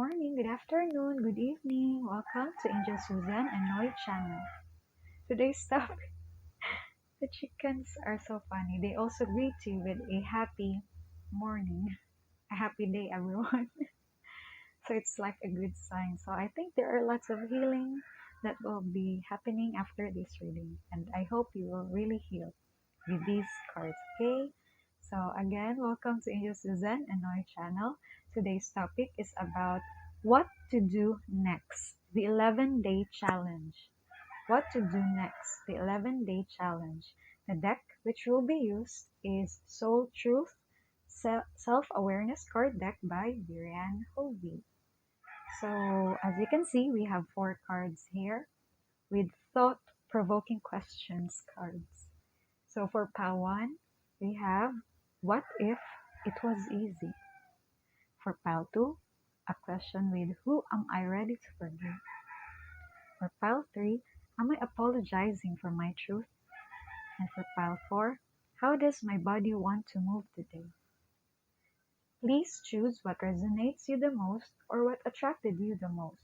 morning, good afternoon, good evening. Welcome to Angel Susan and Noy channel. Today's topic, the chickens are so funny. They also greet you with a happy morning, a happy day, everyone. So it's like a good sign. So I think there are lots of healing that will be happening after this reading. And I hope you will really heal with these cards, okay? So again, welcome to Angel Susan and Noy channel. Today's topic is about what to do next, the 11-day challenge. What to do next, the 11-day challenge. The deck which will be used is Soul Truth Self-Awareness card deck by Brianne Hovey. So as you can see, we have 4 cards here with thought-provoking questions cards. So for pile 1, we have what if it was easy? For pile 2, a question with who am I ready to forgive? For pile 3, am I apologizing for my truth? And for pile 4, how does my body want to move today? Please choose what resonates you the most or what attracted you the most.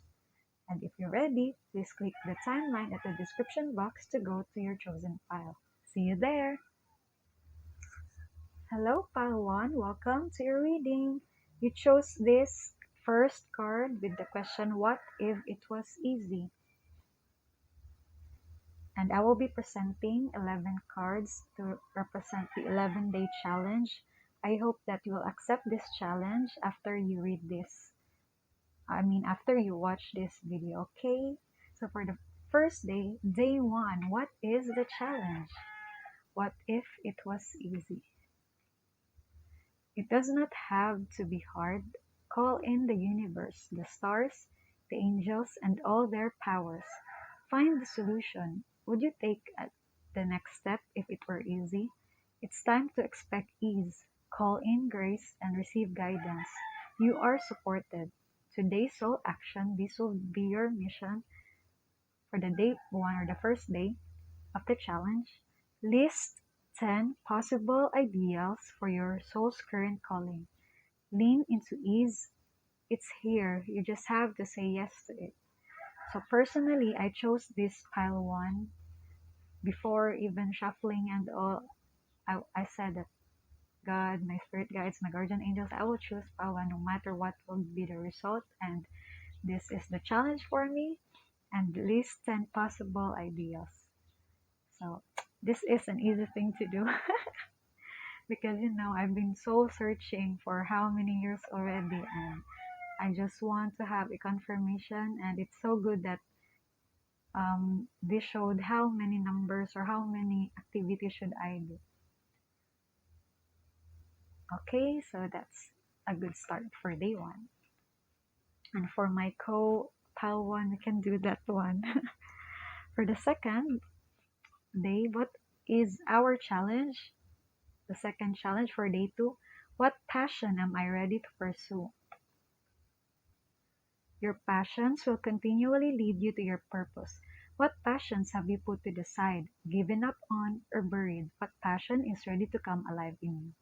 And if you're ready, please click the timeline at the description box to go to your chosen pile. See you there! Hello, pile 1. Welcome to your reading. You chose this first card with the question, what if it was easy? And I will be presenting 11 cards to represent the 11-day challenge. I hope that you will accept this challenge after you read this. After you watch this video, okay? So for the first day, day 1, what is the challenge? What if it was easy? It does not have to be hard. Call in the universe, the stars, the angels, and all their powers. Find the solution. Would you take the next step if it were easy? It's time to expect ease. Call in grace and receive guidance. You are supported. Today's soul action, this will be your mission for the day 1 or the first day of the challenge. List 10 possible ideals for your soul's current calling. Lean into ease. It's here. You just have to say yes to it. So personally, I chose this pile 1 before even shuffling and all. I said that God, my spirit guides, my guardian angels, I will choose pile 1 no matter what will be the result. And this is the challenge for me. And list 10 possible ideals. So this is an easy thing to do. Because I've been soul searching for how many years already, and I just want to have a confirmation. And it's so good that this showed how many numbers or how many activities should I do. Okay, so that's a good start for day 1. And for my pile 1, we can do that one. For the second day, what is our challenge? The second challenge for day 2, what passion am I ready to pursue? Your passions will continually lead you to your purpose. What passions have you put to the side, given up on, or buried? What passion is ready to come alive in you?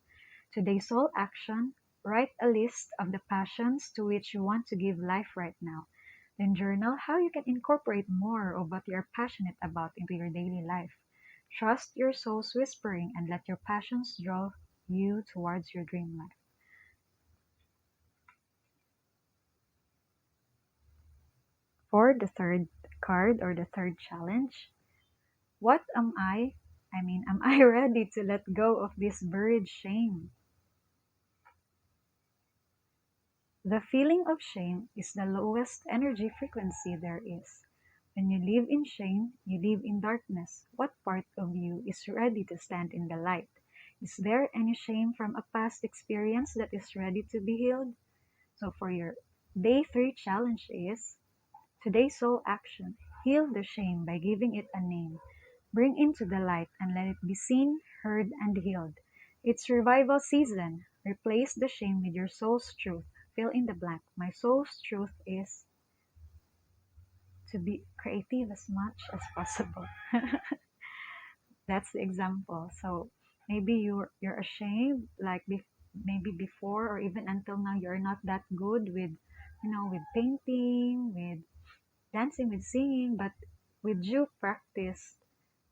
Today's soul action, write a list of the passions to which you want to give life right now. Then journal how you can incorporate more of what you're passionate about into your daily life. Trust your soul's whispering and let your passions draw you towards your dream life. For the third card or the third challenge, what am I? Am I ready to let go of this buried shame? The feeling of shame is the lowest energy frequency there is. When you live in shame, you live in darkness. What part of you is ready to stand in the light? Is there any shame from a past experience that is ready to be healed? So for your day 3 challenge is, today's soul action, heal the shame by giving it a name. Bring into the light and let it be seen, heard, and healed. It's revival season. Replace the shame with your soul's truth. Fill in the blank. My soul's truth is to be creative as much as possible. That's the example. So maybe you're ashamed, like maybe before or even until now you're not that good with with painting, with dancing, with singing, but with due practice,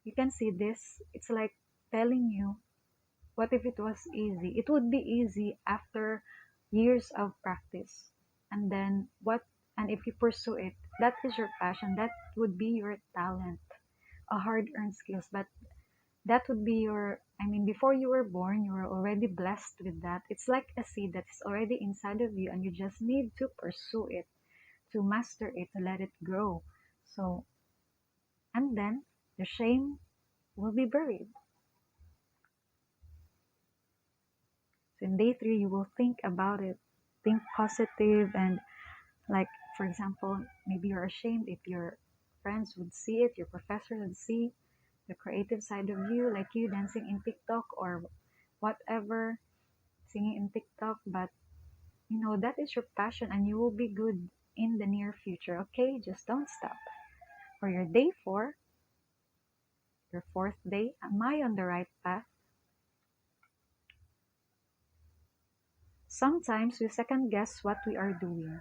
you can see this. It's like telling you, what if it was easy? It would be easy after years of practice. And then what? And if you pursue it, that is your passion. That would be your talent, a hard-earned skills. But that would be your, before you were born, you were already blessed with that. It's like a seed that's already inside of you, and you just need to pursue it, to master it, to let it grow. So, and then the shame will be buried. So in day three, you will think about it, think positive, and like, for example, maybe you're ashamed if your friends would see it, your professor would see the creative side of you, like you dancing in TikTok or whatever, singing in TikTok, but that is your passion and you will be good in the near future. Okay, just don't stop. For your day four, your fourth day, am I on the right path? Sometimes we second guess what we are doing.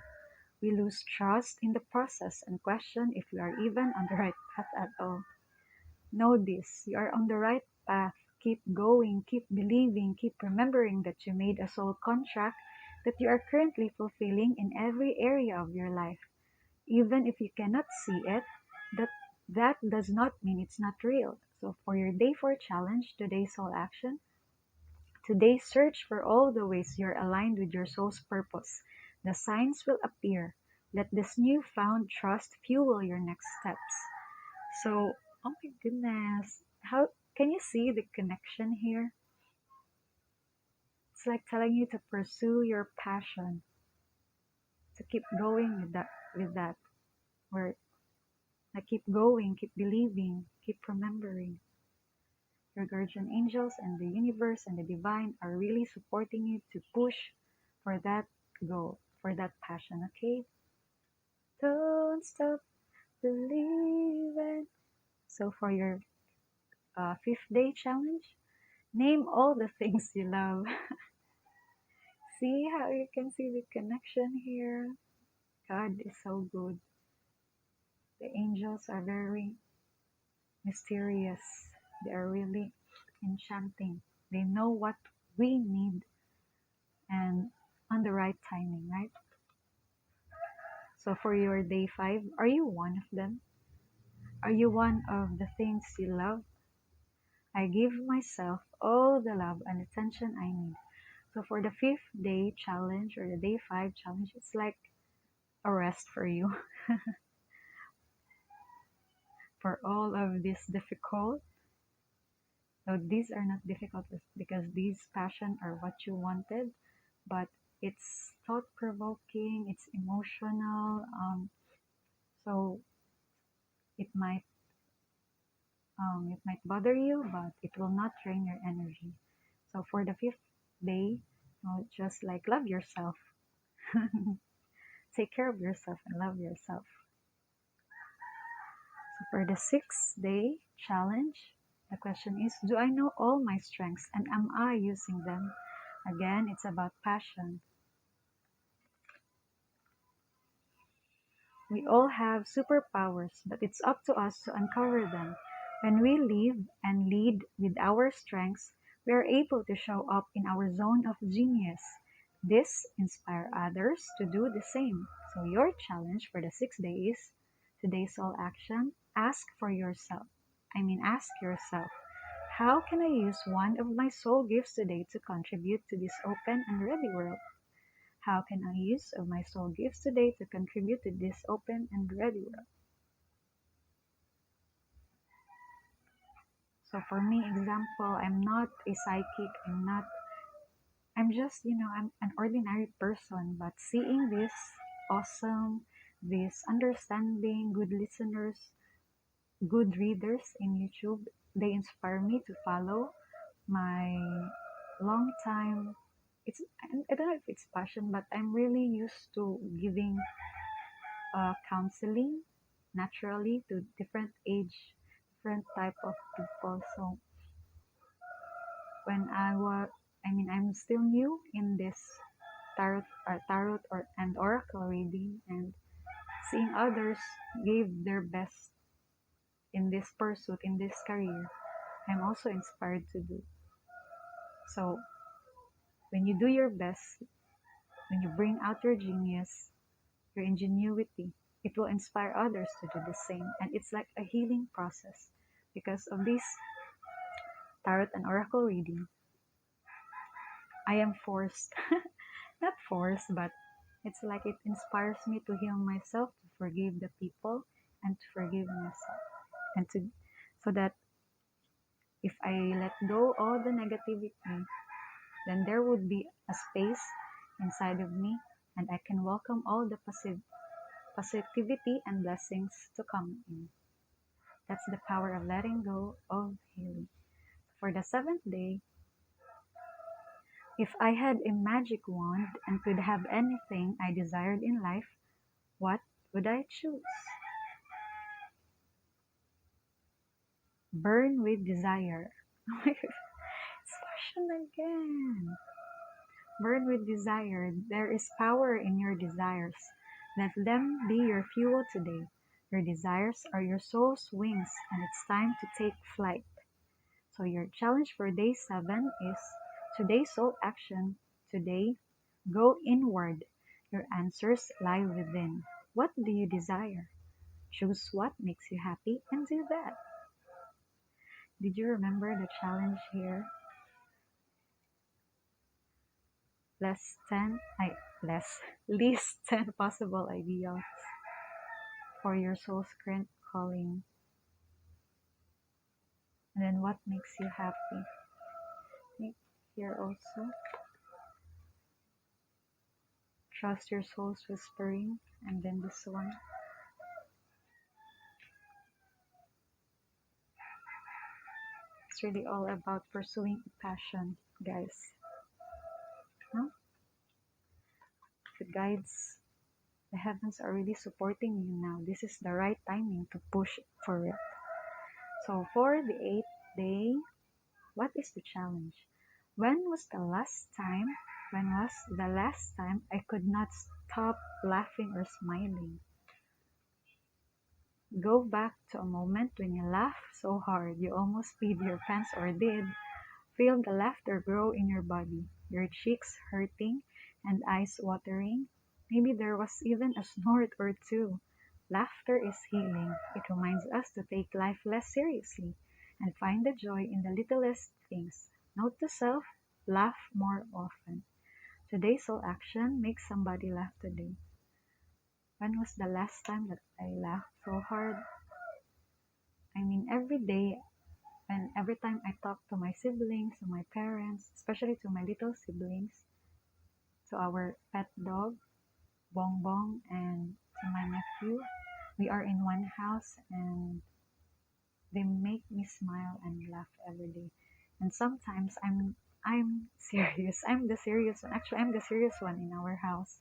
We lose trust in the process and question if we are even on the right path at all. Know this, you are on the right path. Keep going, keep believing, keep remembering that you made a soul contract that you are currently fulfilling in every area of your life. Even if you cannot see it, that that does not mean it's not real. So for your day 4 challenge, today's soul action, today search for all the ways you're aligned with your soul's purpose. The signs will appear. Let this newfound trust fuel your next steps. So, oh my goodness, how can you see the connection here? It's like telling you to pursue your passion, to keep going with that word. Like keep going, keep believing, keep remembering. Your guardian angels and the universe and the divine are really supporting you to push for that goal, for that passion, okay? Don't stop believing. So for your fifth day challenge, name all the things you love. See how you can see the connection here? God is so good. The angels are very mysterious. They are really enchanting. They know what we need and on the right timing, right? So for your day 5, are you one of them? Are you one of the things you love? I give myself all the love and attention I need. So for the fifth day challenge or the day 5 challenge, it's like a rest for you for all of this difficult. So these are not difficult because these passion are what you wanted, but it's thought provoking, it's emotional. So it might it might bother you, but it will not drain your energy. So for the fifth day, just like love yourself, take care of yourself and love yourself. So for the sixth day challenge, the question is, do I know all my strengths and am I using them? Again, it's about passion. We all have superpowers, but it's up to us to uncover them. When we live and lead with our strengths, we are able to show up in our zone of genius. This inspire others to do the same. So your challenge for the 6 days is today's all action. Ask yourself, how can I use one of my soul gifts today to contribute to this open and ready world? How can I use of my soul gifts today to contribute to this open and ready world? So for me, example, I'm not a psychic. I'm just, I'm an ordinary person, but seeing this awesome, this understanding, good listeners, good readers in YouTube, they inspire me to follow my long time. I don't know if it's passion, but I'm really used to giving counseling naturally to different age, different type of people. So when I'm still new in this tarot or and oracle reading, and seeing others gave their best in this pursuit, in this career, I'm also inspired to do. So when you do your best, when you bring out your genius, your ingenuity, it will inspire others to do the same. And it's like a healing process. Because of this tarot and oracle reading, I am forced, not forced, but it's like it inspires me to heal myself, to forgive the people, and to forgive myself. And to, so that if I let go all the negativity, then there would be a space inside of me, and I can welcome all the positivity and blessings to come in. That's the power of letting go of healing. For the seventh day, if I had a magic wand and could have anything I desired in life, what would I choose? Burn with desire. It's passion again. Burn with desire. There is power in your desires. Let them be your fuel today. Your desires are your soul's wings, and it's time to take flight. So your challenge for day 7 is today's soul action. Today, go inward. Your answers lie within. What do you desire? Choose what makes you happy and do that. Did you remember the challenge here? Less 10, less, least 10 possible ideas for your soul's current calling. And then what makes you happy? Okay, here also. Trust your soul's whispering. And then this one. It's really all about pursuing a passion, guys. No? The guides, the heavens are really supporting you now. This is the right timing to push for it. So for the 8th day, what is the challenge? When was the last time I could not stop laughing or smiling? Go back to a moment when you laughed so hard you almost peed your pants or did. Feel the laughter grow in your body, your cheeks hurting and eyes watering. Maybe there was even a snort or two. Laughter is healing. It reminds us to take life less seriously and find the joy in the littlest things. Note to self, laugh more often. Today's soul action, make somebody laugh today. When was the last time that I laughed so hard? I mean, every day, and every time I talk to my siblings, to my parents, especially to my little siblings, to our pet dog, Bongbong, and to my nephew, we are in one house and they make me smile and laugh every day. And sometimes I'm serious. I'm the serious one. Actually, I'm the serious one in our house.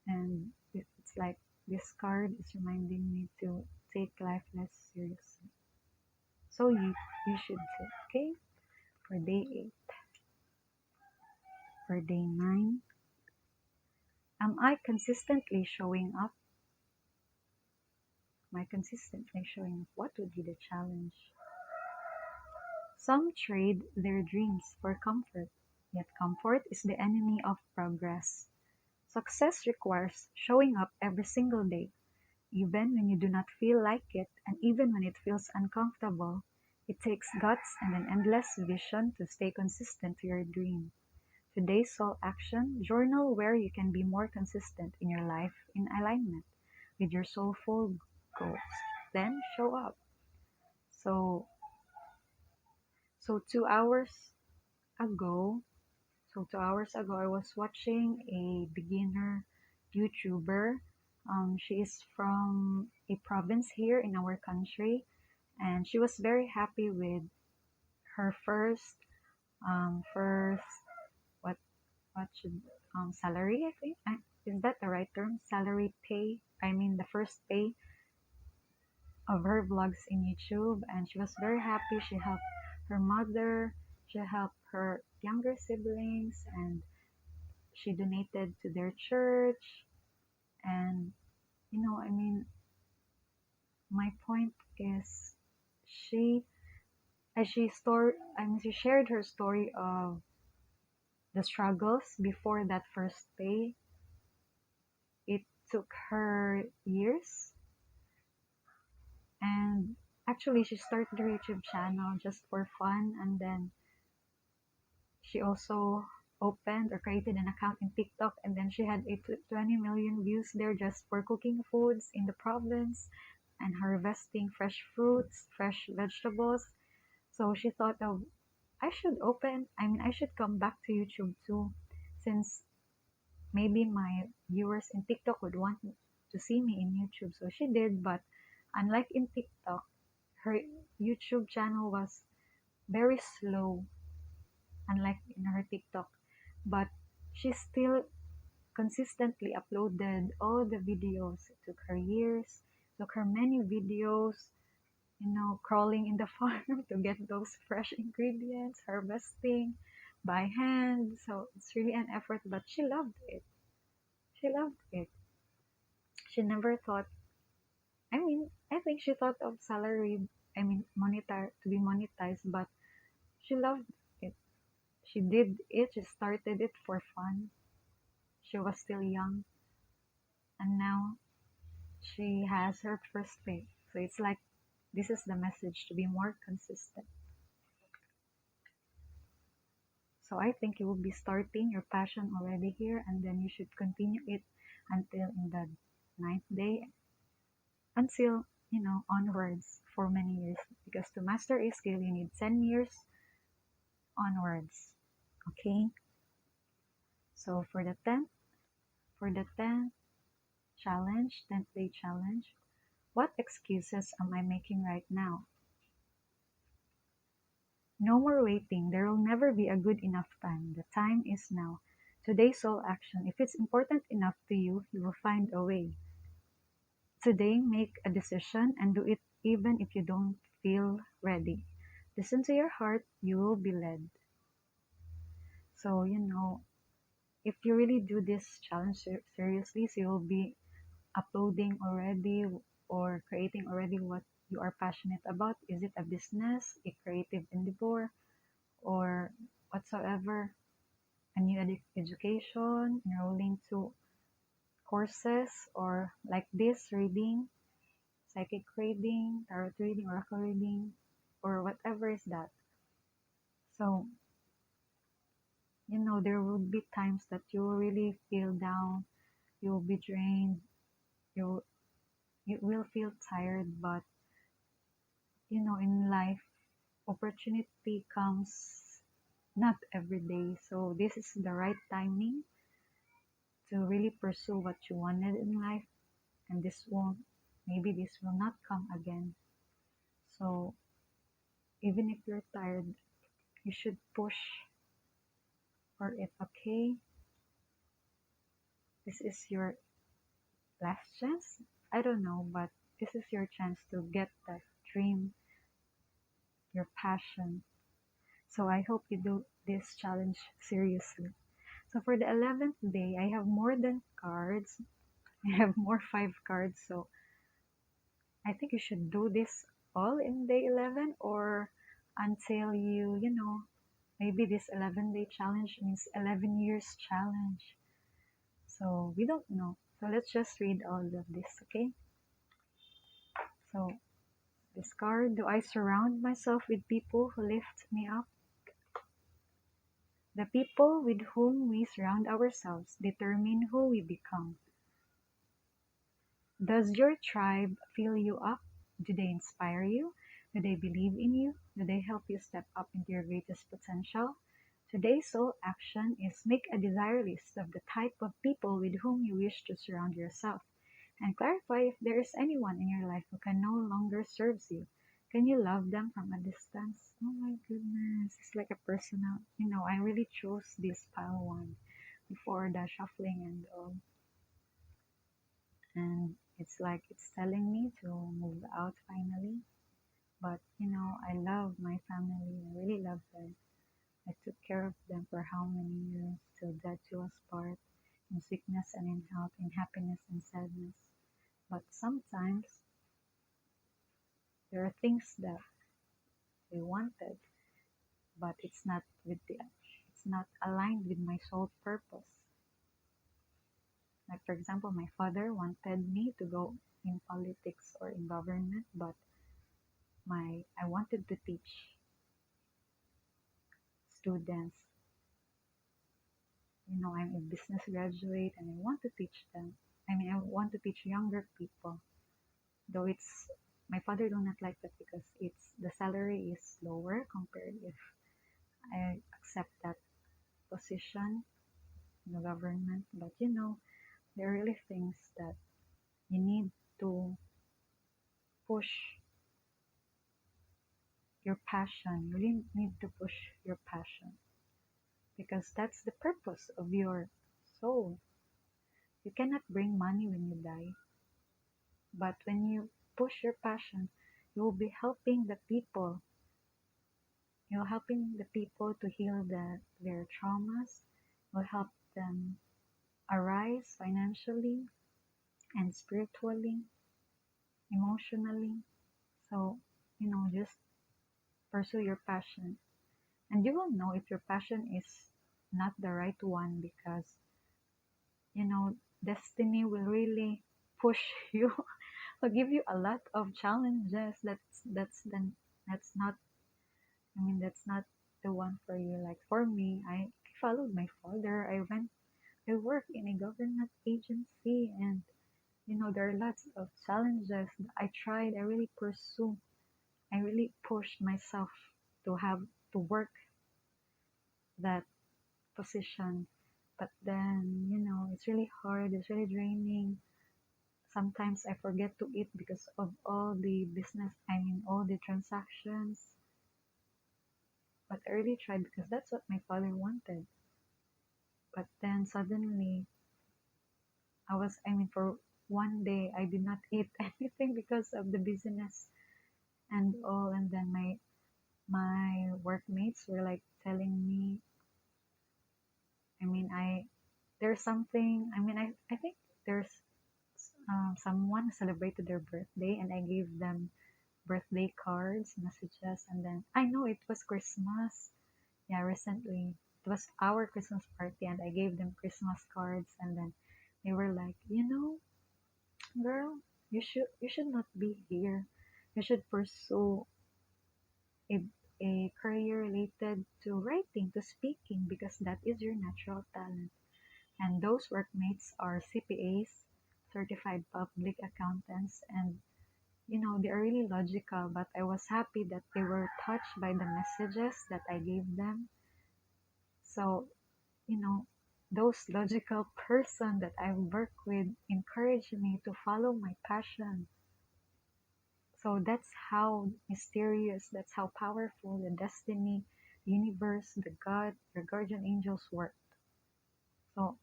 And it's like this card is reminding me to take life less seriously. So you should too, okay? For day 8. For day 9, am I consistently showing up? Am I consistently showing up? What would be the challenge? Some trade their dreams for comfort, yet comfort is the enemy of progress. Success requires showing up every single day, even when you do not feel like it, and even when it feels uncomfortable. It takes guts and an endless vision to stay consistent to your dream. Today's soul action, journal where you can be more consistent in your life in alignment with your soulful goals. Then show up. So, so 2 hours ago, so 2 hours ago, I was watching a beginner YouTuber. She is from a province here in our country, and she was very happy with her first what should salary, I think. Is that the right term? Salary pay. I mean the first pay of her vlogs in YouTube, and she was very happy. She helped her mother, she helped her younger siblings, and she donated to their church. And, I mean, my point is she, she shared her story of the struggles before that first pay. It took her years, and actually she started her YouTube channel just for fun, and then she also opened or created an account in TikTok, and then she had 20 million views there just for cooking foods in the province and harvesting fresh fruits, fresh vegetables. So she thought of, I should come back to YouTube too, since maybe my viewers in TikTok would want to see me in YouTube. So she did, but unlike in TikTok, her YouTube channel was very slow, unlike in her TikTok. But she still consistently uploaded all the videos. It took her years, took her many videos, crawling in the farm to get those fresh ingredients, harvesting by hand. So it's really an effort, but she loved it. She loved it. She never thought, I think she thought of salary, to be monetized, but she loved it. She did it, she started it for fun. She was still young, and now she has her first pay. So it's like, this is the message, to be more consistent. So I think you will be starting your passion already here, and then you should continue it until in the ninth day, until, onwards for many years. Because to master a skill, you need 10 years onwards. Okay? So for the 10th challenge, 10th day challenge, what excuses am I making right now? No more waiting. There will never be a good enough time. The time is now. Today's sole action. If it's important enough to you, you will find a way. Today, make a decision and do it even if you don't feel ready. Listen to your heart, you will be led. So, if you really do this challenge seriously, so you'll be uploading already or creating already what you are passionate about. Is it a business, a creative endeavor, or whatsoever? A new education, enrolling to courses, or like this, reading, psychic reading, tarot reading, oracle reading, or whatever is that. So, there will be times that you will really feel down, you will be drained, you you will feel tired, but in life, opportunity comes not every day. So this is the right timing to really pursue what you wanted in life, and maybe this will not come again. So even if you're tired, you should push for it, okay? This is your last chance. I don't know, but this is your chance to get that dream, your passion. So I hope you do this challenge seriously. So for the 11th day, I have more than cards. I have more 5 cards. So I think you should do this all in day 11, or until maybe this 11-day challenge means 11 years challenge. So we don't know. So let's just read all of this, okay? So this card, do I surround myself with people who lift me up? The people with whom we surround ourselves determine who we become. Does your tribe fill you up? Do they inspire you? Do they believe in you? Do they help you step up into your greatest potential? Today's sole action is make a desire list of the type of people with whom you wish to surround yourself, and clarify if there is anyone in your life who can no longer serve you. Can you love them from a distance? Oh my goodness, it's like a personal, I really chose this pile one before the shuffling and all. And it's like it's telling me to move out finally. But I love my family. I really love them. I took care of them for for how many years, till death do us part, in sickness and in health, in happiness and sadness. But sometimes there are things that we wanted, but it's not aligned with my soul purpose. Like for example, my father wanted me to go in politics or in government, but I wanted to teach students. I'm a business graduate and I want to teach them. I want to teach younger people. Though my father do not like that because the salary is lower compared if I accept that position in the government. But there are really things that you need to push your passion. You really need to push your passion because that's the purpose of your soul. You cannot bring money when you die, but when you push your passion, you will be helping the people. You're helping the people to heal their traumas. Will help them arise financially and spiritually, emotionally. So, just pursue your passion. And you will know if your passion is not the right one because, destiny will really push you, will give you a lot of challenges. That's not, that's not the one for you. Like for me, I followed my father. I worked in a government agency and there are lots of challenges. I tried, I really pursue, I really pushed myself to have to work that position. But then, it's really hard, it's really draining. Sometimes I forget to eat because of all the business, all the transactions. But I really tried because that's what my father wanted. But then suddenly, for one day, I did not eat anything because of the business and all. And then my workmates were like telling me, there's something, I think there's someone who celebrated their birthday and I gave them birthday cards, messages, and then I know it was Christmas. Yeah, recently it was our Christmas party and I gave them Christmas cards and then they were like, girl, you should not be here. You should pursue a, a career related to writing, to speaking, because that is your natural talent. And those workmates are CPAs, certified public accountants, and they are really logical. But I was happy that they were touched by the messages that I gave them. So, you know, those logical person that I work with encouraged me to follow my passion. So that's how mysterious, that's how powerful the destiny, the universe, the God, your guardian angels work. So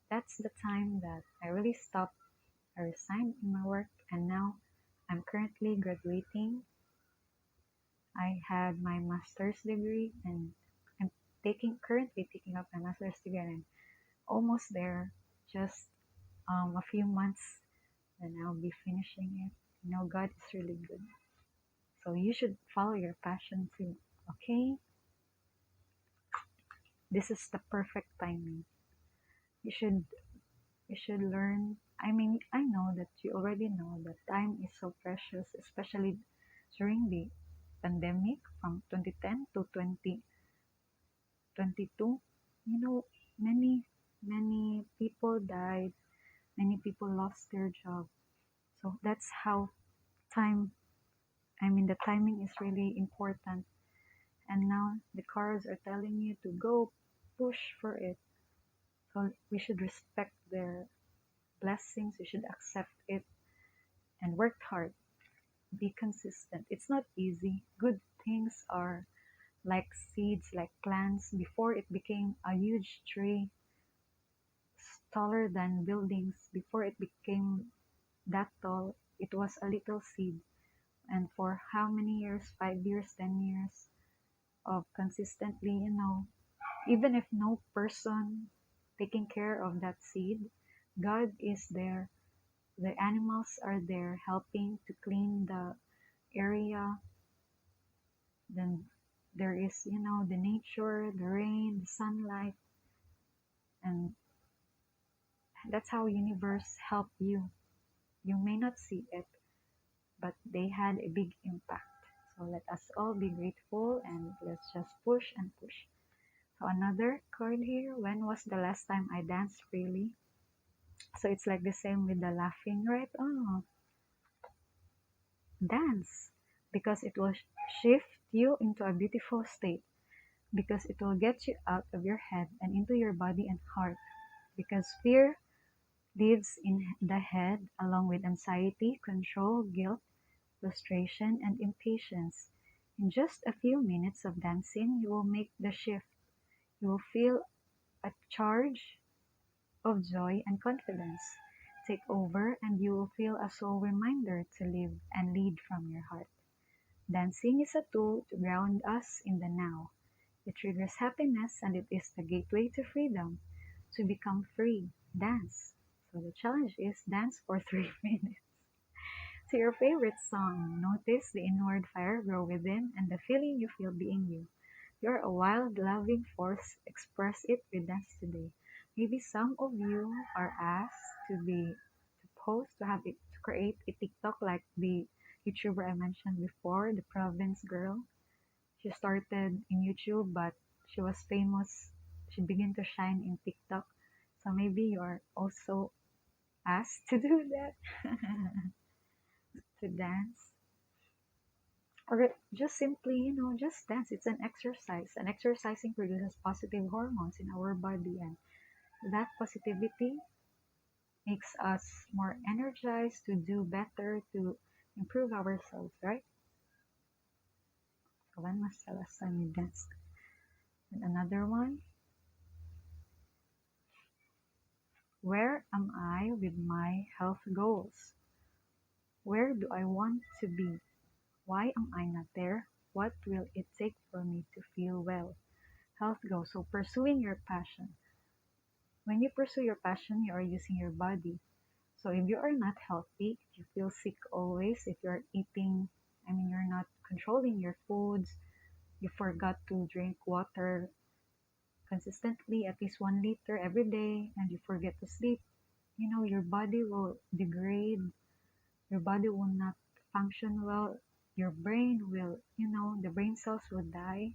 that's the time that I really stopped. I resigned in my work and now I'm currently graduating. I had my master's degree and I'm currently taking up my master's degree and I'm almost there. Just a few months and I'll be finishing it. God is really good. So you should follow your passion too. Okay? This is the perfect timing. You should learn. I know that you already know that time is so precious, especially during the pandemic from 2010 to 2022. Many people died, many people lost their job. So that's how time, the timing is really important. And now the cards are telling you to go push for it. So we should respect their blessings, we should accept it and work hard. Be consistent. It's not easy. Good things are like seeds, like plants. Before it became a huge tree, taller than buildings, before it became that tall, it was a little seed. And for how many years? 5 years, 10 years of consistently, Even if no person taking care of that seed, God is there. The animals are there helping to clean the area. Then there is, the nature, the rain, the sunlight, and that's how universe help you. You may not see it, but they had a big impact. So let us all be grateful and let's just push and push. So another card here. When was the last time I danced freely? So it's like the same with the laughing, right? Oh, dance. Because it will shift you into a beautiful state. Because it will get you out of your head and into your body and heart. Because fear lives in the head along with anxiety, control, guilt, frustration, and impatience. In just a few minutes of dancing, you will make the shift. You will feel a charge of joy and confidence take over, and you will feel a soul reminder to live and lead from your heart. Dancing is a tool to ground us in the now. It triggers happiness and it is the gateway to freedom, to become free. Dance. So the challenge is dance for 3 minutes to your favorite song. Notice the inward fire grow within and the feeling you feel being you. You're a wild, loving force. Express it with dance today. Maybe some of you are asked to post to have it to create a TikTok like the YouTuber I mentioned before, the province girl. She started in YouTube, but she was famous. She began to shine in TikTok. So maybe you are also asked to do that, to dance. Or just simply, just dance. It's an exercise. And exercising produces positive hormones in our body. And that positivity makes us more energized to do better, to improve ourselves, right? So when was the last time you danced? And another one, where am I with my health goals? Where do I want to be? Why am I not there? What will it take for me to feel well? Health goals. So pursuing your passion. When you pursue your passion, you are using your body. So if you are not healthy, if you feel sick always, if you're eating, you're not controlling your foods, you forgot to drink water consistently, at least 1 liter every day, and you forget to sleep, your body will degrade, your body will not function well, your brain will, the brain cells will die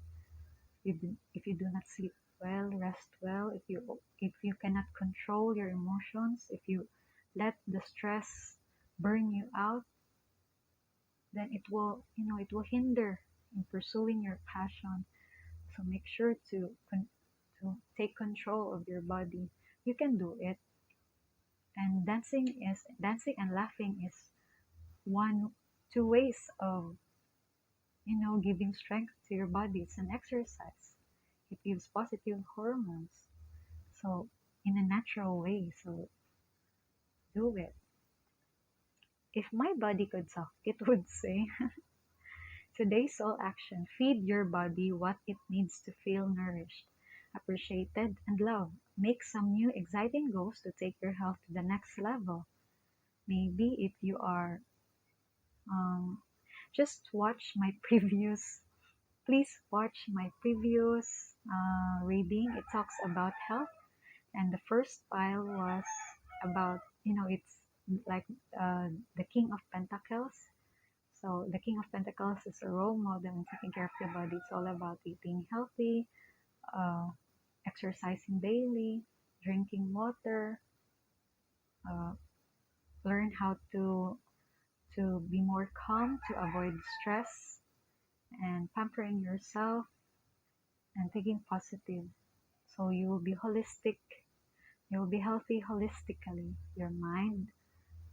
if you do not sleep well, rest well, if you cannot control your emotions, if you let the stress burn you out, then it will hinder in pursuing your passion. So make sure to take control of your body. You can do it. And dancing and laughing is one two ways of giving strength to your body. It's an exercise. It gives positive hormones. So in a natural way. So do it. If my body could talk, it would say, today's all action. Feed your body what it needs to feel nourished, appreciated, and loved. Make some new exciting goals to take your health to the next level. Maybe if you are, um, just watch my previous, please watch my previous reading. It talks about health, and the first file was about, it's like the King of Pentacles. So the King of Pentacles is a role model in taking care of your body. It's all about eating healthy, uh, exercising daily, drinking water, uh, learn how to be more calm, to avoid stress, and pampering yourself and thinking positive. So you will be holistic. You will be healthy holistically. Your mind,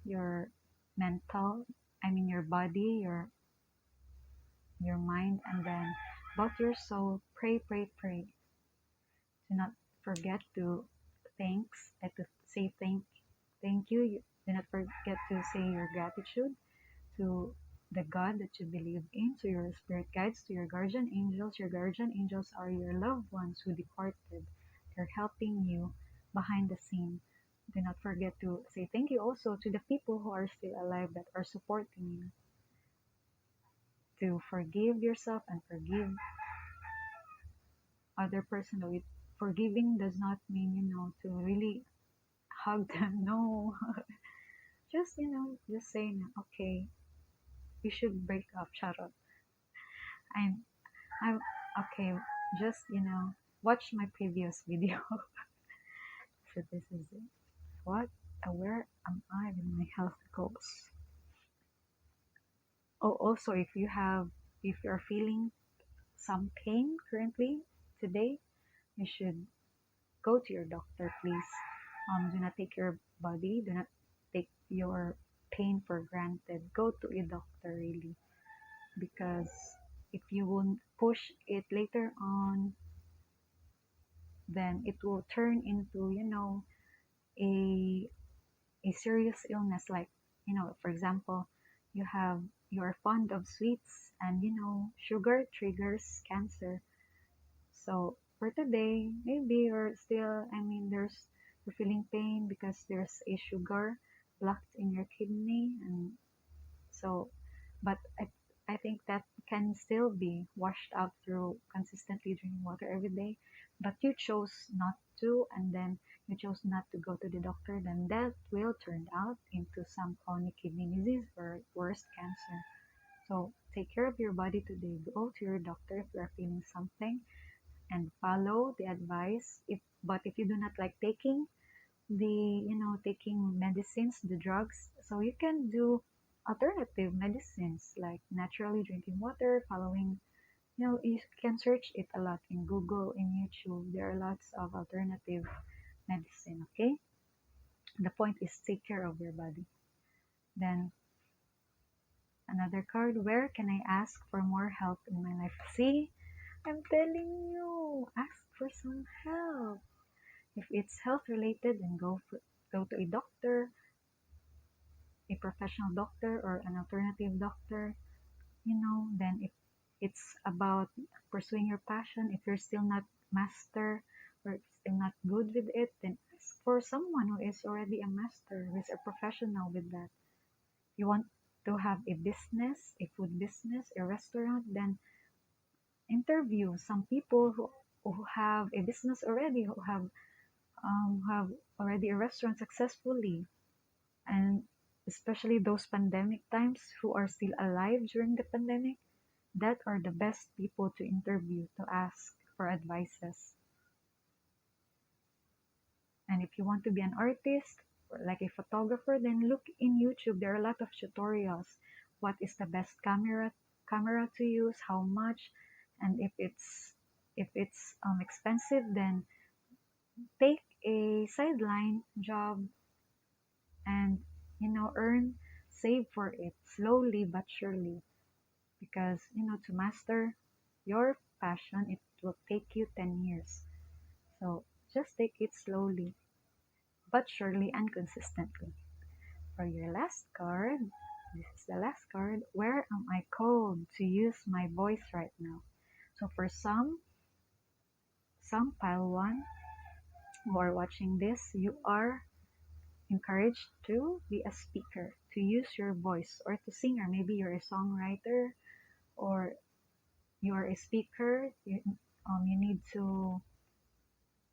your mental, your body, your mind, and then about your soul. Pray, pray, pray. Do not forget to to say thank you. Do not forget to say your gratitude to the God that you believe in, to your spirit guides, to your guardian angels. Your guardian angels are your loved ones who departed. They're helping you behind the scene. Do not forget to say thank you also to the people who are still alive that are supporting you. To forgive yourself and forgive other person. Forgiving does not mean, to really hug them. No. Just, just saying, okay, we should break up. Shut up. I'm, I'm, okay, just, watch my previous video. So this is it. What, where am I with my health goals? Oh, also, if you're feeling some pain currently today, you should go to your doctor, please. Do not take your body, do not take your pain for granted. Go to a doctor, really, because if you won't push it later on, then it will turn into, a a serious illness. Like, for example, you are fond of sweets, and sugar triggers cancer. So for today, maybe you're still, you're feeling pain because there's a sugar blocked in your kidney. And so, but I think that can still be washed out through consistently drinking water every day. But you chose not to, and then you chose not to go to the doctor, then that will turn out into some chronic kidney disease or worse, cancer. So take care of your body today. Go to your doctor if you are feeling something, and follow the advice. If you do not like taking taking medicines, the drugs, so you can do alternative medicines like naturally drinking water, following, you can search it a lot in Google, in YouTube. There are lots of alternative medicine. Okay, the point is take care of your body. Then another card, where can I ask for more help in my life? See, I'm telling you, ask for some help. If it's health related, then go to a doctor, a professional doctor or an alternative doctor. Then if it's about pursuing your passion, if you're still not master or still not good with it, then ask for someone who is already a master, who is a professional with that. You want to have a business, a food business, a restaurant, then interview some people who have a business already, who have already a restaurant successfully. And especially those pandemic times, who are still alive during the pandemic, that are the best people to interview, to ask for advices. And if you want to be an artist or like a photographer, then look in YouTube. There are a lot of tutorials. What is the best camera to use, how much, and if it's expensive, then take a sideline job and earn, save for it slowly but surely, because to master your passion, it will take you 10 years. So just take it slowly but surely and consistently. For your last card, this is the last card, where am I called to use my voice right now? So for some pile one who are watching this, you are encouraged to be a speaker, to use your voice, or to sing, or maybe you're a songwriter, or you are a speaker. You need to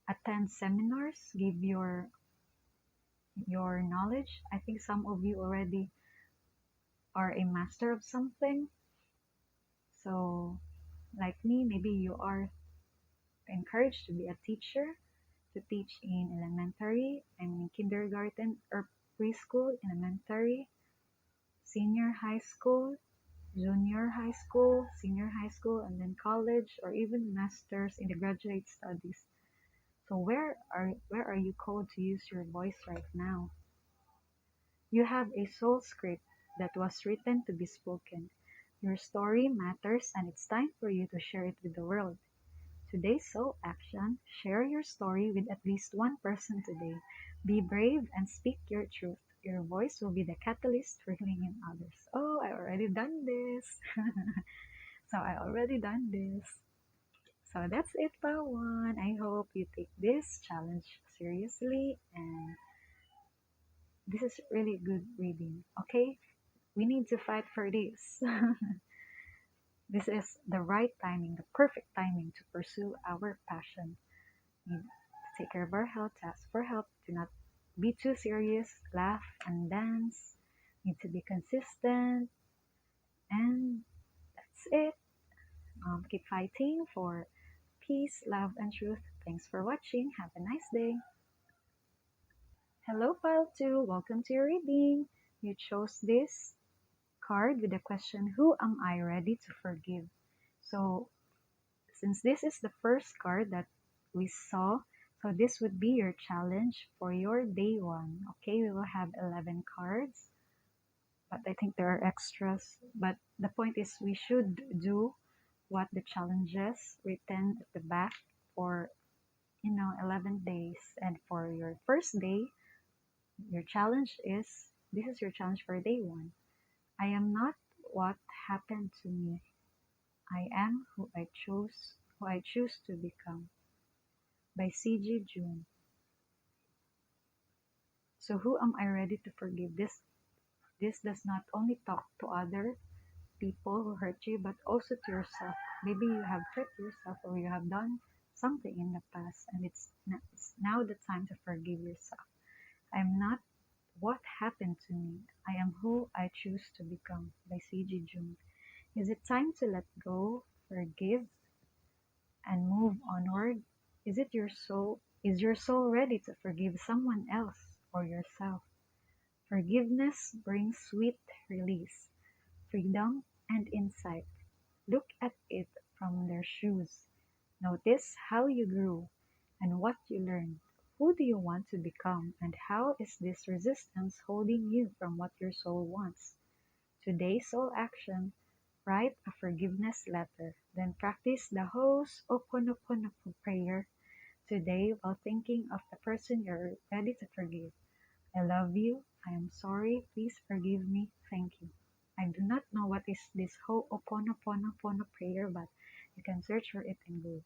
attend seminars, give your knowledge. I think some of you already are a master of something. So like me, maybe you are encouraged to be a teacher, to teach in elementary, kindergarten or preschool, elementary, senior high school, junior high school, senior high school, and then college, or even masters in the graduate studies. So where are you called to use your voice right now? You have a soul script that was written to be spoken. Your story matters, and it's time for you to share it with the world. Today's soul action: share your story with at least one person today. Be brave and speak your truth. Your voice will be the catalyst for healing in others. Oh, I already done this. So I already done this. So that's it, Pawan. I hope you take this challenge seriously, and this is really good reading. Okay, we need to fight for this. This is the right timing, the perfect timing to pursue our passion. Need to take care of our health, ask for help, do not be too serious, laugh and dance, need to be consistent, and that's it. Keep fighting for peace, love, and truth. Thanks for watching. Have a nice day. Hello, Pile 2. Welcome to your reading. You chose this card with the question, Who am I ready to forgive? So, since this is the first card that we saw, so this would be your challenge for your day 1. Okay, we will have 11 cards, but I think there are extras. But the point is we should do what the challenges written at the back for 11 days. And for your first day, your challenge is, this is your challenge for day 1. I am not what happened to me. I am who I choose to become, by C.G. June. So who am I ready to forgive? This does not only talk to other people who hurt you, but also to yourself. Maybe you have hurt yourself, or you have done something in the past, and it's now the time to forgive yourself. I am not what happened to me. I am who I choose to become, by C.G. Jung. Is it time to let go, forgive, and move onward? Is your soul ready to forgive someone else or yourself? Forgiveness brings sweet release, freedom, and insight. Look at it from their shoes. Notice how you grew and what you learned. Who do you want to become, and how is this resistance holding you from what your soul wants? Today's soul action: write a forgiveness letter, then practice the Ho'oponopono prayer today while thinking of the person you're ready to forgive. I love you. I am sorry. Please forgive me. Thank you. I do not know what is this Ho'oponopono prayer, but you can search for it in Google.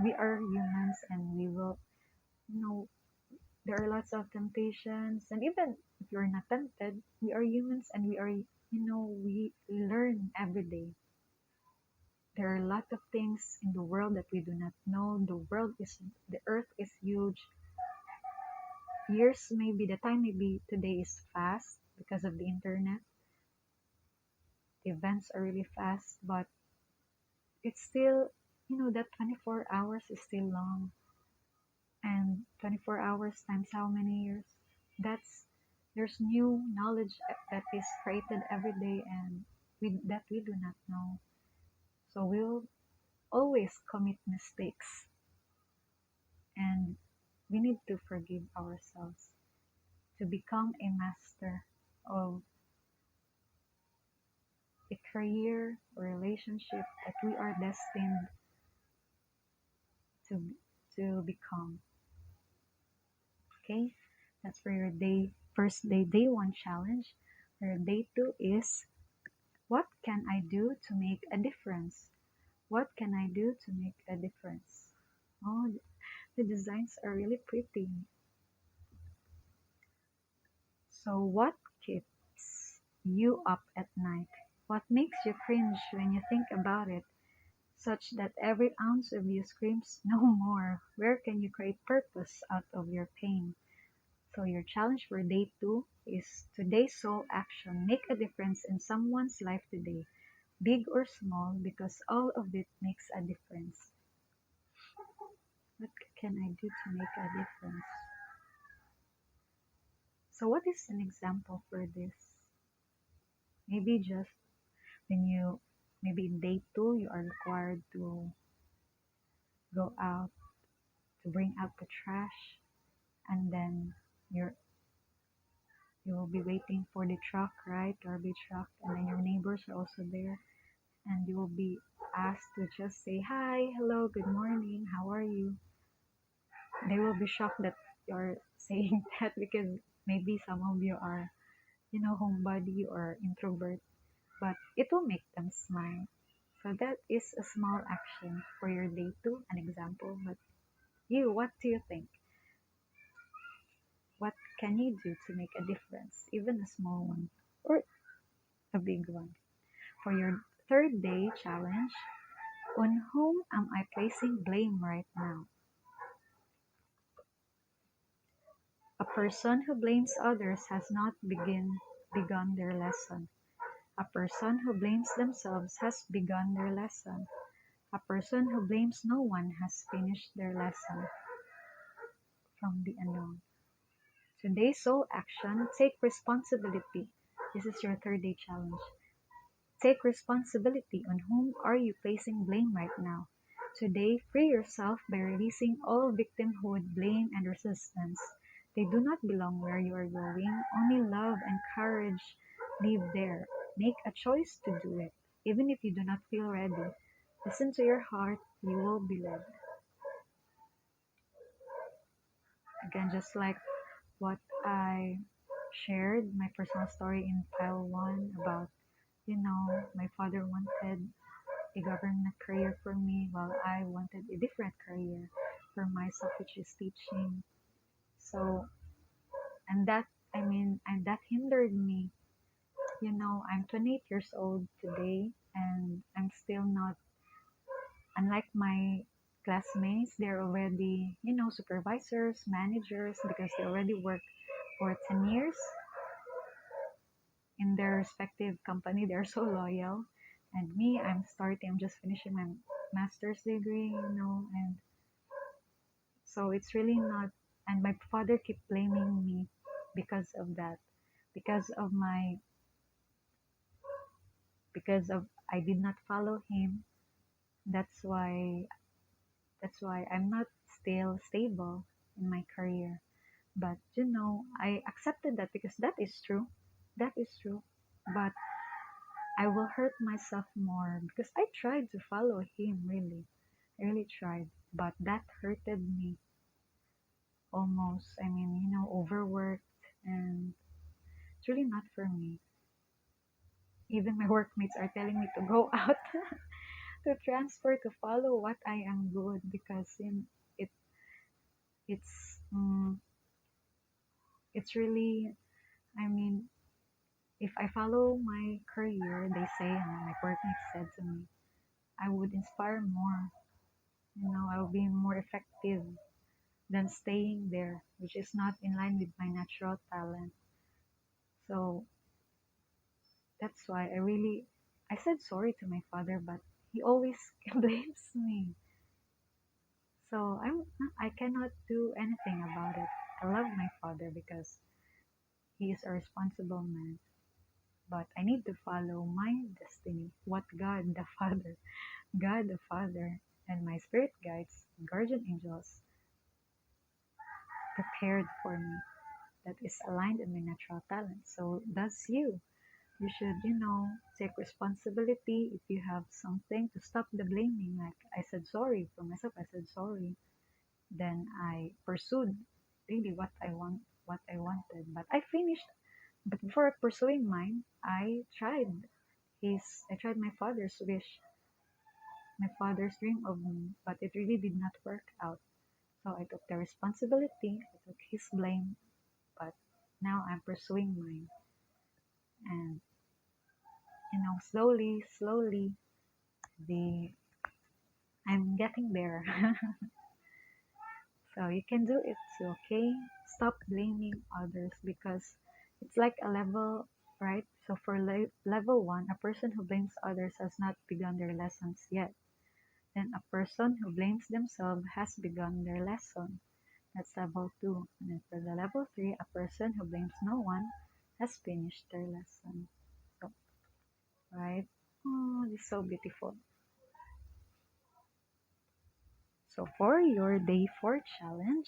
We are humans, and we will, you know, there are lots of temptations, and even if you're not tempted, we are humans, and we learn every day. There are a lot of things in the world that we do not know. The earth is huge. The time maybe today is fast because of the internet. The events are really fast, but it's still, that 24 hours is still long. And 24 hours times how many years? There's new knowledge that is created every day, and that we do not know. So we'll always commit mistakes, and we need to forgive ourselves to become a master of a career or relationship that we are destined to become. Okay, that's for your day 1 challenge. Your day 2 is, what can I do to make a difference? What can I do to make a difference? Oh, the designs are really pretty. So what keeps you up at night? What makes you cringe when you think about it, such that every ounce of you screams, no more? Where can you create purpose out of your pain? So your challenge for day 2 is today's soul action. Make a difference in someone's life today, big or small, because all of it makes a difference. What can I do to make a difference? So what is an example for this? Maybe just maybe in day 2, you are required to go out to bring out the trash, and then you will be waiting for the truck, right? Garbage truck, and then your neighbors are also there, and you will be asked to just say hi, hello, good morning, how are you? They will be shocked that you're saying that because maybe some of you are, homebody or introvert, but it will make them smile. So that is a small action for your day too, an example. But you, what do you think? What can you do to make a difference, even a small one or a big one? For your third day challenge, on whom am I placing blame right now? A person who blames others has not begun their lesson. A person who blames themselves has begun their lesson. A person who blames no one has finished their lesson from the unknown. Today's sole action, take responsibility. This is your third day challenge. Take responsibility. On whom are you placing blame right now? Today, free yourself by releasing all victimhood, blame, and resistance. They do not belong where you are going. Only love and courage live there. Make a choice to do it, even if you do not feel ready. Listen to your heart, you will be led. Again, just like what I shared, my personal story in pile 1 about, my father wanted a government career for me while I wanted a different career for myself, which is teaching. So, and that, and that hindered me. I'm 28 years old today, and I'm still not, unlike my classmates, they're already, supervisors, managers, because they already work for 10 years in their respective company. They're so loyal. And me, I'm just finishing my master's degree, and so it's really not, and my father keep blaming me because of that, because of my, because of I did not follow him. That's why, I'm not still stable in my career. But I accepted that because that is true. That is true. But I will hurt myself more because I tried to follow him, really. I really tried. But that hurted me almost. Overworked, and it's really not for me. Even my workmates are telling me to go out to transfer to follow what I am good because it it's it's really, I mean if I follow my career, they say, my workmates said to me, I would inspire more. I will be more effective than staying there, which is not in line with my natural talent. So that's why I said sorry to my father, but he always blames me. So I cannot do anything about it. I love my father because he is a responsible man, but I need to follow my destiny, what God the Father, and my spirit guides, guardian angels prepared for me, that is aligned in my natural talent. So that's you. You should, take responsibility. If you have something, to stop the blaming. Like I said sorry for myself, I said sorry. Then I pursued really what I wanted. But I finished. But before pursuing mine, I tried my father's wish, my father's dream of me, but it really did not work out. So I took the responsibility, I took his blame, but now I'm pursuing mine. And slowly, slowly, the I'm getting there. So you can do it too, okay? Stop blaming others because it's like a level, right? So for level 1, a person who blames others has not begun their lessons yet. Then a person who blames themselves has begun their lesson. That's level 2. And then for the level 3, a person who blames no one has finished their lesson. So, right? Oh, this is so beautiful. So for your day 4 challenge,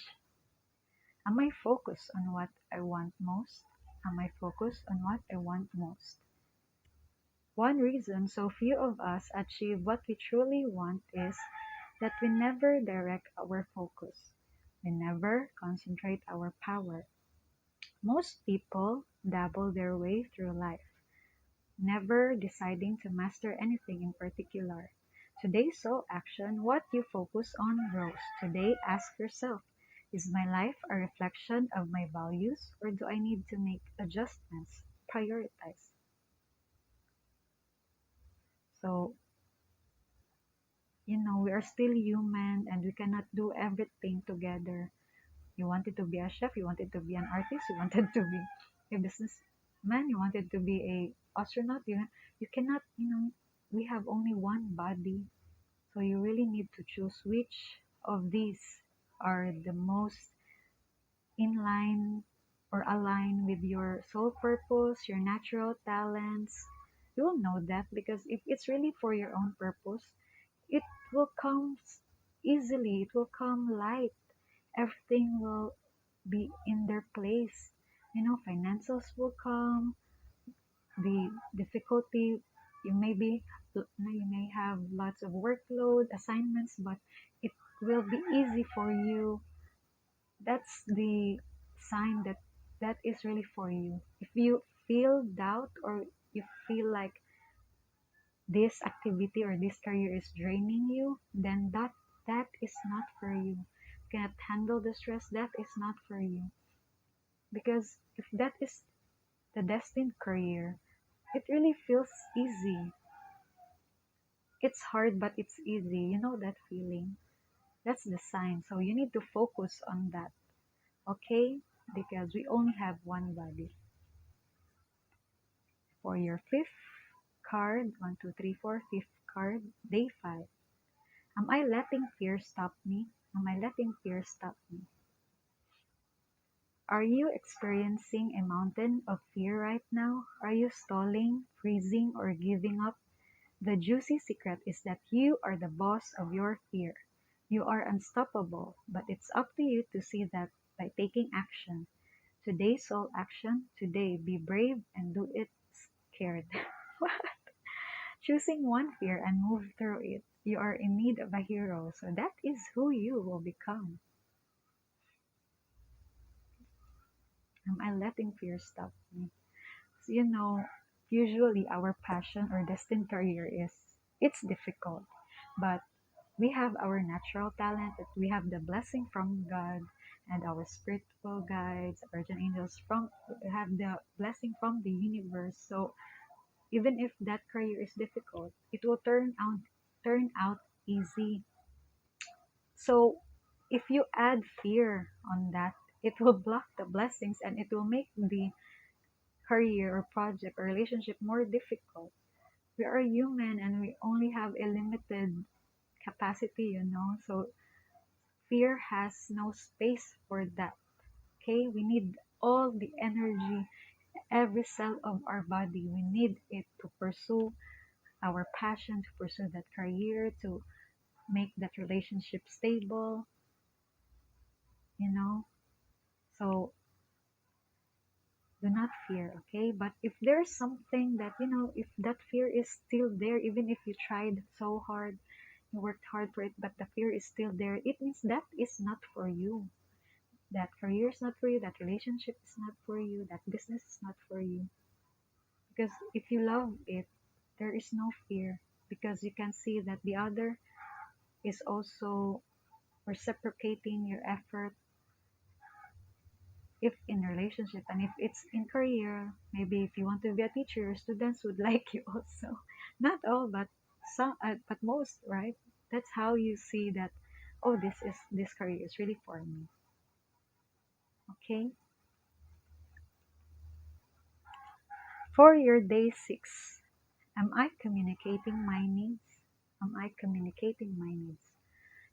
am I focused on what I want most? Am I focused on what I want most? One reason so few of us achieve what we truly want is that we never direct our focus. We never concentrate our power. Most people dabble their way through life, never deciding to master anything in particular. Today's sole action, what you focus on grows. Today, ask yourself, is my life a reflection of my values or do I need to make adjustments? Prioritize. So, we are still human and we cannot do everything together. You wanted to be a chef, you wanted to be an artist, you wanted to be a businessman, you wanted to be a astronaut. You cannot, we have only one body. So you really need to choose which of these are the most in line or align with your soul purpose, your natural talents. You will know that because if it's really for your own purpose, it will come easily, it will come light. Everything will be in their place. Finances will come, the difficulty, you may have lots of workload, assignments, but it will be easy for you. That's the sign that that is really for you. If you feel doubt or you feel like this activity or this career is draining you, then that is not for you. You cannot handle the stress, that is not for you. Because if that is the destined career, it really feels easy. It's hard, but it's easy. You know that feeling. That's the sign. So you need to focus on that, okay? Because we only have one body. For your fifth card, one, two, three, four, fifth card, day five. Am I letting fear stop me? Am I letting fear stop me? Are you experiencing a mountain of fear right now? Are you stalling, freezing, or giving up? The juicy secret is that you are the boss of your fear. You are unstoppable, but it's up to you to see that by taking action. Today's sole action, today be brave and do it scared. Choosing one fear and move through it. You are in need of a hero, so that is who you will become. Am I letting fear stop me? So, usually our passion or destined career it's difficult, but we have our natural talent, that we have the blessing from God and our spiritual guides, guardian angels from we have the blessing from the universe. So even if that career is difficult, it will turn out easy. So if you add fear on that, it will block the blessings and it will make the career or project or relationship more difficult. We are human and we only have a limited capacity. So fear has no space for that. Okay, we need all the energy, every cell of our body. We need it to pursue our passion, to pursue that career, to make that relationship stable, you know. So do not fear, okay? But if there's something that, if that fear is still there, even if you tried so hard, you worked hard for it, but the fear is still there, it means that is not for you. That career is not for you, that relationship is not for you, that business is not for you. Because if you love it, there is no fear because you can see that the other is also reciprocating your effort if in relationship, and if it's in career, maybe if you want to be a teacher, your students would like you also. Not all, but some, but most, right? That's how you see that, oh, this career is really for me. Okay. For your day six, am I communicating my needs? Am I communicating my needs?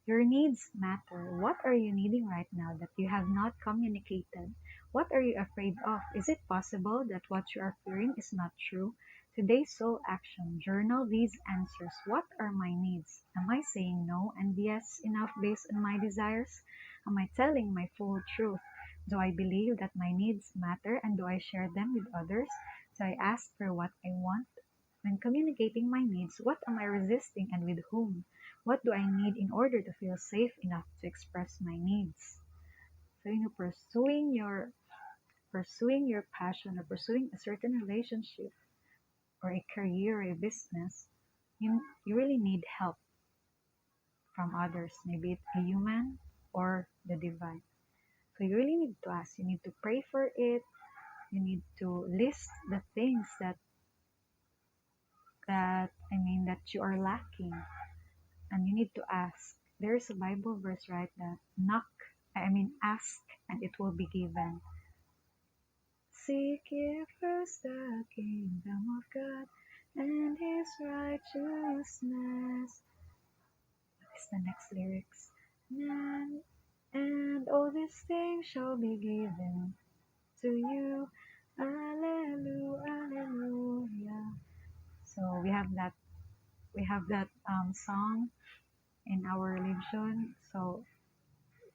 Your needs matter. What are you needing right now that you have not communicated? What are you afraid of? Is it possible that what you are fearing is not true? Today's sole action, journal these answers. What are my needs? Am I saying no and yes enough based on my desires? Am I telling my full truth? Do I believe that my needs matter and do I share them with others? Do I ask for what I want? When communicating my needs, what am I resisting and with whom? What do I need in order to feel safe enough to express my needs? So pursuing your passion or pursuing a certain relationship or a career or a business, you really need help from others, maybe it's a human or the divine. So you really need to ask. You need to pray for it. You need to list the things that you are lacking, and you need to ask. There's a Bible verse, right? That ask, and it will be given. Seek ye first the kingdom of God and His righteousness. What is the next lyrics? And all these things shall be given to you. Alleluia, alleluia. So we have that song in our religion. So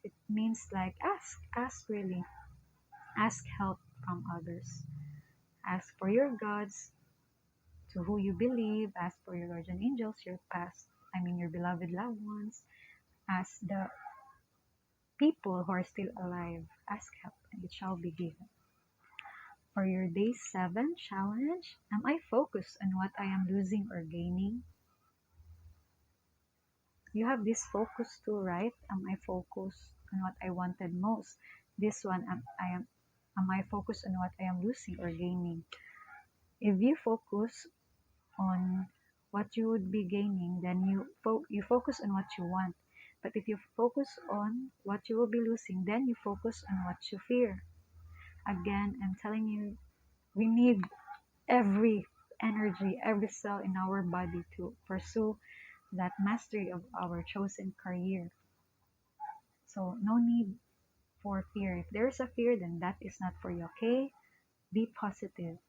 it means like ask really, ask help from others, ask for your gods to who you believe, ask for your guardian angels, your past, your beloved loved ones, ask the people who are still alive, ask help, and it shall be given. For your day 7 challenge, am I focused on what I am losing or gaining? You have this focus too, right? Am I focused on what I wanted most? This one, am I focused on what I am losing or gaining? If you focus on what you would be gaining, then you focus on what you want. But if you focus on what you will be losing, then you focus on what you fear. Again, I'm telling you, we need every energy, every cell in our body to pursue that mastery of our chosen career. So no need for fear. If there's a fear, then that is not for you, okay? Be positive.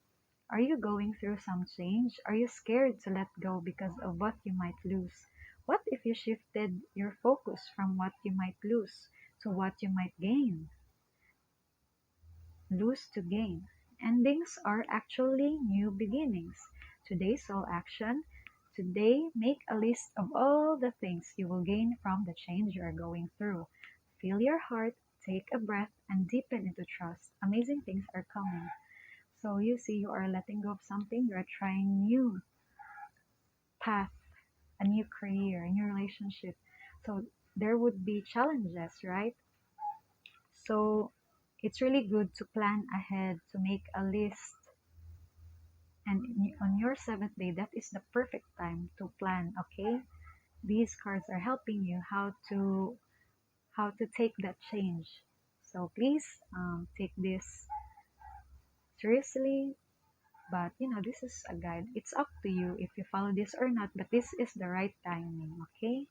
Are you going through some change? Are you scared to let go because of what you might lose? What if you shifted your focus from what you might lose to what you might gain? Lose to gain. Endings are actually new beginnings. Today's all action. Today, make a list of all the things you will gain from the change you are going through. Feel your heart, take a breath, and deepen into trust. Amazing things are coming. So you see, you are letting go of something, you are trying new path, a new career, a new relationship. So there would be challenges, right? So it's really good to plan ahead, to make a list. And on your 7th day, that is the perfect time to plan, okay? These cards are helping you how to take that change. So please take this seriously. But this is a guide. It's up to you if you follow this or not, but this is the right timing, okay?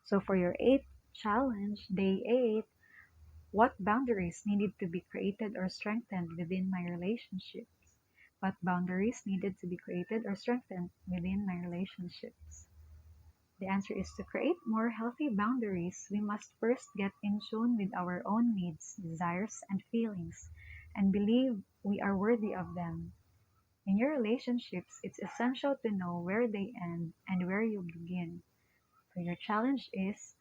So for your 8th challenge, day 8, what boundaries needed to be created or strengthened within my relationships? What boundaries needed to be created or strengthened within my relationships? The answer is to create more healthy boundaries. We must first get in tune with our own needs, desires, and feelings, and believe we are worthy of them. In your relationships, it's essential to know where they end and where you begin. So your challenge is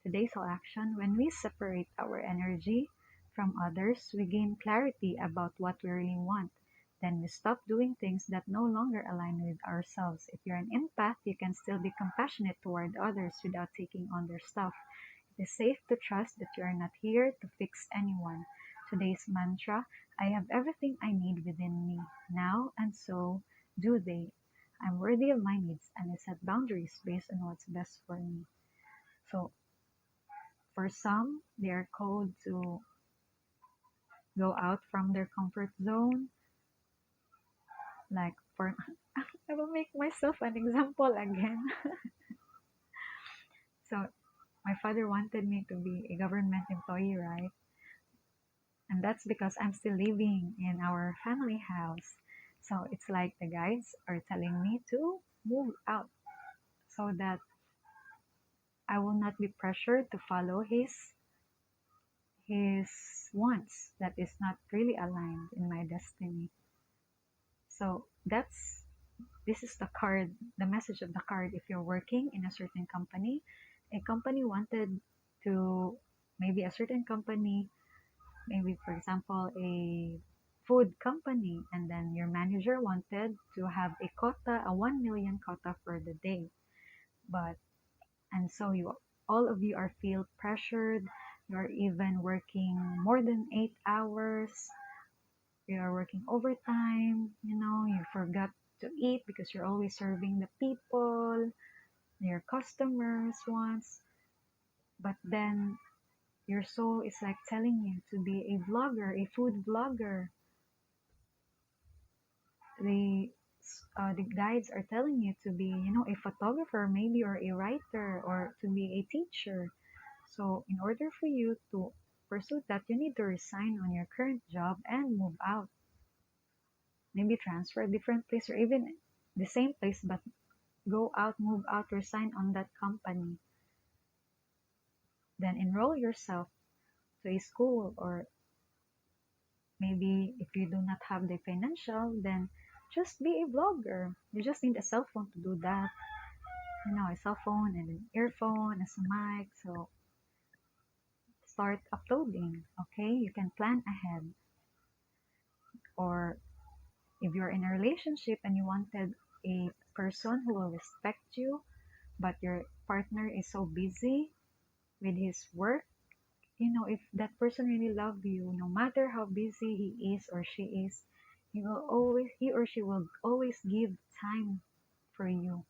today's whole action. When we separate our energy from others, we gain clarity about what we really want. Then we stop doing things that no longer align with ourselves. If you're an empath, you can still be compassionate toward others without taking on their stuff. It is safe to trust that you are not here to fix anyone. Today's mantra: I have everything I need within me now, and so do they. I'm worthy of my needs, and I set boundaries based on what's best for me. So, for some, they are called to go out from their comfort zone. Like, for I will make myself an example again. So, my father wanted me to be a government employee, right? And that's because I'm still living in our family house. So it's like the guides are telling me to move out so that I will not be pressured to follow his wants that is not really aligned in my destiny. So this is the card, the message of the card. If you're working in a certain company, a company wanted to maybe a certain company, maybe for example a food company, and then your manager wanted to have a quota, a 1 million quota for the day. But and so you all of you are feel pressured. You're even working more than 8 hours. You are working overtime. You forgot to eat because you're always serving the people, your customers wants. But then your soul is like telling you to be a vlogger, a food vlogger. The guides are telling you to be, a photographer maybe, or a writer, or to be a teacher. So in order for you to pursue that, you need to resign on your current job and move out. Maybe transfer a different place, or even the same place, but go out, move out, resign on that company. Then enroll yourself to a school, or maybe if you do not have the financial, then just be a vlogger. You just need a cell phone to do that. A cell phone and an earphone as a mic. So start uploading. Okay, you can plan ahead. Or if you're in a relationship and you wanted a person who will respect you, but your partner is so busy with his work, if that person really love you, no matter how busy he is or she is, he or she will always give time for you.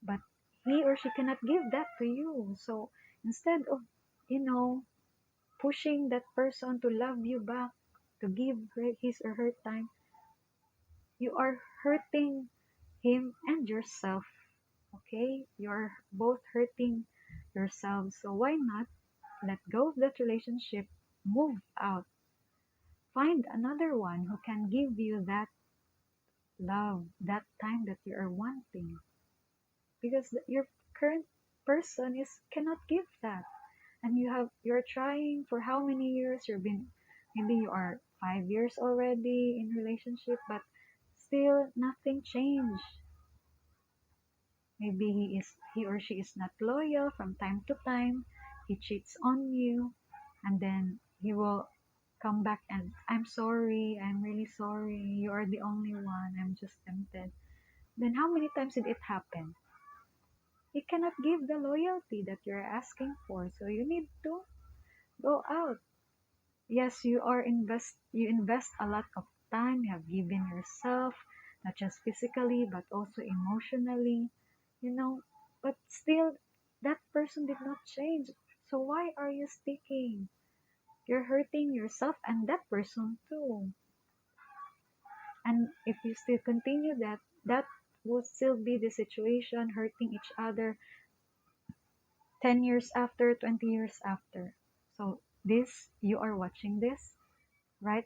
But he or she cannot give that to you. So instead of, you know, pushing that person to love you back, to give his or her time, you are hurting him and yourself. Okay? You're both hurting yourselves. So why not let go of that relationship, move out, find another one who can give you that love, that time that you are wanting. Because your current person is cannot give that. And you're trying for how many years? Maybe you are 5 years already in relationship, but still nothing changed. Maybe he or she is not loyal from time to time. He cheats on you, and then he will come back and I'm sorry, I'm really sorry. You are the only one. I'm just tempted. Then how many times did it happen? He cannot give the loyalty that you're asking for. So you need to go out. Yes, you invest a lot of time. You have given yourself, not just physically but also emotionally, you know. But still, that person did not change. So why are you sticking? You're hurting yourself and that person too. And if you still continue that will still be the situation, hurting each other 10 years after, 20 years after. So you are watching this, right?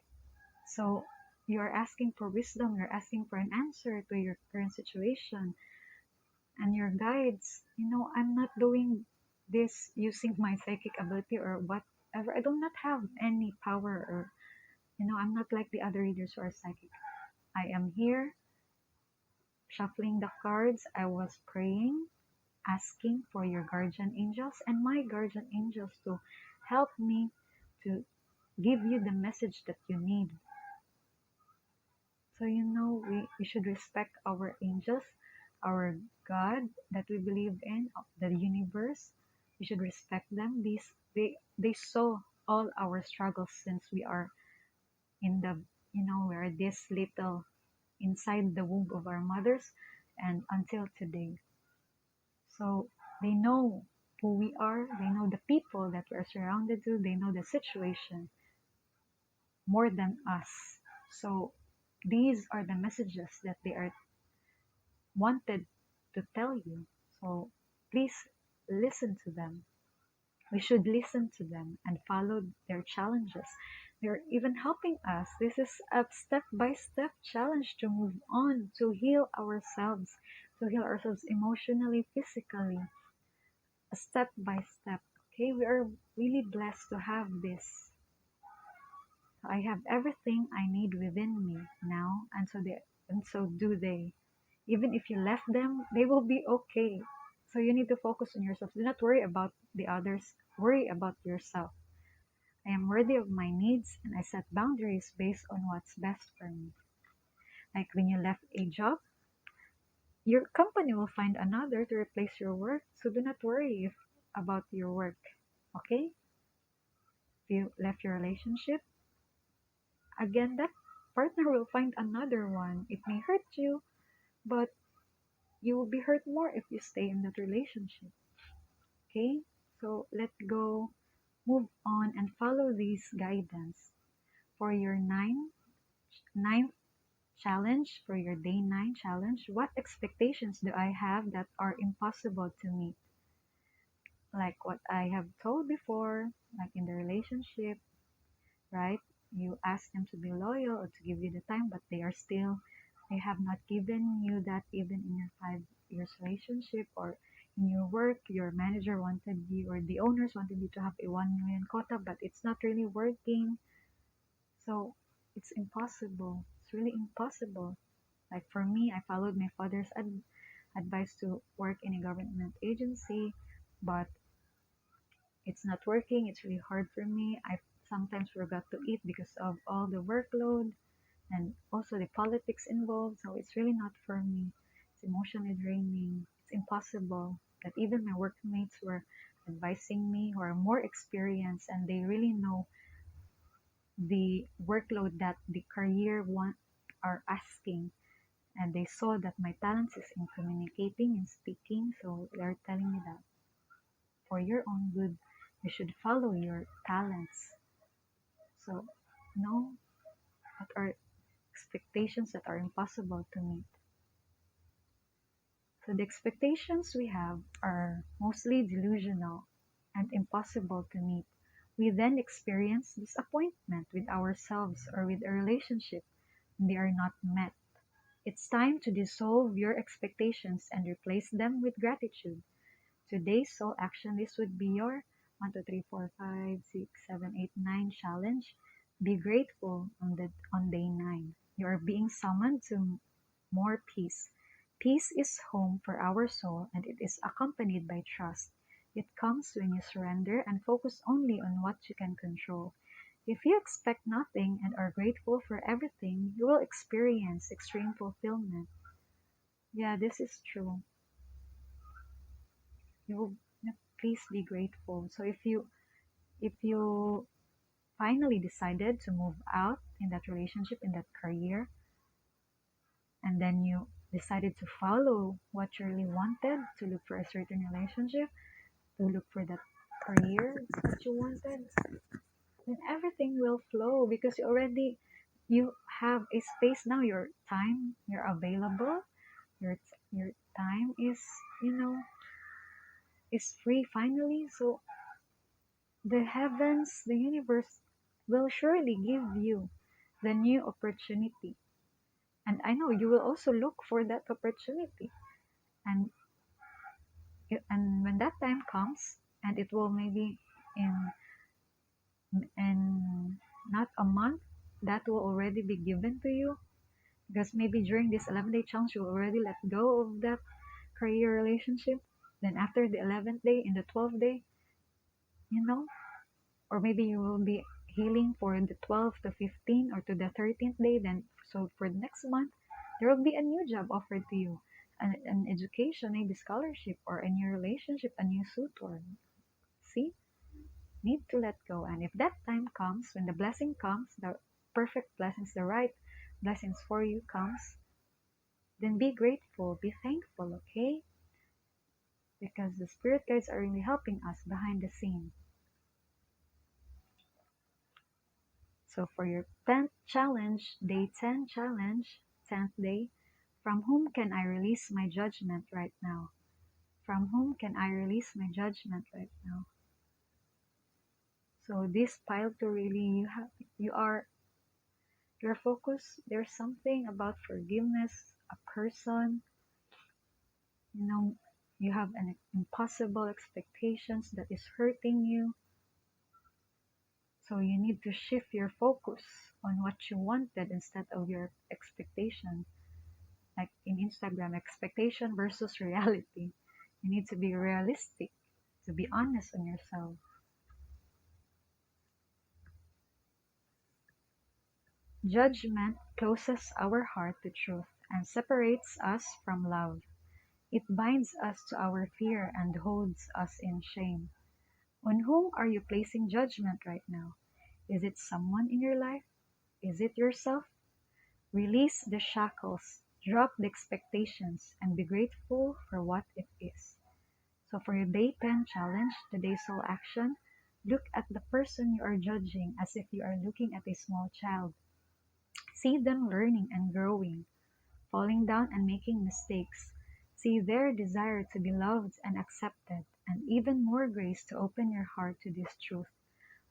So you are asking for wisdom, you're asking for an answer to your current situation. And your guides, I'm not doing this using my psychic ability or whatever. I do not have any power, or, I'm not like the other readers who are psychic. I am here shuffling the cards. I was praying, asking for your guardian angels and my guardian angels to help me to give you the message that you need. So, we should respect our angels, our God that we believe in, the universe. We should respect them. They saw all our struggles since we are in we are this little inside the womb of our mothers and until today. So they know who we are, they know the people that we are surrounded to, they know the situation more than us. So these are the messages that they are wanted to tell you. So please listen to them. We should listen to them and follow their challenges. They're even helping us. This is a step by step challenge to move on, to heal ourselves, emotionally, physically, step by step. Okay, we are really blessed to have this. I have everything I need within me now, and so do they. Even if you left them, they will be okay. So you need to focus on yourself. Do not worry about the others. Worry about yourself. I am worthy of my needs and I set boundaries based on what's best for me. Like when you left a job, your company will find another to replace your work. So do not worry about your work. Okay? If you left your relationship, again, that partner will find another one. It may hurt you, but you will be hurt more if you stay in that relationship. Okay? So let go, move on, and follow these guidance. For your ninth challenge, for your day 9 challenge, what expectations do I have that are impossible to meet? Like what I have told before, like in the relationship, right? You ask them to be loyal or to give you the time, but they have not given you that even in your 5 years relationship, or in your work, your manager wanted you or the owners wanted you to have a 1 million quota, but it's not really working. So it's impossible. It's really impossible. Like for me, I followed my father's advice to work in a government agency, but it's not working. It's really hard for me. I sometimes forgot to eat because of all the workload and also the politics involved. So it's really not for me. It's emotionally draining. It's impossible. That even my workmates were advising me who are more experienced and they really know the workload that the career want are asking, and they saw that my talents is in communicating and speaking, so they're telling me that for your own good you should follow your talents. So know what are expectations that are impossible to meet. So the expectations we have are mostly delusional and impossible to meet. We then experience disappointment with ourselves or with a relationship when they are not met. It's time to dissolve your expectations and replace them with gratitude. Today's soul action list would be your 1, 2, 3, 4, 5, 6, 7, 8, 9 challenge. Be grateful on day 9. You are being summoned to more peace. Peace is home for our soul and it is accompanied by trust. It comes when you surrender and focus only on what you can control. If you expect nothing and are grateful for everything, you will experience extreme fulfillment. Yeah, this is true. You will please be grateful. So if you finally decided to move out in that relationship, in that career, and then you decided to follow what you really wanted, to look for a certain relationship, to look for that career that you wanted, then everything will flow because you have a space now. Your time, you're available. Your time is, you know, is free finally. So the heavens, the universe will surely give you the new opportunity. And I know you will also look for that opportunity. And and when that time comes, and it will maybe in not a month, that will already be given to you. Because maybe during this 11-day challenge, you already let go of that career relationship. Then after the 11th day, in the 12th day, you know, or maybe you will be healing for the 12th to 15th or to the 13th day. Then so for the next month there will be a new job offered to you, an education, maybe scholarship, or a new relationship, a new suitor. See, need to let go. And if that time comes, when the blessing comes, the perfect blessings, the right blessings for you comes, then be grateful, be thankful. Okay, because the spirit guides are really helping us behind the scene. So for your 10th challenge, day 10 challenge, 10th day, from whom can I release my judgment right now? From whom can I release my judgment right now? So this pile to really, your focus, there's something about forgiveness, a person, you know, you have an impossible expectations that is hurting you. So you need to shift your focus on what you wanted instead of your expectation. Like in Instagram, expectation versus reality. You need to be realistic, to be honest on yourself. Judgment closes our heart to truth and separates us from love. It binds us to our fear and holds us in shame. On whom are you placing judgment right now? Is it someone in your life? Is it yourself? Release the shackles, drop the expectations, and be grateful for what it is. So, for your day 10 challenge, today's soul action, look at the person you are judging as if you are looking at a small child. See them learning and growing, falling down and making mistakes. See their desire to be loved and accepted, and even more grace to open your heart to this truth.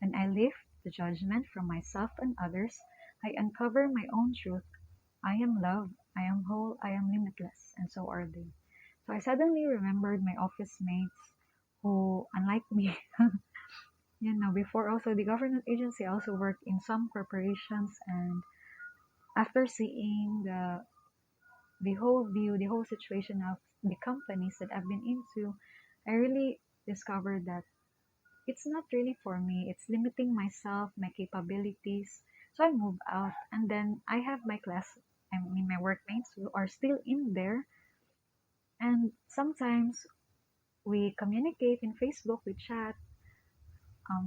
When I lift the judgment from myself and others, I uncover my own truth. I am loved, I am whole, I am limitless, and so are they. So I suddenly remembered my office mates who, unlike me, before also the government agency, I also worked in some corporations, and after seeing the whole view, the whole situation of the companies that I've been into, I really discovered that it's not really for me. It's limiting myself, my capabilities. So I move out, and then I have my workmates who are still in there, and sometimes we communicate in Facebook, we chat,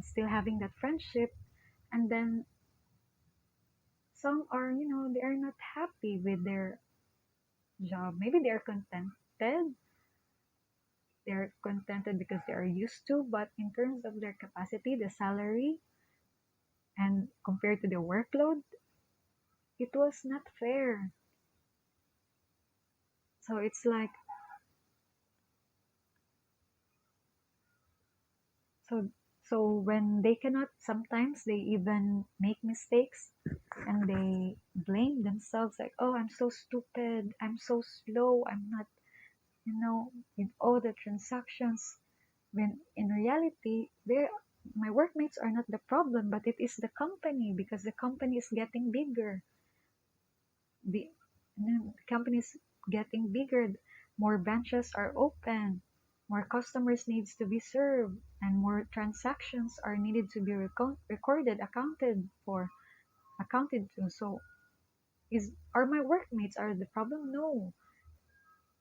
still having that friendship, and then some are, they are not happy with their job. Maybe they're contented because they are used to, but in terms of their capacity, the salary, and compared to the workload, it was not fair. So it's like, so so when they cannot, sometimes they even make mistakes, and they blame themselves like, oh, I'm so stupid, I'm so slow, I'm not, with all the transactions, when in reality, my workmates are not the problem, but it is the company, because the company is getting bigger. The, the company is getting bigger. More branches are open. More customers needs to be served, and more transactions are needed to be recorded, accounted to. So, are my workmates are the problem? No,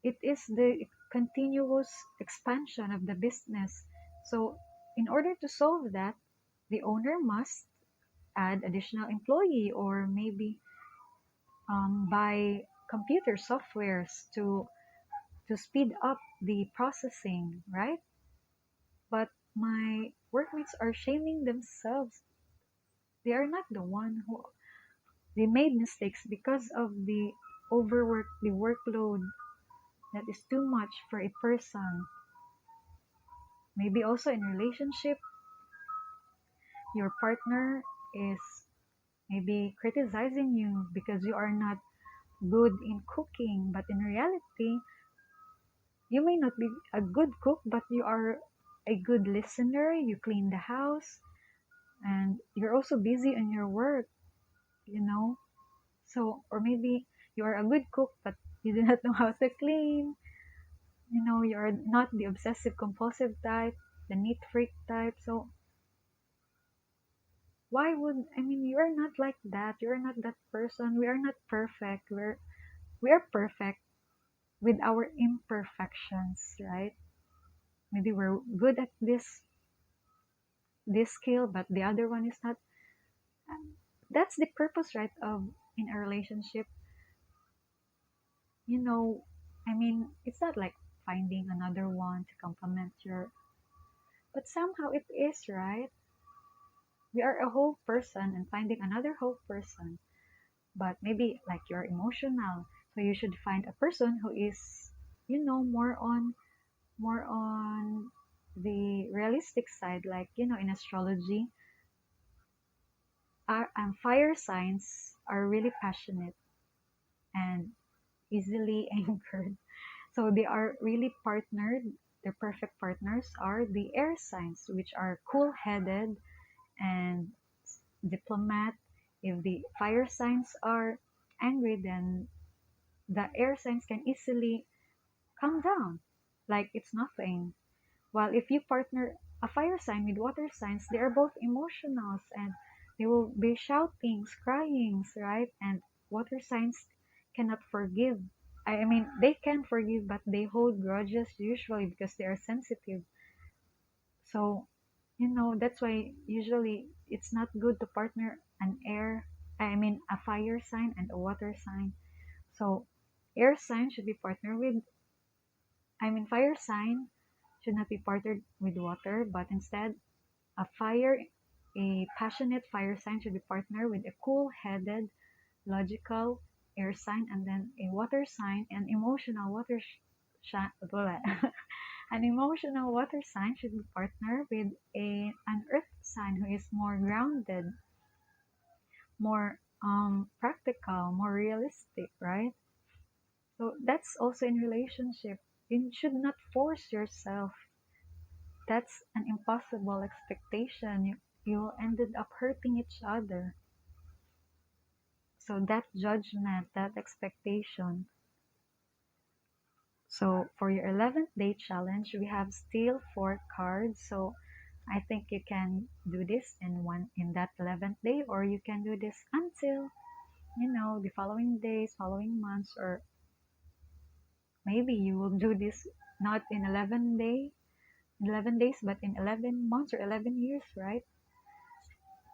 it is the continuous expansion of the business. So, in order to solve that, the owner must add additional employee, or maybe buy computer softwares to speed up the processing, right? But my workmates are shaming themselves. They are not the one who they made mistakes because of the overwork, the workload that is too much for a person. Maybe also in relationship, your partner is maybe criticizing you because you are not good in cooking, but in reality, you may not be a good cook, but you are a good listener. You clean the house, and you're also busy in your work, you know. So, or maybe you are a good cook, but you do not know how to clean. You're not the obsessive compulsive type, the neat freak type. So, you are not like that. You are not that person. We are not perfect. We are perfect with our imperfections, right? Maybe we're good at this skill, but the other one is not. That's the purpose, right, of in a relationship. You know, it's not like finding another one to complement your, but somehow it is, right? We are a whole person, and finding another whole person. But maybe like you're emotional, so you should find a person who is, more on the realistic side, like in astrology, our fire signs are really passionate and easily anchored. So they are really partnered. Their perfect partners are the air signs, which are cool-headed and diplomat. If the fire signs are angry, then the air signs can easily calm down. like it's nothing. While if you partner a fire sign with water signs, they are both emotionals and they will be shoutings, cryings, right? And water signs cannot forgive. I mean, they can forgive, but they hold grudges usually because they are sensitive. So, that's why usually it's not good to partner a fire sign and a water sign. So, air sign should be partnered with, fire sign should not be partnered with water, but instead, a fire, a passionate fire sign should be partnered with a cool-headed, logical air sign, and then a water sign, an emotional an emotional water sign should be partnered with an earth sign who is more grounded, more practical, more realistic, right? So that's also in relationship. You should not force yourself. That's an impossible expectation. You ended up hurting each other. So that judgment, that expectation. So for your 11th day challenge, we have still 4 cards. So I think you can do this in that 11th day, or you can do this until the following days, following months, or maybe you will do this not in 11 days, but in 11 months or 11 years, right?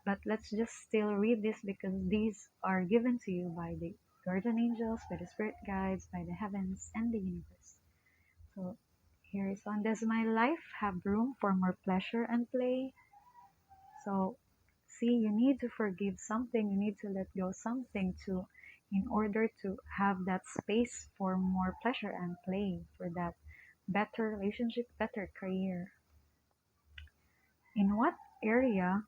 But let's just still read this because these are given to you by the guardian angels, by the spirit guides, by the heavens and the universe. So here is one. Does my life have room for more pleasure and play? So see, you need to forgive something, you need to let go something to in order to have that space for more pleasure and play, for that better relationship, better career. In what area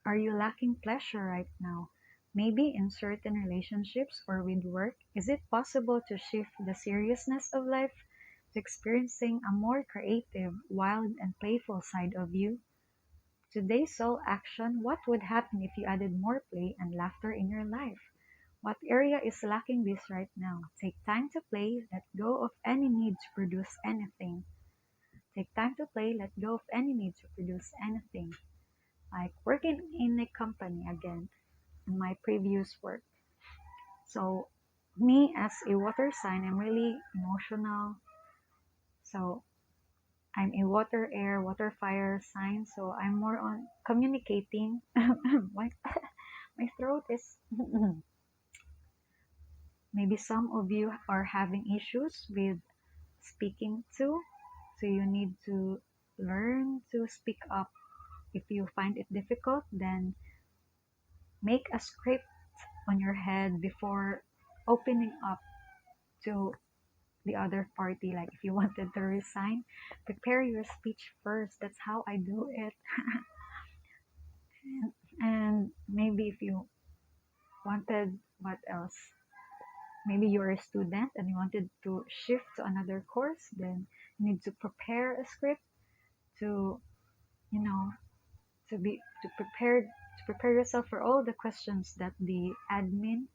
are you lacking pleasure right now? Maybe in certain relationships or with work. Is it possible to shift the seriousness of life to experiencing a more creative, wild, and playful side of you? Today's soul action. What would happen if you added more play and laughter in your life? What area is lacking this right now? Take time to play, let go of any need to produce anything. Take time to play, let go of any need to produce anything. Like working in a company again, in my previous work. So, me as a water sign, I'm really emotional. So, I'm a water, air, water, fire sign. So, I'm more on communicating. My throat is. Maybe some of you are having issues with speaking too. So, you need to learn to speak up. If you find it difficult, then make a script on your head before opening up to the other party. Like if you wanted to resign, prepare your speech first. That's how I do it. And maybe if you wanted, what else? Maybe you're a student and you wanted to shift to another course, then you need to prepare a script to, you know, to prepare yourself for all the questions that the admin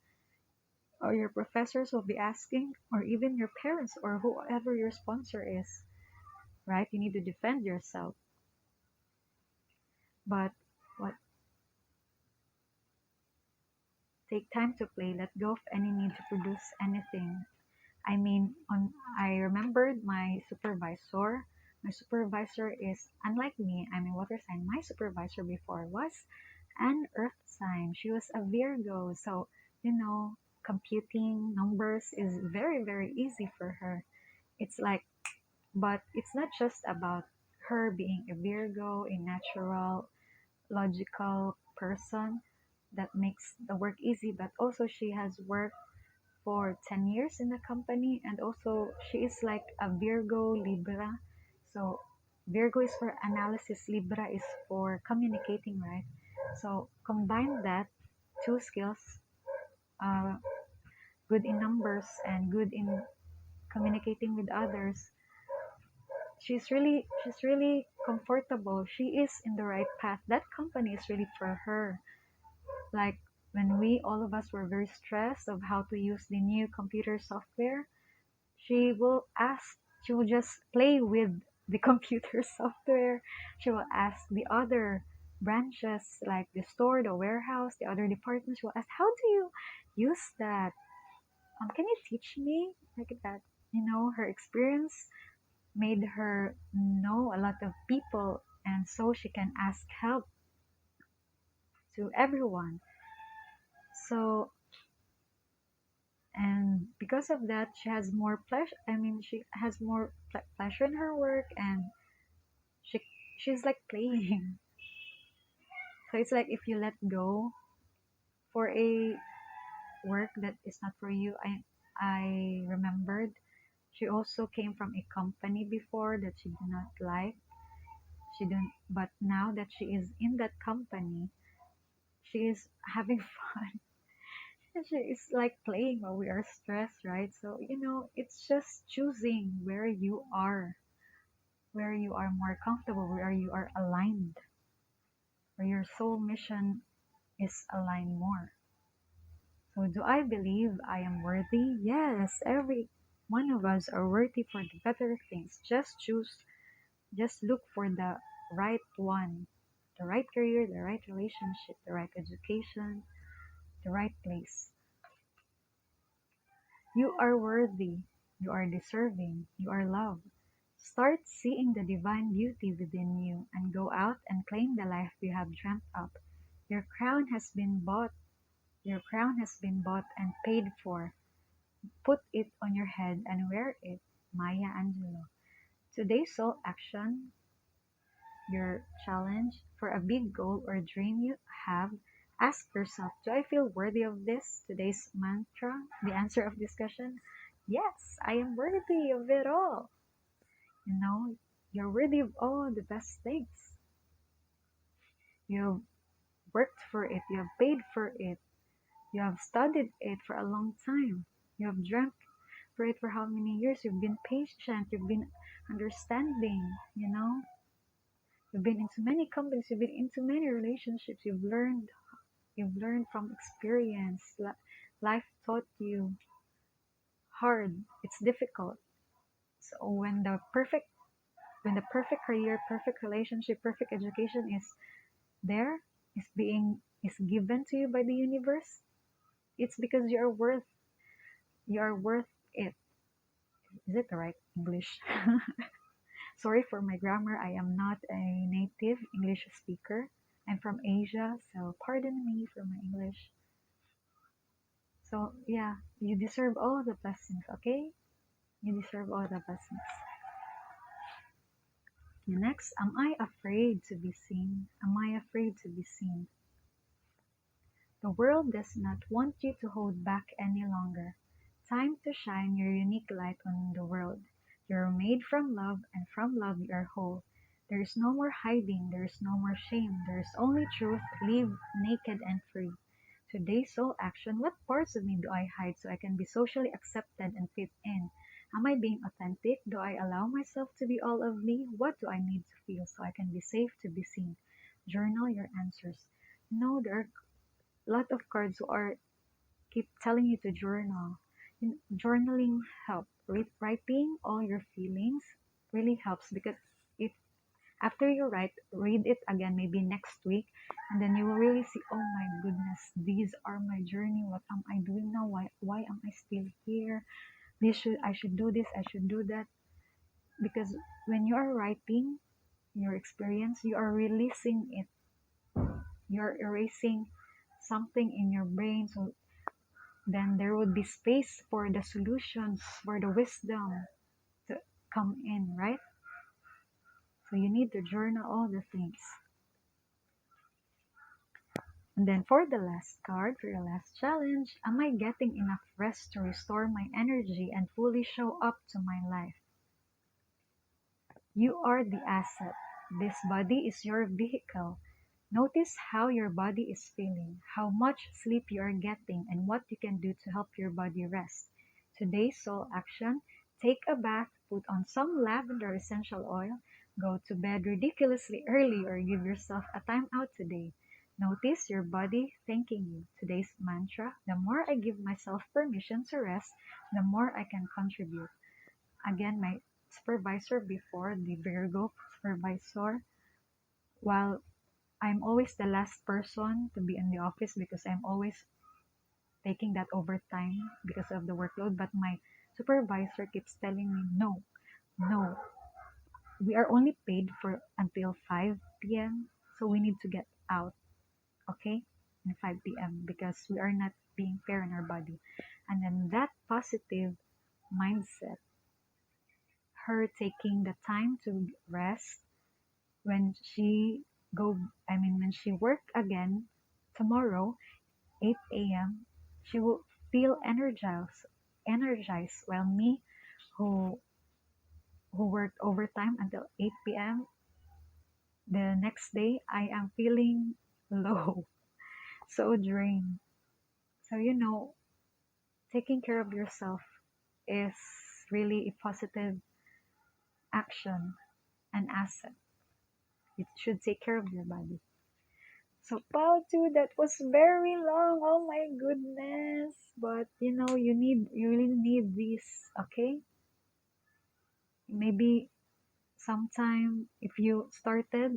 or your professors will be asking, or even your parents or whoever your sponsor is, right? You need to defend yourself. But what take time to play, let go of any need to produce anything. I remembered my supervisor. My supervisor is unlike me. I'm a water sign. My supervisor before was an earth sign. She was a Virgo. So, computing numbers is very, very easy for her. It's like, but it's not just about her being a Virgo, a natural, logical person that makes the work easy, but also she has worked for 10 years in the company, and also she is like a Virgo Libra. So Virgo is for analysis, Libra is for communicating, right? So combine that two skills, uh, good in numbers and good in communicating with others. She's really comfortable. She is in the right path. That company is really for her. Like when we all of us were very stressed of how to use the new computer software, she will ask She will just play with the computer software. She will ask the other branches, like the store, the warehouse, the other departments. She will ask, "How do you use that? Can you teach me?" Like that. Her experience made her know a lot of people, and so she can ask help to everyone. So, and because of that, she has more pleasure. I mean, she has more pleasure in her work, and she she's like playing. So it's like if you let go for a work that is not for you. I remembered she also came from a company before that she did not like. She didn't, but now that she is in that company, she is having fun. And she is like playing while we are stressed, right? So, it's just choosing where you are more comfortable, where you are aligned, where your soul mission is aligned more. So, do I believe I am worthy? Yes, every one of us are worthy for the better things. Just look for the right one, the right career, the right relationship, the right education, the right place. You are worthy. You are deserving. You are loved. Start seeing the divine beauty within you and go out and claim the life you have dreamt up. Your crown has been bought. Your crown has been bought and paid for. Put it on your head and wear it. Maya Angelou. Today's soul action, your challenge for a big goal or dream you have. Ask yourself, do I feel worthy of this? Today's mantra, the answer of discussion. Yes, I am worthy of it all. You know, you're worthy of all the best things. You've worked for it, you have paid for it, you have studied it for a long time, you have dreamt for it for how many years, you've been patient, you've been understanding. You've been into many companies, you've been into many relationships, you've learned from experience. Life taught you hard, it's difficult. So when the perfect career, perfect relationship, perfect education is there, is given to you by the universe, it's because you are worth it. Is it the right English? Sorry for my grammar. I am not a native English speaker. I'm from Asia, so pardon me for my English. So yeah, you deserve all the blessings, okay? You deserve all the blessings. Next, am I afraid to be seen? Am I afraid to be seen? The world does not want you to hold back any longer. Time to shine your unique light on the world. You're made from love, and from love you are whole. There is no more hiding, there is no more shame, there is only truth. Live naked and free. Today's soul action. What parts of me do I hide so I can be socially accepted and fit in? Am I being authentic? Do I allow myself to be all of me? What do I need to feel so I can be safe to be seen? Journal your answers. There are a lot of cards who are keep telling you to journal. Journaling helps. Writing all your feelings really helps, because if after you write, read it again maybe next week, and then you will really see, oh my goodness, these are my journey. What am I doing now? Why am I still here? I should do this. I should do that. Because when you are writing your experience, you are releasing it. You're erasing something in your brain, so then there would be space for the solutions, for the wisdom to come in, right? So you need to journal all the things. And then for the last card, for your last challenge, am I getting enough rest to restore my energy and fully show up to my life? You are the asset. This body is your vehicle. Notice how your body is feeling, how much sleep you are getting, and what you can do to help your body rest. Today's soul action: take a bath, put on some lavender essential oil, go to bed ridiculously early, or give yourself a time out today. Notice your body thanking you. Today's mantra: the more I give myself permission to rest, the more I can contribute. Again, my supervisor before, the Virgo supervisor, while I'm always the last person to be in the office because I'm always taking that overtime because of the workload. But my supervisor keeps telling me, no, no, we are only paid for until 5 p.m. So we need to get out, okay, in 5 p.m. because we are not being fair in our body. And then that positive mindset, her taking the time to rest when she when she work again tomorrow, 8 a.m., she will feel energized, while me, who worked overtime until 8 p.m., the next day I am feeling low, so drained. So, taking care of yourself is really a positive action and asset. You should take care of your body. So, part two, that was very long. Oh my goodness. But you really need this, okay? Maybe sometime if you finally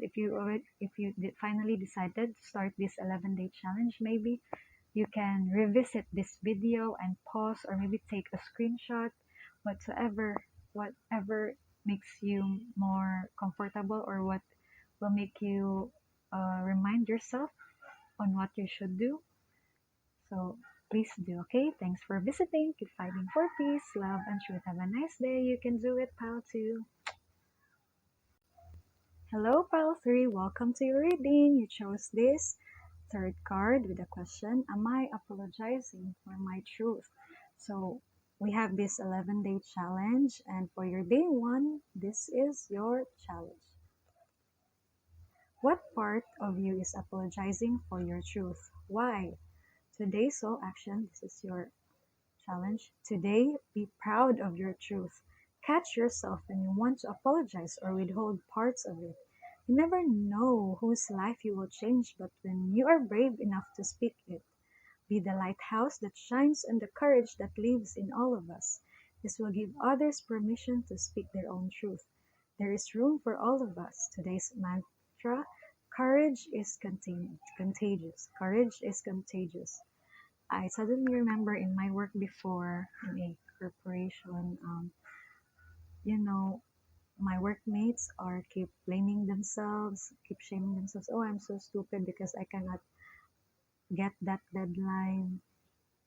decided to start this 11-day challenge, maybe you can revisit this video and pause, or maybe take a screenshot, whatever makes you more comfortable, or what will make you remind yourself on what you should do. So please do, okay? Thanks for visiting. Keep fighting for peace, love, and truth. Have a nice day. You can do it, pal, too. Hello, pile 3. Welcome to your reading. You chose this third card with a question: am I apologizing for my truth? So we have this 11-day challenge, and for your day 1, this is your challenge. What part of you is apologizing for your truth? Why? Today's soul action, this is your challenge. Today, be proud of your truth. Catch yourself when you want to apologize or withhold parts of it. You never know whose life you will change, but when you are brave enough to speak it, be the lighthouse that shines and the courage that lives in all of us. This will give others permission to speak their own truth. There is room for all of us. Today's mantra: courage is contagious. Courage is contagious. I suddenly remember in my work before in a corporation, you know, my workmates are keep blaming themselves, keep shaming themselves. Oh, I'm so stupid because I cannot get that deadline.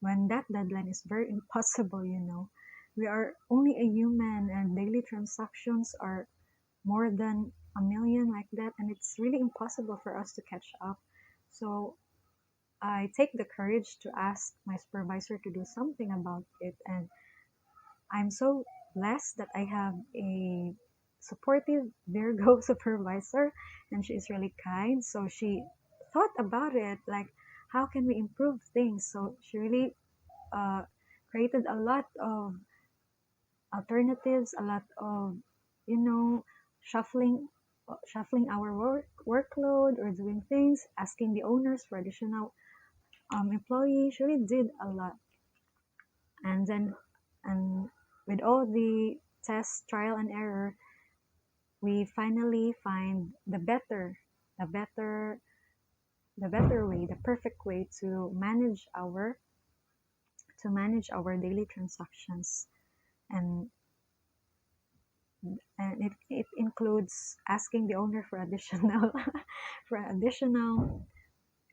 When that deadline is very impossible. We are only a human, and daily transactions are more than a million like that, and it's really impossible for us to catch up. So I take the courage to ask my supervisor to do something about it, and I'm so blessed that I have a supportive Virgo supervisor, and she is really kind. So she thought about it, like, how can we improve things? So she really uh, created a lot of alternatives, a lot of, you know, shuffling shuffling our workload, or doing things, asking the owners for additional employees. She really did a lot. And then, and with all the tests, trial and error, we finally find the better way, the perfect way to manage our daily transactions. And and it includes asking the owner for additional for additional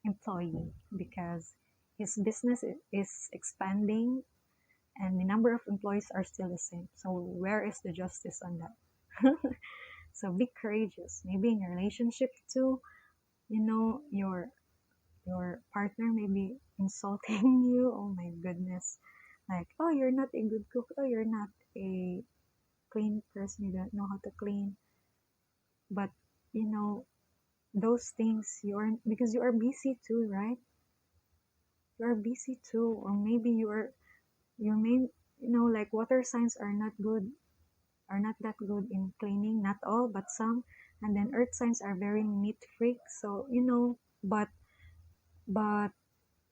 employee, because his business is expanding and the number of employees are still the same. So where is the justice on that? So be courageous. Maybe in your relationship too, your partner may be insulting you. Oh my goodness. Like, oh, you're not a good cook. Oh, you're not a clean person. You don't know how to clean. But, you know, those things, because you are busy too, right? You are busy too. Or maybe you may, like, water signs are not that good in cleaning. Not all, but some. And then earth signs are very neat freaks. So, but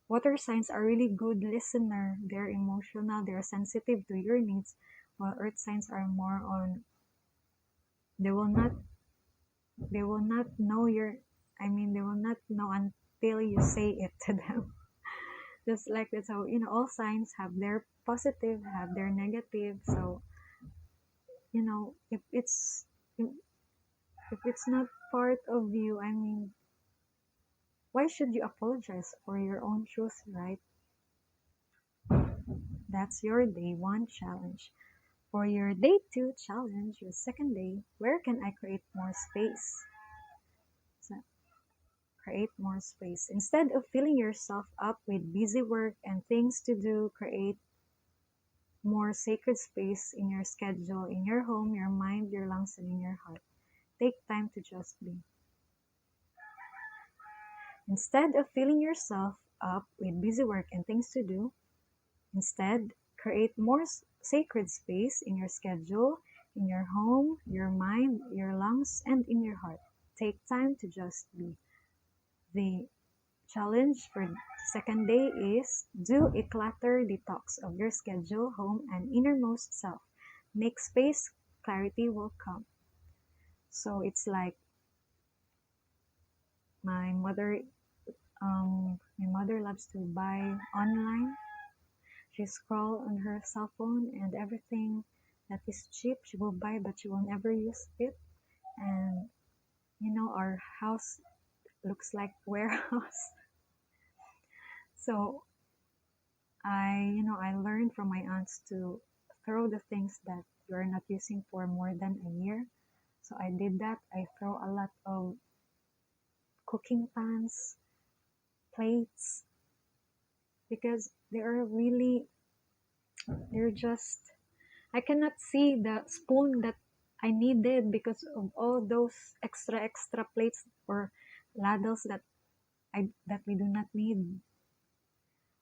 water signs are really good listener. They're emotional, they're sensitive to your needs, while earth signs are more on They will not they will not know your they will not know until you say it to them. Just like that. So, all signs have their positive, have their negative. So, if it's not part of you, why should you apologize for your own truth, right? That's your day one challenge. For your day two challenge, your second day, where can I create more space? So, create more space. Instead of filling yourself up with busy work and things to do, create more sacred space in your schedule, in your home, your mind, your lungs, and in your heart. Take time to just be. Instead of filling yourself up with busy work and things to do, instead, create more sacred space in your schedule, in your home, your mind, your lungs, and in your heart. Take time to just be. The challenge for the second day is do a clutter detox of your schedule, home, and innermost self. Make space, clarity will come. So it's like my mother my mother loves to buy online. She scroll on her cell phone and everything that is cheap she will buy, but she will never use it. And our house looks like warehouse. So I learned from my aunts to throw the things that you are not using for more than a year. So I did that. I throw a lot of cooking pans, plates, because they're just, I cannot see the spoon that I needed because of all those extra plates or ladles that we do not need.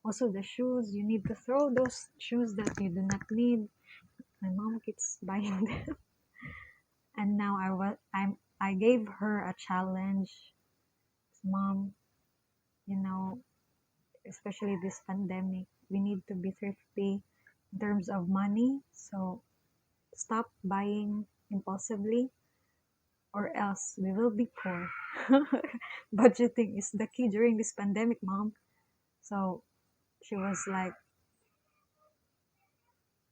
Also the shoes, you need to throw those shoes that you do not need. My mom keeps buying them. And now I gave her a challenge. Mom, you know, especially this pandemic, we need to be thrifty in terms of money. So stop buying impulsively or else we will be poor. Budgeting is the key during this pandemic, mom. So she was like,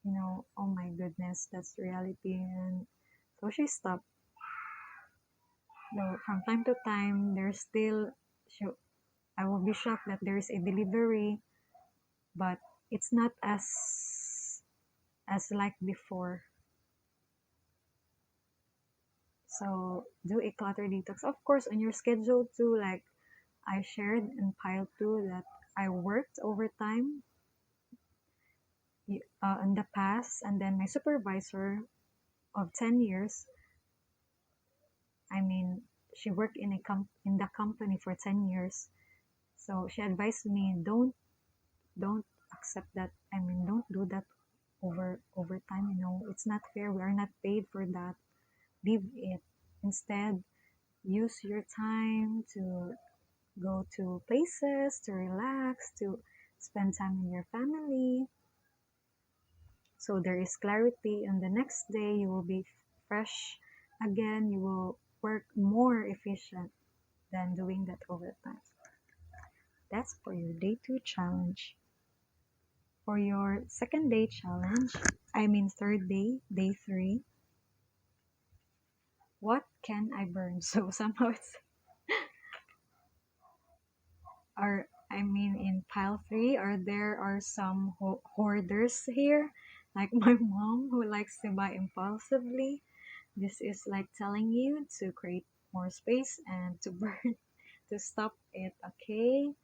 oh my goodness, that's reality. And so she stopped. Though from time to time, she, I will be shocked that there is a delivery, but it's not as like before. So do a clutter detox. Of course, on your schedule too, like I shared in pile two that I worked overtime in the past, and then my supervisor of 10 years, I mean, she worked in the company for 10 years. So she advised me, don't accept that. Don't do that overtime. It's not fair. We are not paid for that. Leave it. Instead, use your time to go to places, to relax, to spend time with your family. So there is clarity, and the next day you will be fresh again. You will work more efficient than doing that overtime. That's for your day two challenge. For your second day challenge, third day, day three, what can I burn? So somehow in pile three, there are some hoarders here, like my mom who likes to buy impulsively. This is like telling you to create more space and to burn, to stop it, okay?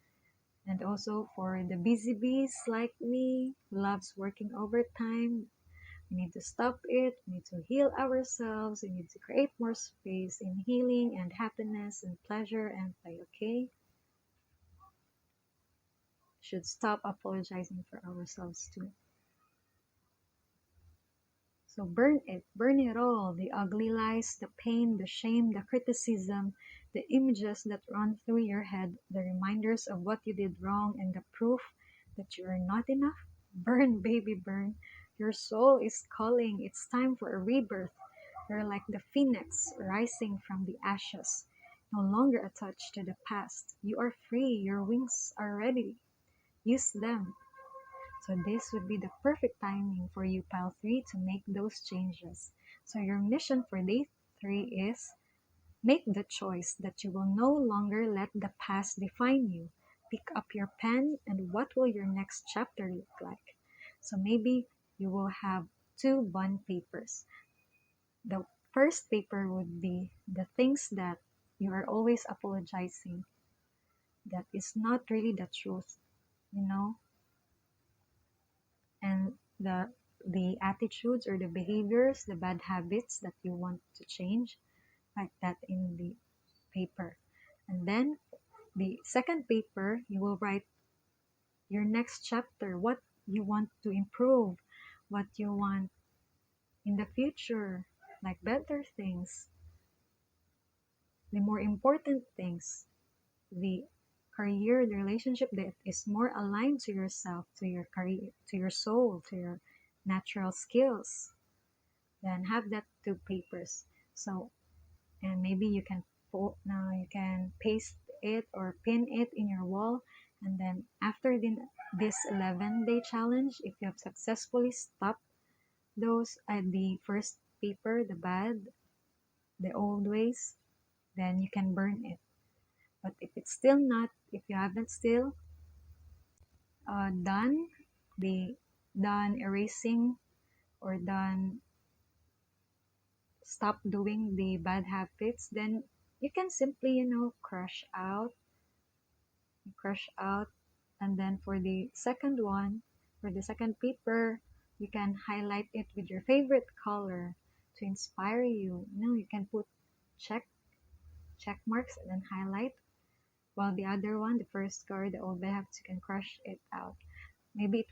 And also for the busy bees like me, who loves working overtime, we need to stop it. We need to heal ourselves. We need to create more space in healing and happiness and pleasure and play, okay? Should stop apologizing for ourselves too. So burn it all, the ugly lies, the pain, the shame, the criticism, the images that run through your head, the reminders of what you did wrong, and the proof that you are not enough. Burn, baby, burn. Your soul is calling. It's time for a rebirth. You're like the phoenix rising from the ashes, no longer attached to the past. You are free, your wings are ready. Use them. So this would be the perfect timing for you, pile 3, to make those changes. So your mission for day 3 is make the choice that you will no longer let the past define you. Pick up your pen and what will your next chapter look like? So maybe you will have two bond papers. The first paper would be the things that you are always apologizing, that is not really the truth, you know, and the attitudes or the behaviors, the bad habits that you want to change, like that in the paper. And then the second paper, you will write your next chapter, what you want to improve, what you want in the future, like better things, the more important things, the career, the relationship that is more aligned to yourself, to your career, to your soul, to your natural skills. Then have that two papers. So, and maybe you can now you can paste it or pin it in your wall. And then after this 11-day challenge, if you have successfully stopped those at the first paper, the bad, the old ways, then you can burn it. But if it's still not, if you haven't still done the done erasing or done stop doing the bad habits, then you can simply, crush out. And then for the second one, for the second paper, you can highlight it with your favorite color to inspire you. You can put check marks and then highlight. While the other one, the first card, the old bad habits, you can crush it out. Maybe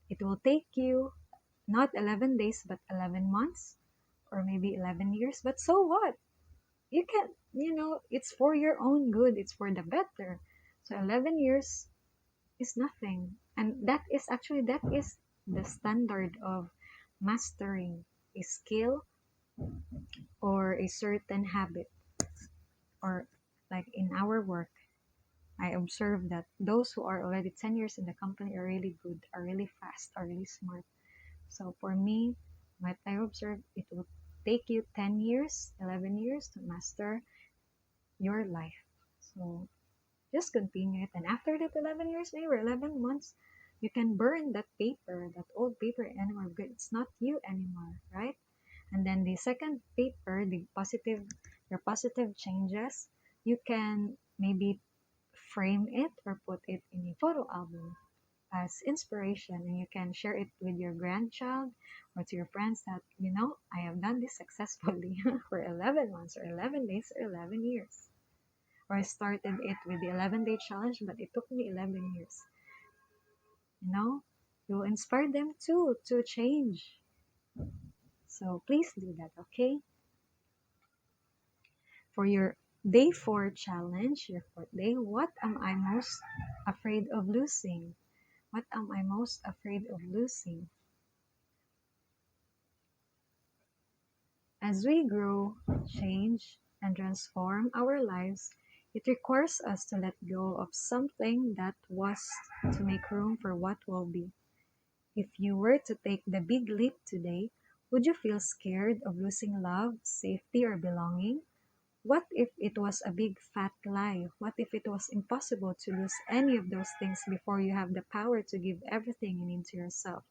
it will take you not 11 days but 11 months or maybe 11 years, but so what? You can, it's for your own good, it's for the better. So 11 years is nothing. And that is the standard of mastering a skill or a certain habit. Or like in our work, I observe that those who are already 10 years in the company are really good, are really fast, are really smart. So for me, what I observe, it will take you 10 years, 11 years to master your life. So just continue it. And after that 11 years, maybe 11 months, you can burn that paper, that old paper anymore, because it's not you anymore, right? And then the second paper, your positive changes, you can maybe frame it or put it in a photo album as inspiration, and you can share it with your grandchild or to your friends that, I have done this successfully for 11 months or 11 days or 11 years. Or I started it with the 11-day challenge, but it took me 11 years. You will inspire them too to change. So please do that, okay? For your day 4 challenge, your fourth day, what am I most afraid of losing? What am I most afraid of losing? As we grow, change, and transform our lives, it requires us to let go of something that was to make room for what will be. If you were to take the big leap today, would you feel scared of losing love, safety, or belonging? What if it was a big fat lie? What if it was impossible to lose any of those things before you have the power to give everything you need to yourself?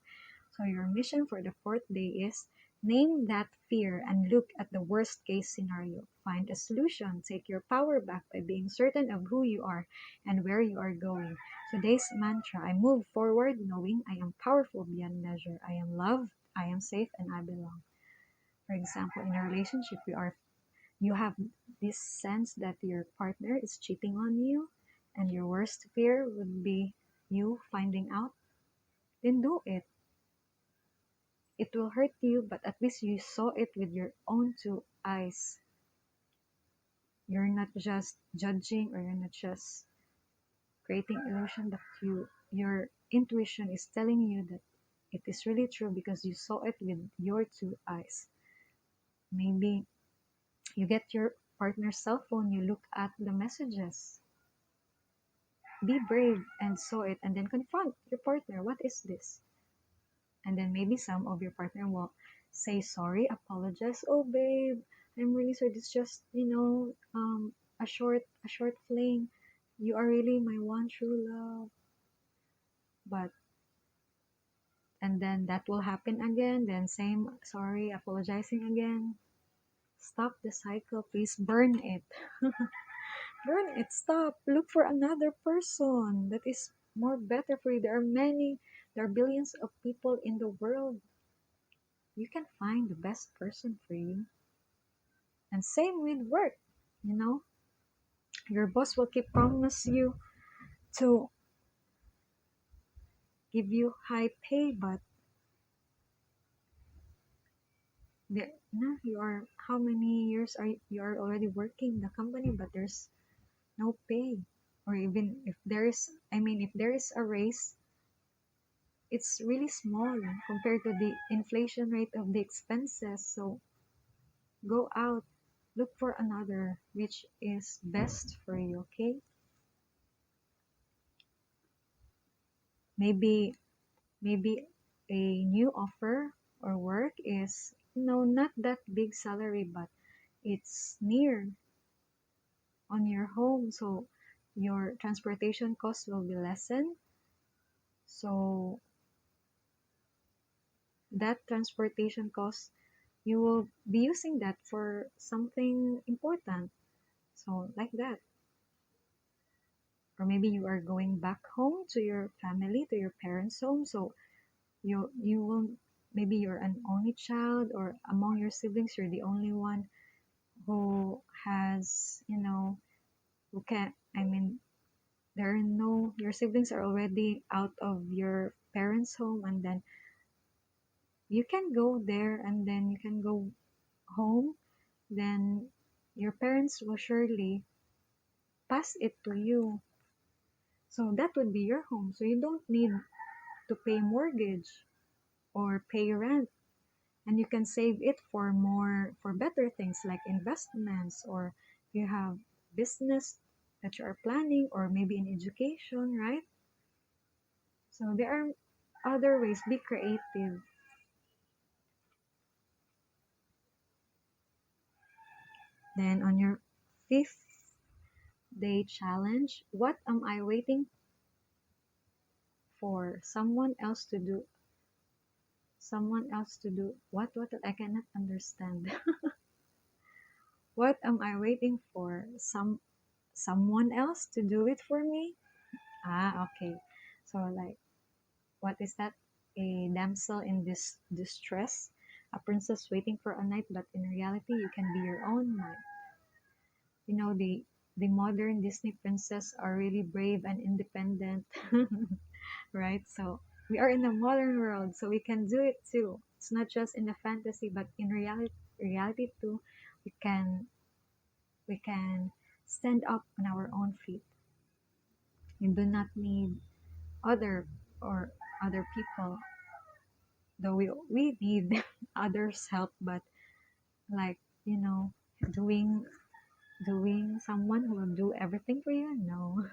So your mission for the fourth day is name that fear and look at the worst case scenario. Find a solution. Take your power back by being certain of who you are and where you are going. Today's mantra, I move forward knowing I am powerful beyond measure. I am loved, I am safe, and I belong. For example, in a relationship, you have this sense that your partner is cheating on you and your worst fear would be you finding out, then do it. It will hurt you, but at least you saw it with your own two eyes. You're not just judging or you're not just creating illusion, but your intuition is telling you that it is really true because you saw it with your two eyes. Maybe you get your partner's cell phone, you look at the messages. Be brave and saw it and then confront your partner. What is this? And then maybe some of your partner will say sorry, apologize. Oh babe, I'm really sorry. It's just, a short fling. You are really my one true love. But and then that will happen again, then same sorry, apologizing again. Stop the cycle, please. Burn it. Burn it. Stop. Look for another person that is more better for you. There are billions of people in the world. You can find the best person for you. And same with work. You know, your boss will keep promise you to give you high pay, but you are how many years are you are already working in the company, but there's no pay. Or even if there is a raise, it's really small compared to the inflation rate of the expenses. So go out, look for another which is best for you, okay? Maybe maybe a new offer or work is not that big salary, but it's near on your home, so your transportation costs will be lessened. So that transportation cost, you will be using that for something important. So like that. Or maybe you are going back home to your family, to your parents' home. So you will, maybe you're an only child, or among your siblings you're the only one who has, who can there are no your siblings are already out of your parents' home, and then you can go there, and then you can go home. Then your parents will surely pass it to you. So that would be your home. So you don't need to pay mortgage or pay rent. And you can save it for better things like investments, or you have business that you are planning, or maybe in education, right? So there are other ways. Be creative. Then on your fifth day challenge, what am I waiting for someone else to do? What I cannot understand. What am I waiting for? Someone else to do it for me? Ah, okay. So like, what is that? A damsel in distress, a princess waiting for a knight, but in reality you can be your own knight. The modern Disney princess are really brave and independent, right? So we are in the modern world, so we can do it too. It's not just in the fantasy, but in reality too. We can we can stand up on our own feet. You do not need other or other people, though we need others' help, but like, doing someone who will do everything for you. No.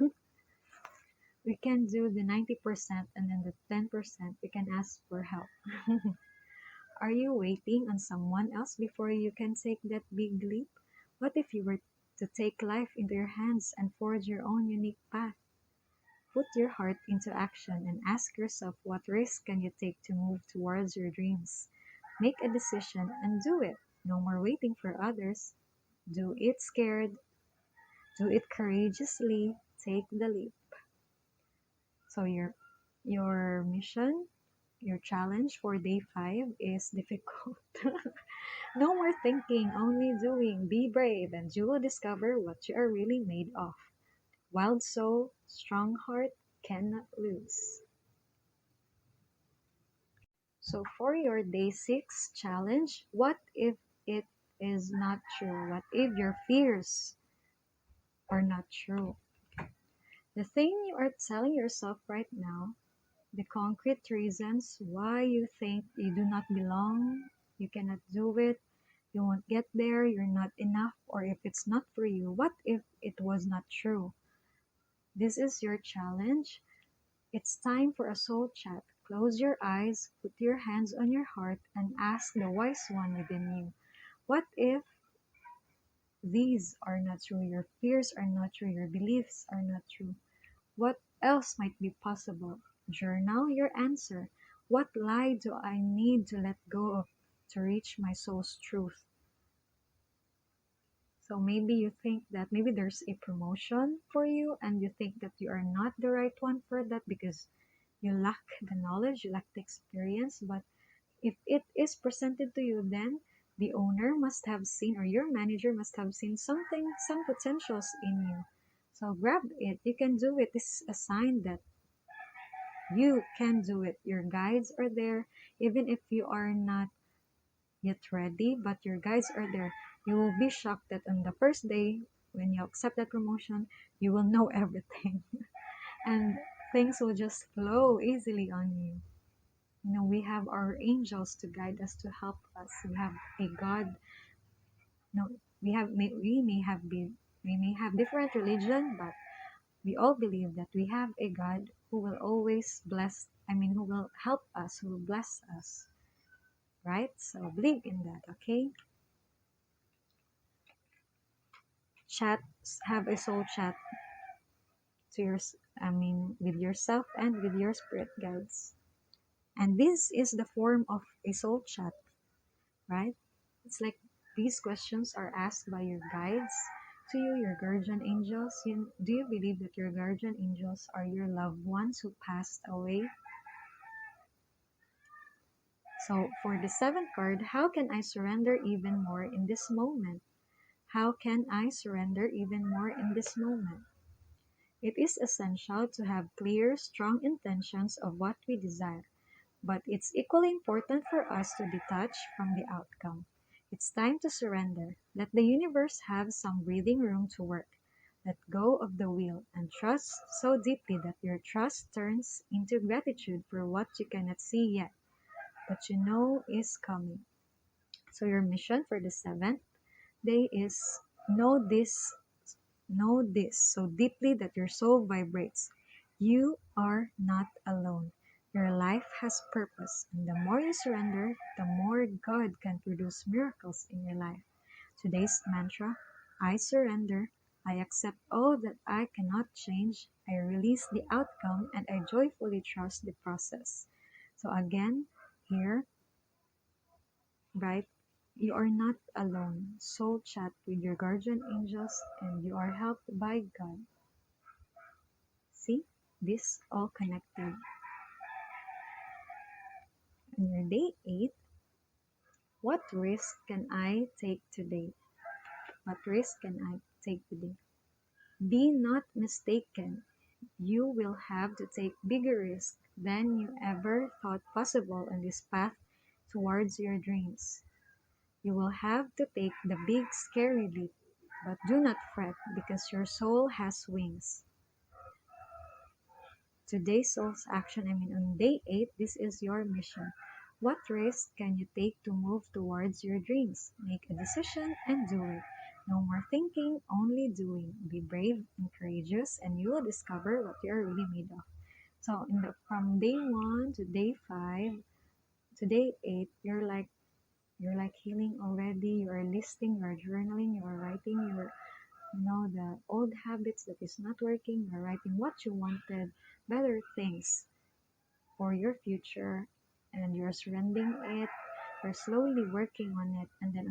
We can do the 90%, and then the 10% we can ask for help. Are you waiting on someone else before you can take that big leap? What if you were to take life into your hands and forge your own unique path? Put your heart into action and ask yourself, what risk can you take to move towards your dreams? Make a decision and do it. No more waiting for others. Do it scared. Do it courageously. Take the leap. So your mission, your challenge for day 5 is difficult. No more thinking, only doing. Be brave, and you will discover what you are really made of. Wild soul, strong heart, cannot lose. So for your day 6 challenge, what if it is not true? What if your fears are not true? The thing you are telling yourself right now, the concrete reasons why you think you do not belong, you cannot do it, You won't get there, you're not enough, or if it's not for you, what if it was not true? This is your challenge. It's time for a soul chat. Close your eyes, put your hands on your heart, and ask the wise one within you. What if these are not true? Your fears are not true, your beliefs are not true. What else might be possible? Journal your answer. What lie do I need to let go of to reach my soul's truth? So maybe you think that maybe there's a promotion for you and you think that you are not the right one for that because you lack the knowledge, you lack the experience. But if it is presented to you, then the owner must have seen or your manager must have seen something, some potentials in you. So grab it. You can do it. This is a sign that you can do it. Your guides are there, even if you are not yet ready, but your guides are there. You will be shocked that on the first day, when you accept that promotion, you will know everything. And things will just flow easily on you. You know, we have our angels to guide us, to help us. We have a God. No, we may have different religion, but we all believe that we have a God who will always bless, who will help us, who will bless us, right? So believe in that, okay? Chat, have a soul chat to with yourself and with your spirit guides. And this is the form of a soul chat, right? It's like these questions are asked by your guides to you, your guardian angels. Do you believe that your guardian angels are your loved ones who passed away? So for the seventh card, how can I surrender even more in this moment? How can I surrender even more in this moment? It is essential to have clear, strong intentions of what we desire, but it's equally important for us to detach from the outcome. It's time to surrender. Let the universe have some breathing room to work. Let go of the will and trust so deeply that your trust turns into gratitude for what you cannot see yet, but you know is coming. So your mission for the seventh day is know this know this so deeply that your soul vibrates. You are not alone. Your life has purpose, and the more you surrender, the more God can produce miracles in your life. Today's mantra: I surrender. I accept all that I cannot change. I release the outcome and I joyfully trust the process. So, again, here, right? You are not alone. Soul chat with your guardian angels and you are helped by God. See, this all connected. On your day 8, what risk can I take today? What risk can I take today? Be not mistaken. You will have to take bigger risks than you ever thought possible on this path towards your dreams. You will have to take the big scary leap, but do not fret because your soul has wings. Today's soul's action, on day 8, this is your mission. What risk can you take to move towards your dreams? Make a decision and do it. No more thinking, only doing. Be brave and courageous, and you will discover what you are really made of. So, from day 1 to day 5 to day 8, you're like healing already. You are listing, you are journaling, you are writing the old habits that is not working. You're writing what you wanted, better things for your future, and you're surrendering it. You're slowly working on it, and then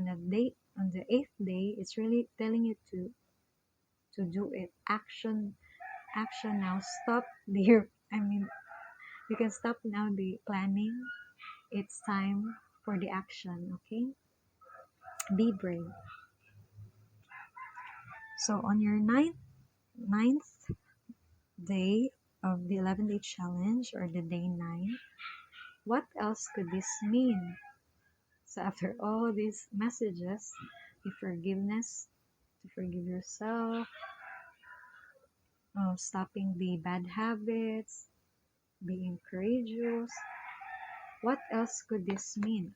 on the eighth day, it's really telling you to do it. Action now. Stop the. You can stop now the planning. It's time for the action. Okay, be brave. So on your ninth day of the 11-day challenge, or the day 9, what else could this mean? So after all these messages, the forgiveness, to forgive yourself, stopping the bad habits, being courageous, what else could this mean?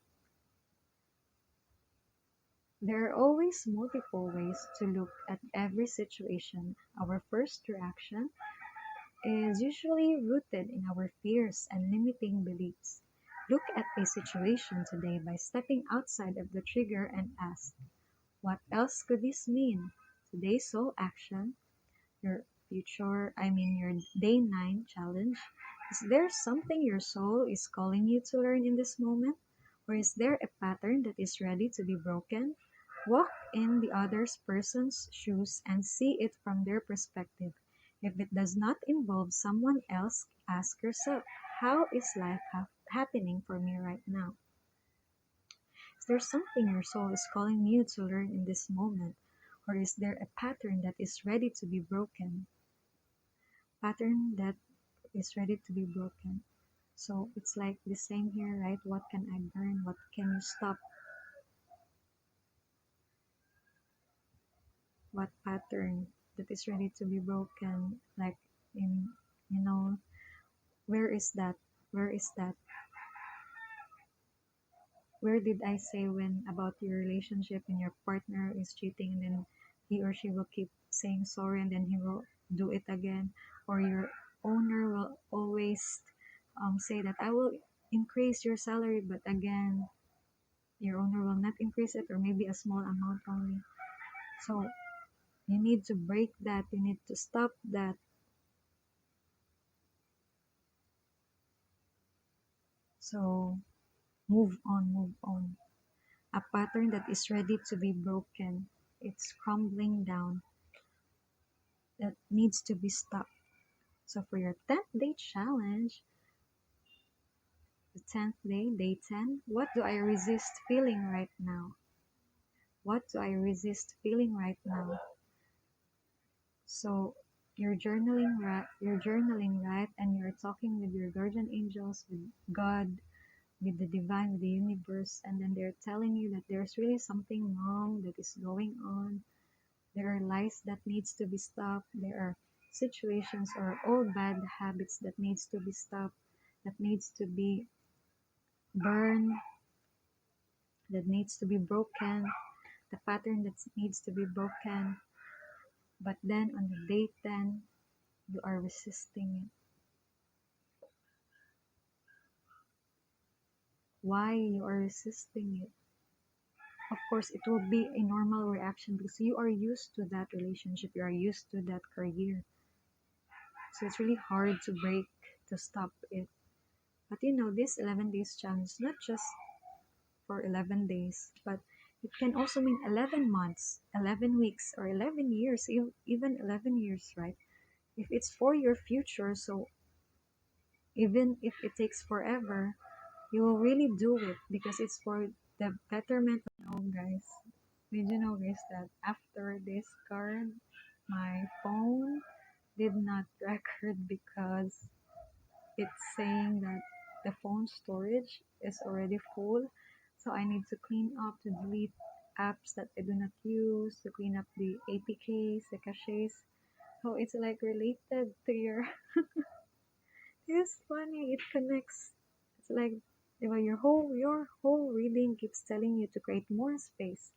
There are always multiple ways to look at every situation. Our first reaction is usually rooted in our fears and limiting beliefs. Look at a situation today by stepping outside of the trigger and ask, what else could this mean? Today's sole action, your your day 9 challenge. Is there something your soul is calling you to learn in this moment? Or is there a pattern that is ready to be broken? Walk in the other person's shoes and see it from their perspective. If it does not involve someone else, ask yourself, how is life happening for me right now? Is there something your soul is calling you to learn in this moment? Or is there a pattern that is ready to be broken? Pattern that is ready to be broken. So it's like the same here, right? What can I burn? What can you stop? What pattern that is ready to be broken? Like in, you know, where is that? Where is that? Where did I say when about your relationship and your partner is cheating and then he or she will keep saying sorry and then he will do it again? Or your owner will always say that I will increase your salary, but again, your owner will not increase it or maybe a small amount only. So you need to break that. You need to stop that. So move on, move on. A pattern that is ready to be broken. It's crumbling down. That needs to be stopped. So for your 10th day challenge, the 10th day, day 10, what do I resist feeling right now? What do I resist feeling right now? So you're journaling, right? And you're talking with your guardian angels, with God, with the divine, with the universe, and then they're telling you that there's really something wrong that is going on. There are lies that needs to be stopped. There are situations or old bad habits that needs to be stopped, that needs to be burned, that needs to be broken, the pattern that needs to be broken. But then on the day 10, you are resisting it. Why you are resisting it? Of course, it will be a normal reaction because you are used to that relationship, you are used to that career. So it's really hard to break, to stop it. But this 11 days challenge is not just for 11 days, but it can also mean 11 months, 11 weeks, or 11 years, even 11 years, right? If it's for your future, so even if it takes forever, you will really do it because it's for the betterment. Oh, guys, did you know, guys, that after this card, my phone did not record because it's saying that the phone storage is already full. So I need to clean up, to delete apps that I do not use, to clean up the APKs, the caches. So it's like related to your. It's funny. It connects. It's like your whole reading keeps telling you to create more space,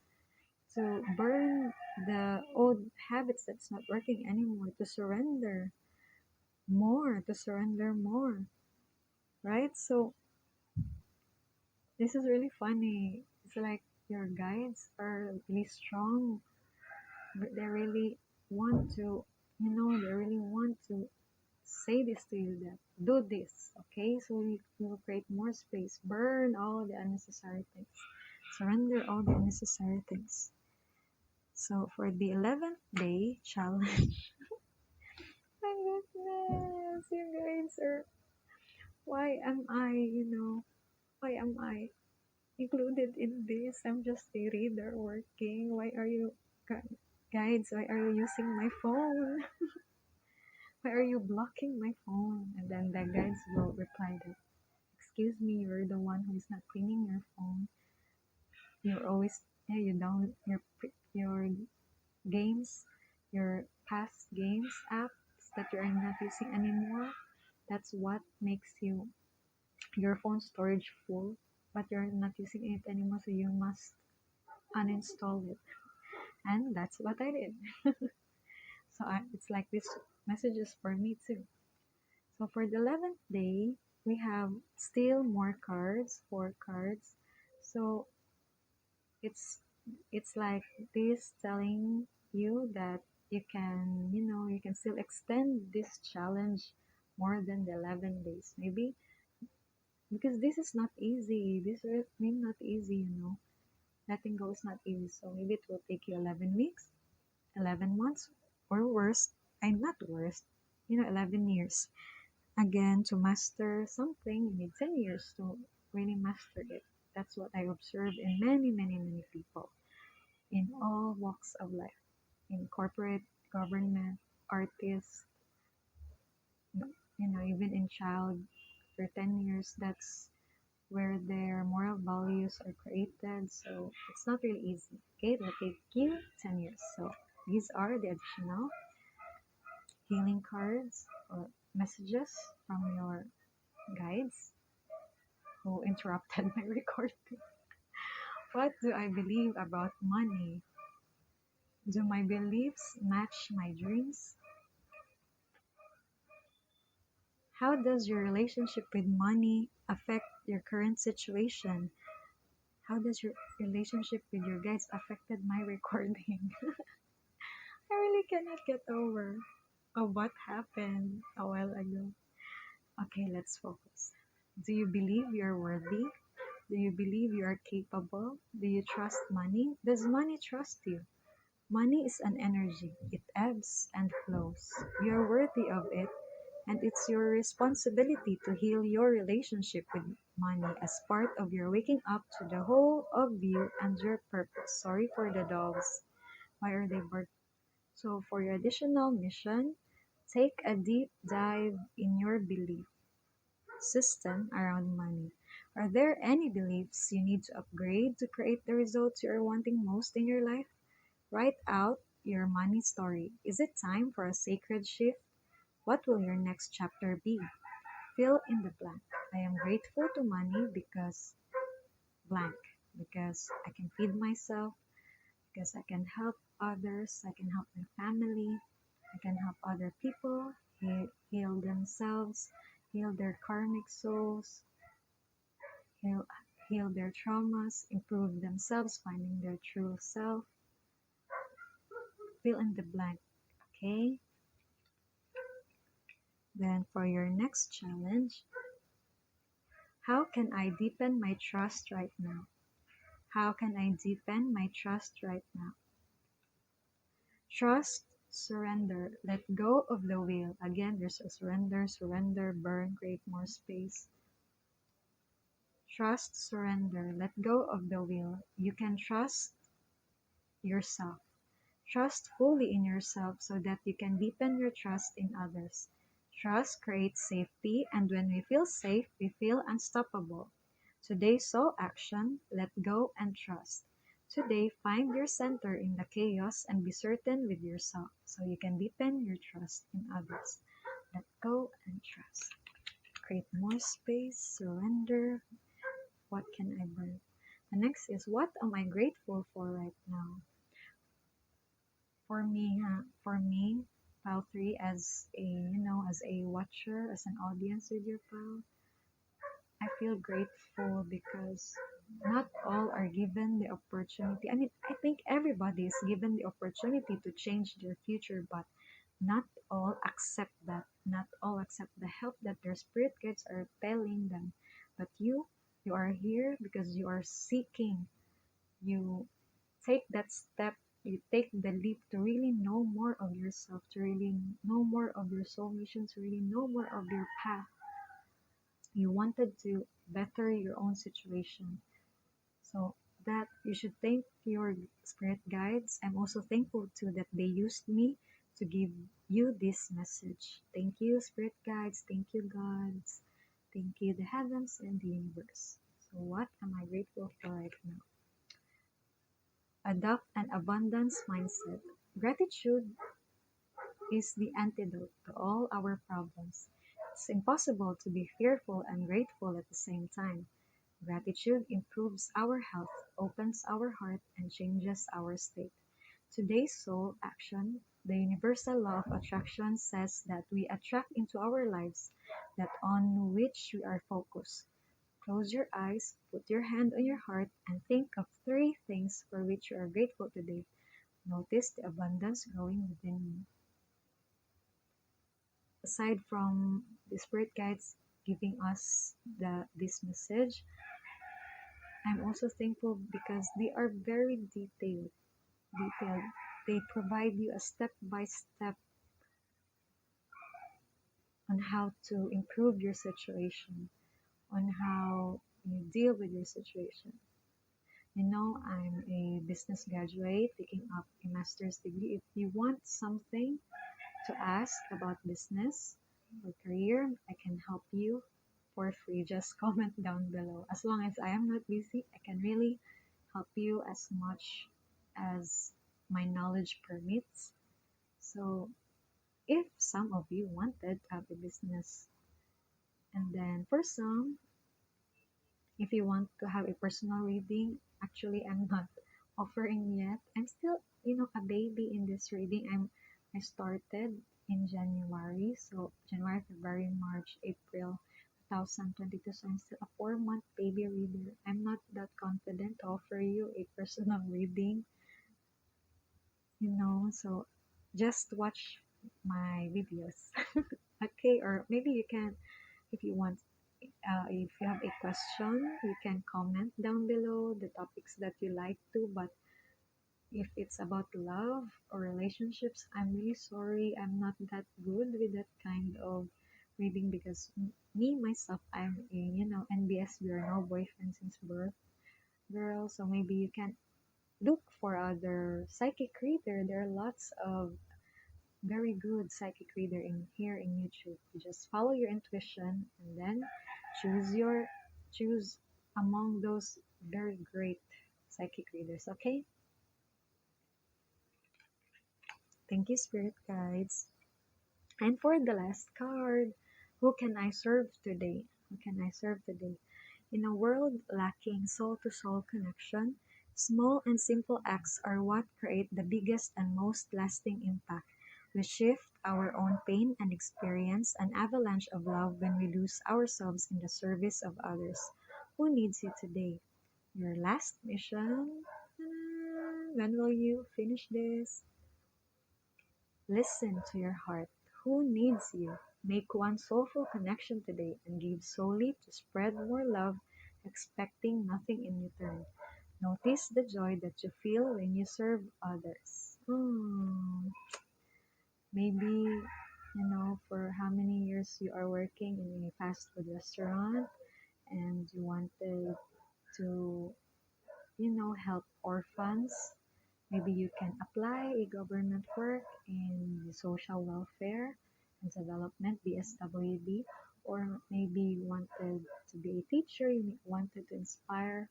to burn the old habits that's not working anymore, to surrender more, right? So this is really funny. It's like your guides are really strong, but they really want to, they really want to say this to you, that do this, okay? So you will create more space, burn all the unnecessary things, surrender all the unnecessary things. So for the 11th day challenge, my goodness, you guys are, why am I, why am I included in this? I'm just a reader working. Why are you, guides, why are you using my phone? Why are you blocking my phone? And then the guides will reply that, excuse me, you're the one who is not cleaning your phone. You're always, yeah, you down your games, your past games apps that you're not using anymore. That's what makes your phone storage full, but you're not using it anymore. So you must uninstall it. And that's what I did. It's like this messages for me too. So for the 11th day, we have still more cards, four cards. So it's it's like this telling you that you can still extend this challenge more than the 11 days. Maybe because this is not easy. This is really not easy. Letting go is not easy. So maybe it will take you 11 weeks, 11 months, or worse, and not worse, 11 years. Again, to master something, you need 10 years to really master it. That's what I observe in many, many, many people in all walks of life, in corporate, government, artists, even in child for 10 years. That's where their moral values are created. So it's not really easy. Okay, it will take you 10 years. So these are the additional healing cards or messages from your guides who interrupted my recording. What do I believe about money? Do my beliefs match my dreams? How does your relationship with money affect your current situation? How does your relationship with your guides affected my recording? I really cannot get over of what happened a while ago. Okay, let's focus. Do you believe you're worthy? Do you believe you are capable? Do you trust money? Does money trust you? Money is an energy. It ebbs and flows. You're worthy of it, and it's your responsibility to heal your relationship with money as part of your waking up to the whole of you and your purpose. Sorry for the dogs. Why are they barking? So, for your additional mission, take a deep dive in your belief system around money. Are there any beliefs you need to upgrade to create the results you are wanting most in your life? Write out your money story. Is it time for a sacred shift? What will your next chapter be? Fill in the blank. I am grateful to money because blank. Because I can feed myself, because I can help others, I can help my family, I can help other people heal themselves, heal their karmic souls, heal, heal their traumas, improve themselves, finding their true self. Fill in the blank, okay? Then for your next challenge, how can I deepen my trust right now? How can I deepen my trust right now? Trust, surrender, let go of the will. Again, there's a surrender, burn, create more space. Trust, surrender, let go of the will. You can trust yourself. Trust fully in yourself so that you can deepen your trust in others. Trust creates safety, and when we feel safe, we feel unstoppable. Today, sow action, let go, and trust. Today, find your center in the chaos and be certain with yourself so you can deepen your trust in others. Let go and trust. Create more space, surrender. What can I burn? The next is, what am I grateful for right now? For me, pile 3, as a watcher, as an audience with your pile, I feel grateful because not all are given the opportunity. I mean, I think everybody is given the opportunity to change their future, but not all accept that. Not all accept the help that their spirit guides are telling them. But you are here because you are seeking. You take that step, you take the leap to really know more of yourself, to really know more of your soul mission, to really know more of your path. You wanted to better your own situation. So that you should thank your spirit guides. I'm also thankful too that they used me to give you this message. Thank you, spirit guides. Thank you, gods. Thank you, the heavens and the universe. So what am I grateful for right now? Adopt an abundance mindset. Gratitude is the antidote to all our problems. It's impossible to be fearful and grateful at the same time. Gratitude improves our health, opens our heart, and changes our state. Today's soul action, the universal law of attraction, says that we attract into our lives that on which we are focused. Close your eyes, put your hand on your heart, and think of three things for which you are grateful today. Notice the abundance growing within you. Aside from the spirit guides giving us this message, I'm also thankful because they are very detailed. They provide you a step by step on how to improve your situation, on how you deal with your situation. I'm a business graduate picking up a master's degree. If you want something to ask about business or career, I can help you for free. Just comment down below. As long as I am not busy, I can really help you as much as my knowledge permits. So, if some of you wanted to have a business, and then for some, if you want to have a personal reading, actually, I'm not offering yet. I'm still, a baby in this reading. I started in January, so January, February, March, April 2022. So I'm still a 4-month baby reader. I'm not that confident to offer you a personal reading, so just watch my videos. Okay, or maybe you can, if you want, if you have a question, you can comment down below the topics that you like to. But if it's about love or relationships, I'm really sorry. I'm not that good with that kind of reading because me, myself, I'm a, NBS girl, no boyfriend since birth girl. So maybe you can look for other psychic reader. There are lots of very good psychic reader in here in YouTube. You just follow your intuition and then choose among those very great psychic readers. Okay? Thank you, spirit guides. And for the last card, who can I serve today? Who can I serve today? In a world lacking soul to soul connection, small and simple acts are what create the biggest and most lasting impact. We shift our own pain and experience an avalanche of love when we lose ourselves in the service of others. Who needs you today? Your last mission? When will you finish this? Listen to your heart. Who needs you? Make one soulful connection today and give solely to spread more love, expecting nothing in return. Notice the joy that you feel when you serve others. Maybe, for how many years you are working in a fast food restaurant and you wanted to, help orphans. Maybe you can apply a government work in the social welfare and development, BSWD, or maybe you wanted to be a teacher, you wanted to inspire.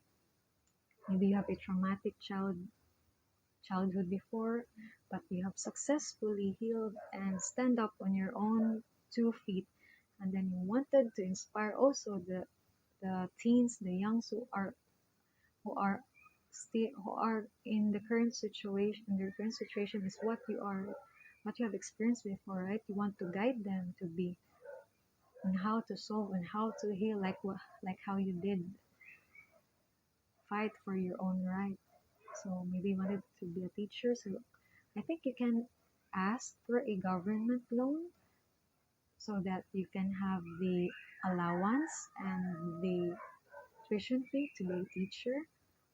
Maybe you have a traumatic childhood before, but you have successfully healed and stand up on your own 2 feet, and then you wanted to inspire also the teens, the youngs who are still who are in the current situation. Their current situation is what you have experienced before, right? You want to guide them to be on how to solve and how to heal, like how you did fight for your own right. So maybe you wanted to be a teacher. So I think you can ask for a government loan so that you can have the allowance and the tuition fee to be a teacher.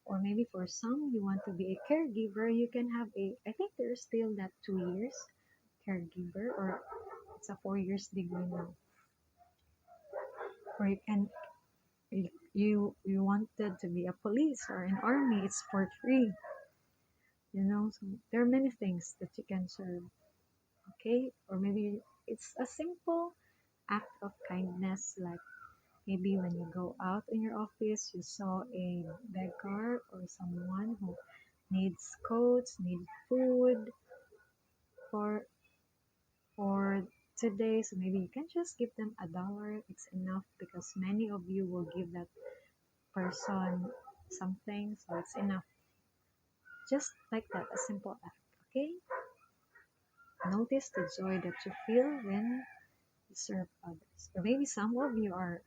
Or maybe for some, you want to be a caregiver, you can have I think there's still that 2 years caregiver, or it's a 4 years degree now. Or you wanted to be a police or an army, it's for free. So there are many things that you can serve. Okay? Or maybe it's a simple act of kindness, like maybe when you go out in your office, you saw a beggar or someone who needs coats, needs food for for today. So maybe you can just give them $1. It's enough because many of you will give that person something, so it's enough. Just like that, a simple act. Okay? Notice the joy that you feel when you serve others. Or maybe some of you are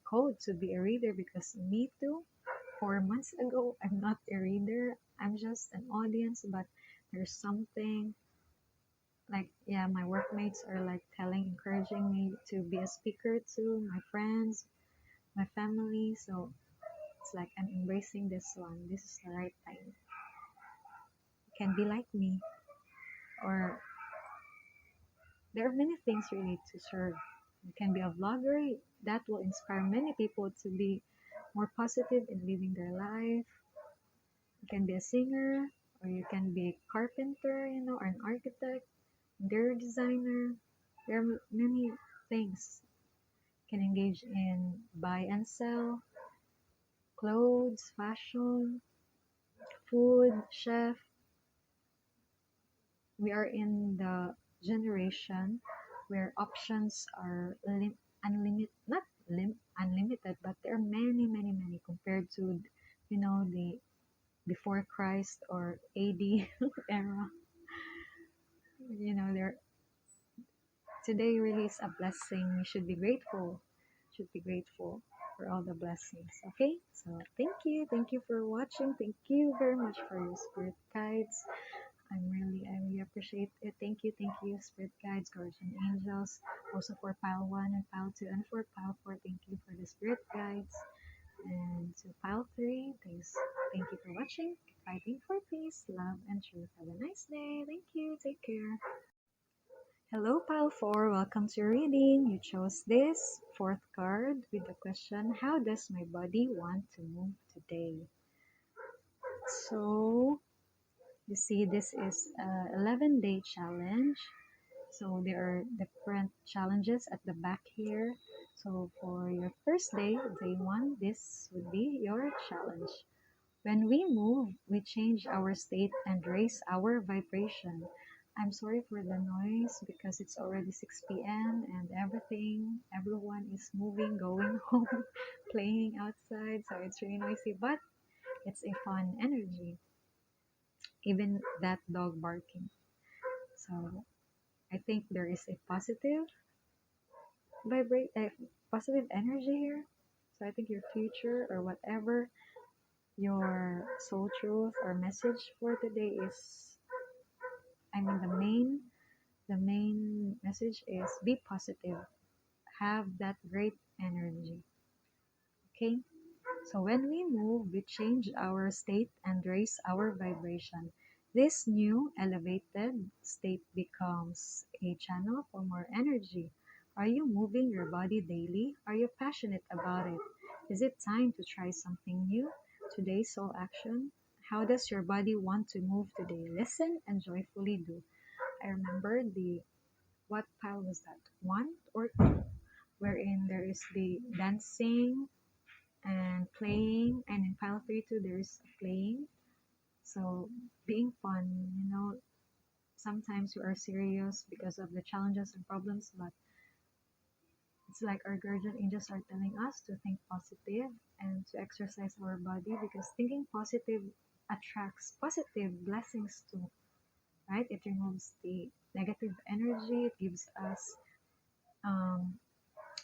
called to be a reader, because me too. 4 months ago, I'm not a reader. I'm just an audience, but there's something like, yeah, my workmates are like telling, encouraging me to be a speaker too, my friends, my family. So it's like I'm embracing this one. This is the right time. You can be like me, or there are many things really to serve. You can be a vlogger that will inspire many people to be more positive in living their life. You can be a singer, or you can be a carpenter, or an architect, interior designer. There are many things. You can engage in buy and sell, clothes, fashion, food, chef. We are in the generation where options are unlimited, not unlimited, but there are many, many, many compared to, the before Christ or AD era. There today really is a blessing. We should be grateful. Should be grateful for all the blessings. Okay, so thank you for watching. Thank you very much for your spirit guides. I really appreciate it. Thank you, spirit guides, guardian angels, also for pile 1 and pile 2, and for pile 4. Thank you for the spirit guides. And to pile 3, thank you for watching. Fighting for peace, love, and truth. Have a nice day. Thank you. Take care. Hello, pile 4. Welcome to your reading. You chose this fourth card with the question, how does my body want to move today? So, you see, this is a 11-day challenge. So there are different challenges at the back here. So for your first day, day 1, this would be your challenge. When we move, we change our state and raise our vibration. I'm sorry for the noise because it's already 6 p.m. and everyone is moving, going home, playing outside. So it's really noisy, but it's a fun energy. Even that dog barking. So I think there is a positive energy here. So I think your future or whatever your soul truth or message for today is, the main message is be positive. Have that great energy. Okay? So when we move, we change our state and raise our vibration. This new elevated state becomes a channel for more energy. Are you moving your body daily? Are you passionate about it? Is it time to try something new? Today's soul action. How does your body want to move today? Listen and joyfully do. I remember what pile was that? 1 or 2, wherein there is the dancing and playing, and in pile 3 too there's playing. So being fun, sometimes you are serious because of the challenges and problems, but it's like our guardian angels are telling us to think positive and to exercise our body, because thinking positive attracts positive blessings too, right? It removes the negative energy. It gives us um,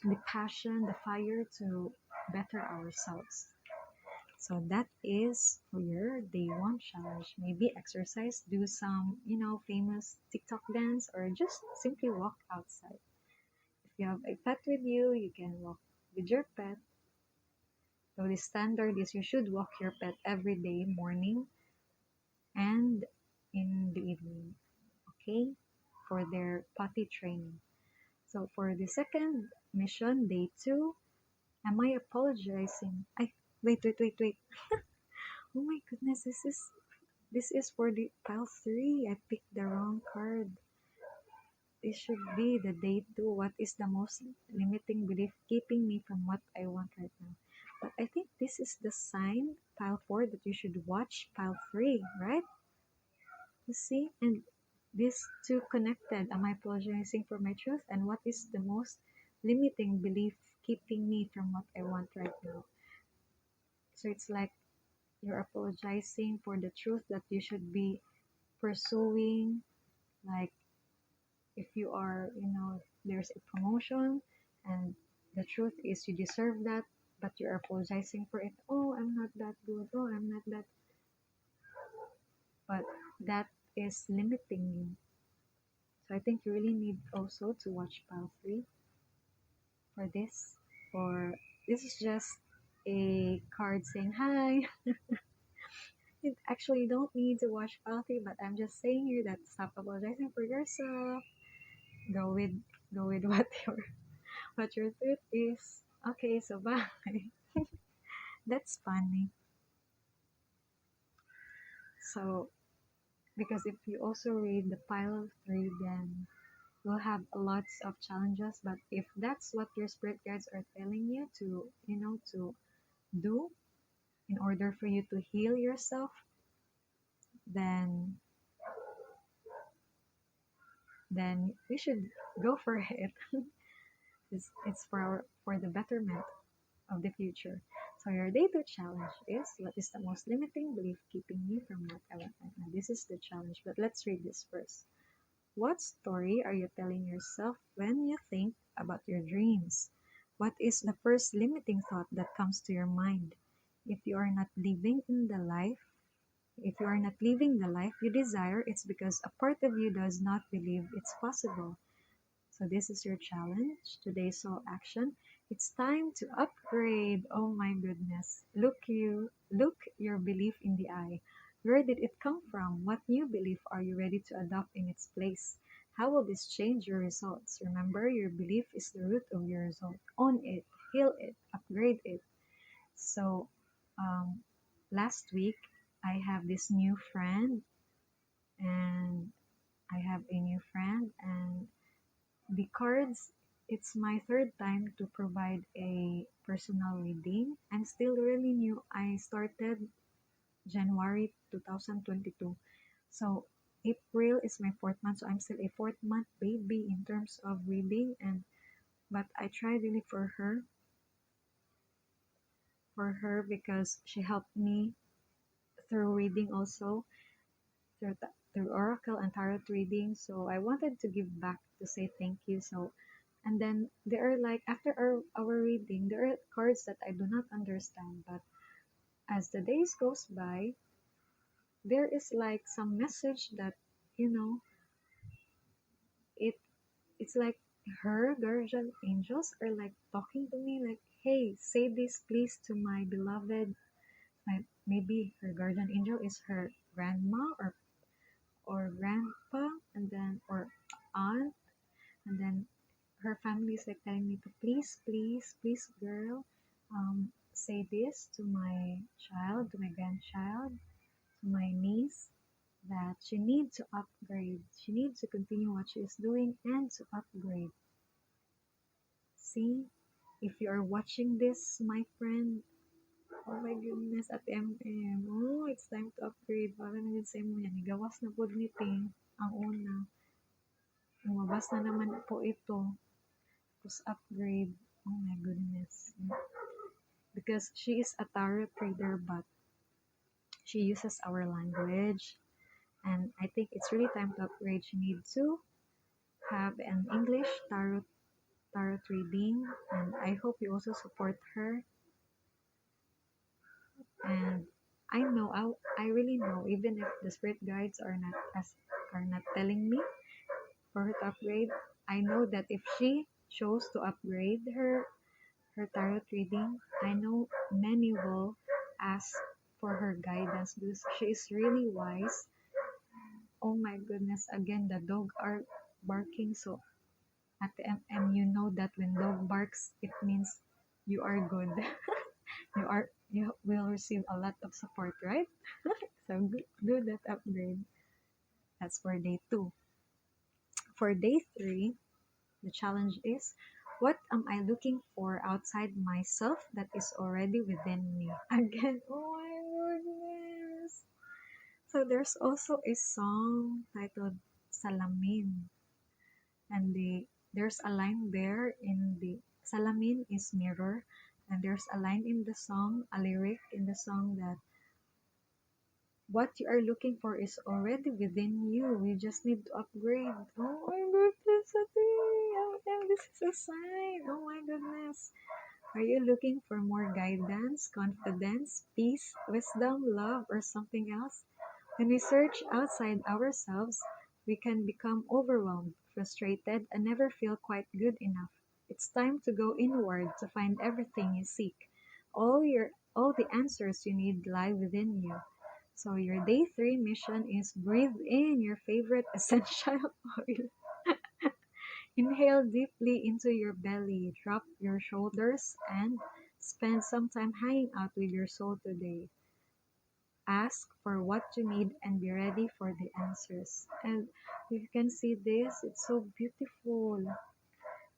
the passion, the fire to better ourselves. So that is for your day 1 challenge. Maybe exercise, do some, famous TikTok dance, or just simply walk outside. If you have a pet with you, you can walk with your pet. So the standard is you should walk your pet every day, morning and in the evening, okay? For their potty training. So for the second mission, day 2, am I apologizing? Wait. Oh my goodness, this is for the pile 3. I picked the wrong card. This should be the day 2. What is the most limiting belief keeping me from what I want right now? But I think this is the sign, pile 4, that you should watch pile 3, right? You see? And these two connected. Am I apologizing for my truth? And what is the most limiting belief keeping me from what I want right now? So it's like you're apologizing for the truth that you should be pursuing. Like if you are, there's a promotion and the truth is you deserve that, but you're apologizing for it. Oh, I'm not that good. Oh, I'm not that. But that is limiting you. So I think you really need also to watch Pile 3 for this. Or this is just a card saying hi. You actually don't need to watch Pile 3, but I'm just saying here that stop apologizing for yourself. Go with what your truth is. Okay, so bye. That's funny. So because if you also read the Pile 3, then you'll have lots of challenges. But if that's what your spirit guides are telling you to, to do in order for you to heal yourself, then we should go for it. It's for the betterment of the future. So your day two challenge is, what is the most limiting belief keeping me from what I want right now? This is the challenge, but let's read this first. What story are you telling yourself when you think about your dreams? What is the first limiting thought that comes to your mind? If you are not living in the life, if you are not living the life you desire, it's because a part of you does not believe it's possible. So this is your challenge. Today's soul action. It's time to upgrade. Oh my goodness. Look your belief in the eye. Where did it come from? What new belief are you ready to adopt in its place? How will this change your results? Remember, your belief is the root of your result. Own it, heal it, upgrade it. So, um, last week I have this new friend, and I have a new friend, and the cards, it's my third time to provide a personal reading. I'm still really new. I started January 2022. So April is my fourth month. So I'm still a fourth month baby in terms of reading. But I tried really for her because she helped me through reading also, through oracle and tarot reading. So I wanted to give back to say thank you. So, and then there are like, after our reading, there are cards that I do not understand, but as the days goes by, there is like some message that, you know it it's like her guardian angels are like talking to me like, hey, say this please to my beloved. Maybe her guardian angel is her grandma or grandpa, and then or aunt, and then her family is like telling me to please, please, please, girl, say this to my child, to my grandchild, to my niece, that she needs to upgrade. She needs to continue what she is doing and to upgrade. See, if you are watching this, my friend, oh my goodness, at MM, oh, it's time to upgrade. Para na din sa imo yan, igawas na po meeting ang una. Lumabas na naman po ito. Tapos upgrade. Oh my goodness. Because she is a tarot reader, but she uses our language. And I think it's really time to upgrade. She needs to have an English tarot reading. And I hope you also support her. And I know, I really know, even if the spirit guides are not telling me for her to upgrade, I know that if she chose to upgrade her tarot reading, I know many will ask for her guidance because she is really wise. Oh my goodness, again, the dog are barking. So at the MM, you know that when dog barks, it means you are good. You will receive a lot of support, right? So do that upgrade. That's for day 2. For day 3, the challenge is, what am I looking for outside myself that is already within me? Again, oh my goodness. So there's also a song titled Salamin. And there's a line there in the Salamin is mirror. And there's a line in the song, a lyric in the song that what you are looking for is already within you. You just need to upgrade. Oh my goodness, Ate, this is a sign. Oh my goodness. Are you looking for more guidance, confidence, peace, wisdom, love, or something else? When we search outside ourselves, we can become overwhelmed, frustrated, and never feel quite good enough. It's time to go inward to find everything you seek. All the answers you need lie within you. So your day 3 mission is breathe in your favorite essential oil. Inhale deeply into your belly, drop your shoulders, and spend some time hanging out with your soul today. Ask for what you need and be ready for the answers. And you can see this, it's so beautiful.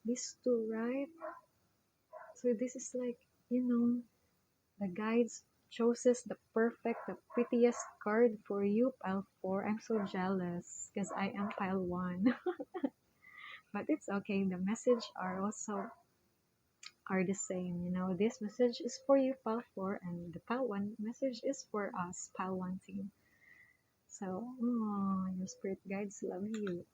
These two, right? So this is like, you know, the guides chooses the perfect, the prettiest card for you, pile 4. I'm so jealous because I am pile 1. But it's okay. The message are also are the same. You know, this message is for you, pile 4, and the pile 1 message is for us, pile 1 team. So, oh, your spirit guides love you.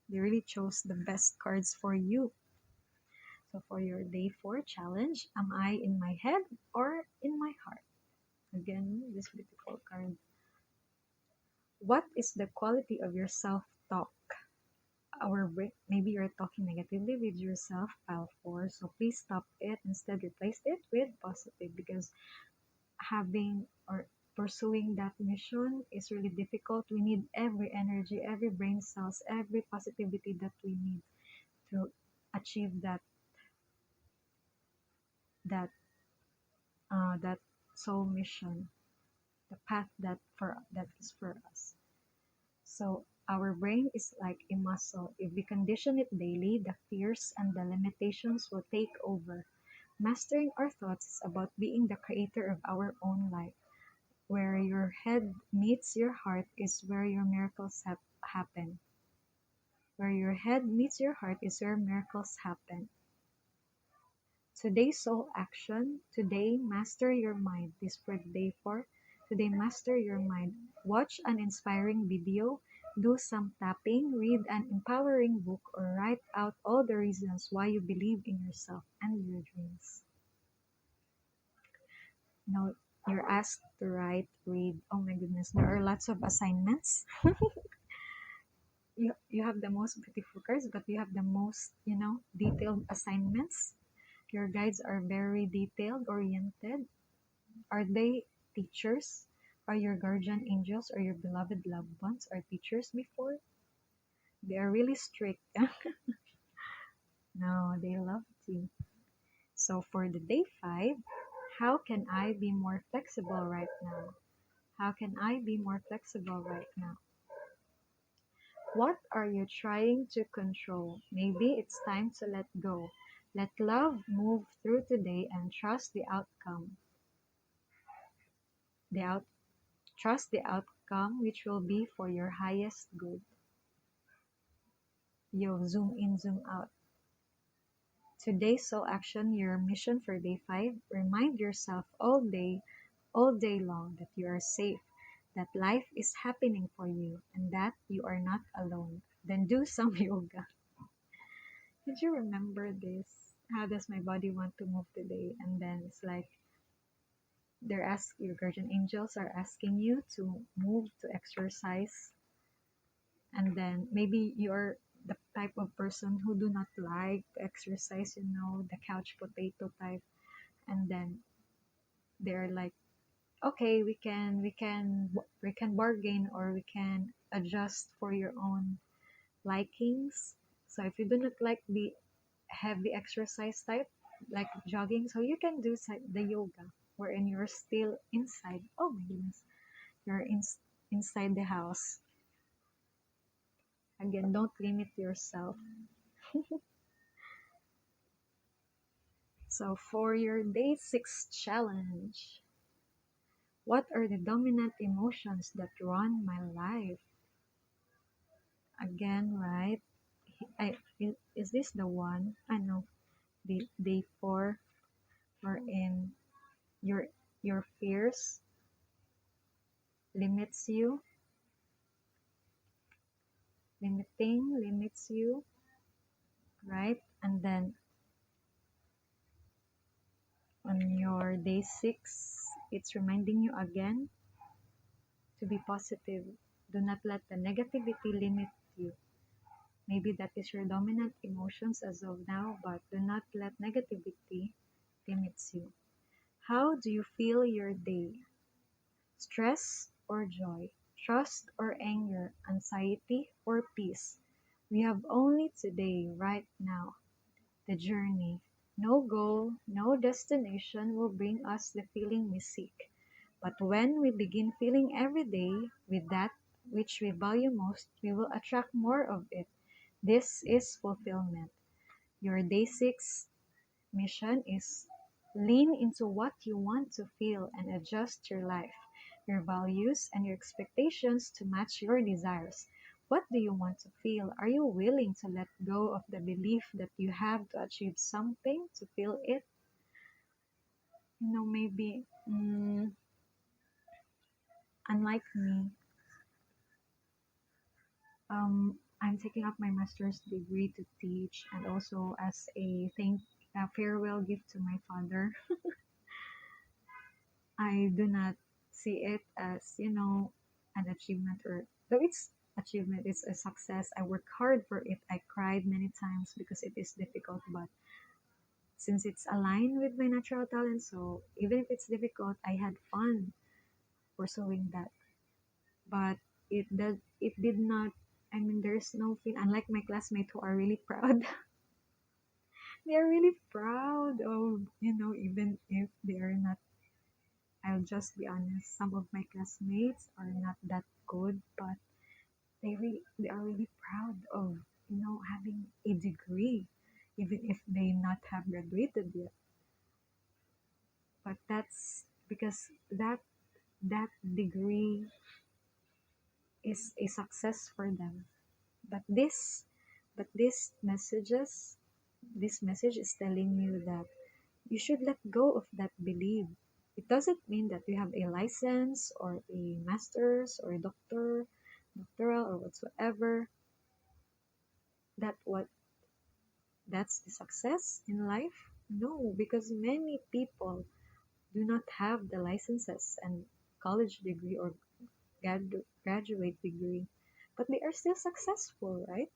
They really chose the best cards for you. So for your day 4 challenge, am I in my head or in my heart? Again, this beautiful card. What is the quality of your self-talk? Maybe you're talking negatively with yourself, pile 4. So please stop it. Instead, replace it with positive, because having or pursuing that mission is really difficult. We need every energy, every brain cells, every positivity that we need to achieve that that soul mission, the path that is for us. So our brain is like a muscle. If we condition it daily, the fears and the limitations will take over. Mastering our thoughts is about being the creator of our own life. Where your head meets your heart is where your miracles happen. Where your head meets your heart is where miracles happen. Today's soul action. Today, master your mind. This for day 4. Today, master your mind. Watch an inspiring video, do some tapping, read an empowering book, or write out all the reasons why you believe in yourself and your dreams. Now, you're asked to write, read. Oh my goodness, there are lots of assignments. You have the most beautiful cards, but you have the most, detailed assignments. Your guides are very detailed oriented. Are they teachers? Are your guardian angels or your beloved loved ones are teachers before? They are really strict. No, they love you. So for the day 5, how can I be more flexible right now? How can I be more flexible right now? What are you trying to control? Maybe it's time to let go. Let love move through today and trust the outcome. The out Trust the outcome, which will be for your highest good. Yo, zoom in, zoom out. Today's soul action, your mission for day 5. Remind yourself all day long that you are safe, that life is happening for you, and that you are not alone. Then do some yoga. Did you remember this? How does my body want to move today? And then it's like your guardian angels are asking you to move, to exercise. And then maybe you're the type of person who do not like to exercise, the couch potato type. And then they're like, okay, we can bargain, or we can adjust for your own likings. So if you do not like the heavy exercise type, like jogging, so you can do the yoga, wherein you're still inside. Oh my goodness, you're inside the house. Again, don't limit yourself. So for your day 6 challenge, what are the dominant emotions that run my life? Again, right? Is this the one? I know. The day 4. wherein your your fears limits you, limits you, right? And then on your day 6, it's reminding you again to be positive. Do not let the negativity limit you. Maybe that is your dominant emotions as of now, but do not let negativity limits you. How do you feel your day? Stress or joy? Trust or anger? Anxiety or peace? We have only today, right now, the journey. No goal, no destination will bring us the feeling we seek. But when we begin feeling every day with that which we value most, we will attract more of it. This is fulfillment. Your day 6 mission is lean into what you want to feel and adjust your life, your values, and your expectations to match your desires. What do you want to feel? Are you willing to let go of the belief that you have to achieve something to feel it? Maybe, unlike me, I'm taking up my master's degree to teach, and also as a farewell gift to my father. I do not see it as, an achievement, or though it's achievement, it's a success. I work hard for it. I cried many times because it is difficult, but since it's aligned with my natural talent, so even if it's difficult, I had fun pursuing that. But it did not, there's no feel, unlike my classmates who are really proud. They are really proud of, even if they are not. I'll just be honest, some of my classmates are not that good, but they are really proud of, having a degree, even if they not have graduated yet. But that's because that degree is a success for them. But this message is telling you that you should let go of that belief. It doesn't mean that you have a license or a master's or a doctoral or whatsoever. That what that's the success in life? No, because many people do not have the licenses and college degree or graduate degree, but they are still successful, right?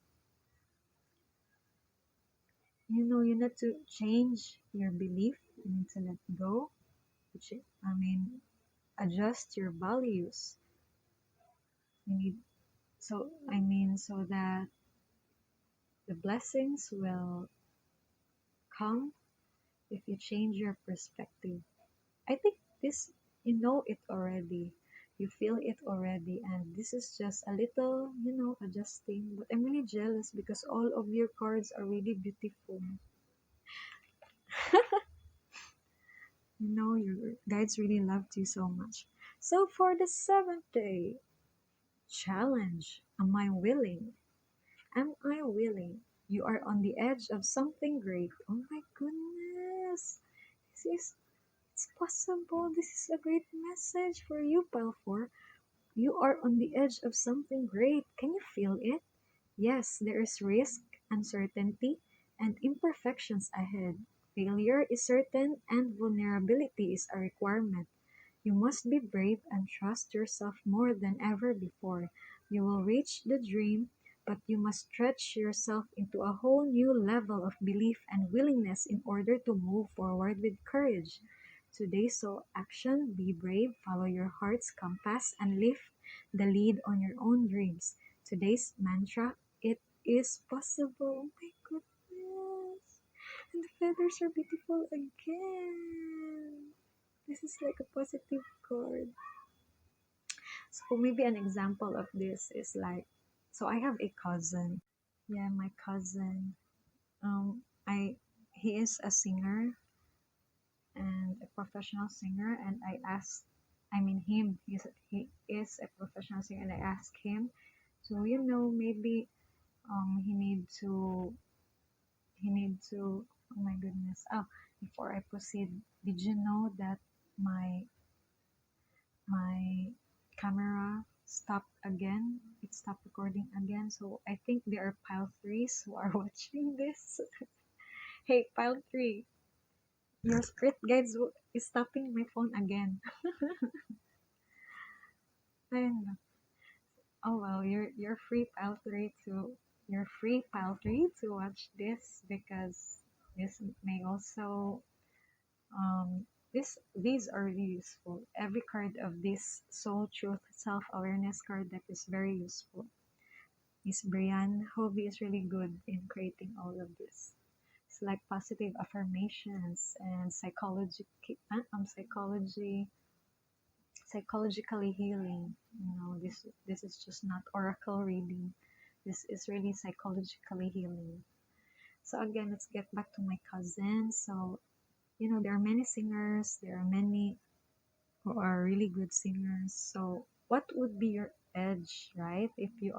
You need to change your belief. You need to let go. Which I mean, adjust your values. You need so that the blessings will come if you change your perspective. I think this, you know it already. You feel it already, and this is just a little, adjusting. But I'm really jealous because all of your cards are really beautiful. Your guides really loved you so much. So for the 7th day challenge, am I willing? Am I willing? You are on the edge of something great. Oh my goodness. It's possible. This is a great message for you, Pile 4. You are on the edge of something great. Can you feel it? Yes, there is risk, uncertainty, and imperfections ahead. Failure is certain, and vulnerability is a requirement. You must be brave and trust yourself more than ever before. You will reach the dream, but you must stretch yourself into a whole new level of belief and willingness in order to move forward with courage. Today's so action, be brave, follow your heart's compass, and lift the lead on your own dreams. Today's mantra, it is possible. Oh my goodness. And the feathers are beautiful again. This is like a positive card. So maybe an example of this is like, so I have a cousin. Yeah, my cousin. I he is a singer and a professional singer, and I asked, I mean him. He is a professional singer, and I asked him to, maybe he need to. Oh my goodness. Oh, before I proceed, did you know that my my camera stopped again? It stopped recording again. So I think there are pile threes who are watching this. Hey, pile three, your script guides is stopping my phone again. And oh well, you're free pile three to watch this because this may also these are really useful. Every card of this soul truth self awareness card deck is very useful. Miss Brianne Hovey is really good in creating all of this. It's like positive affirmations and psychologically healing. This is just not oracle reading. This is really psychologically healing. So again, let's get back to my cousin. So there are many singers. There are many who are really good singers. So what would be your edge, right? If you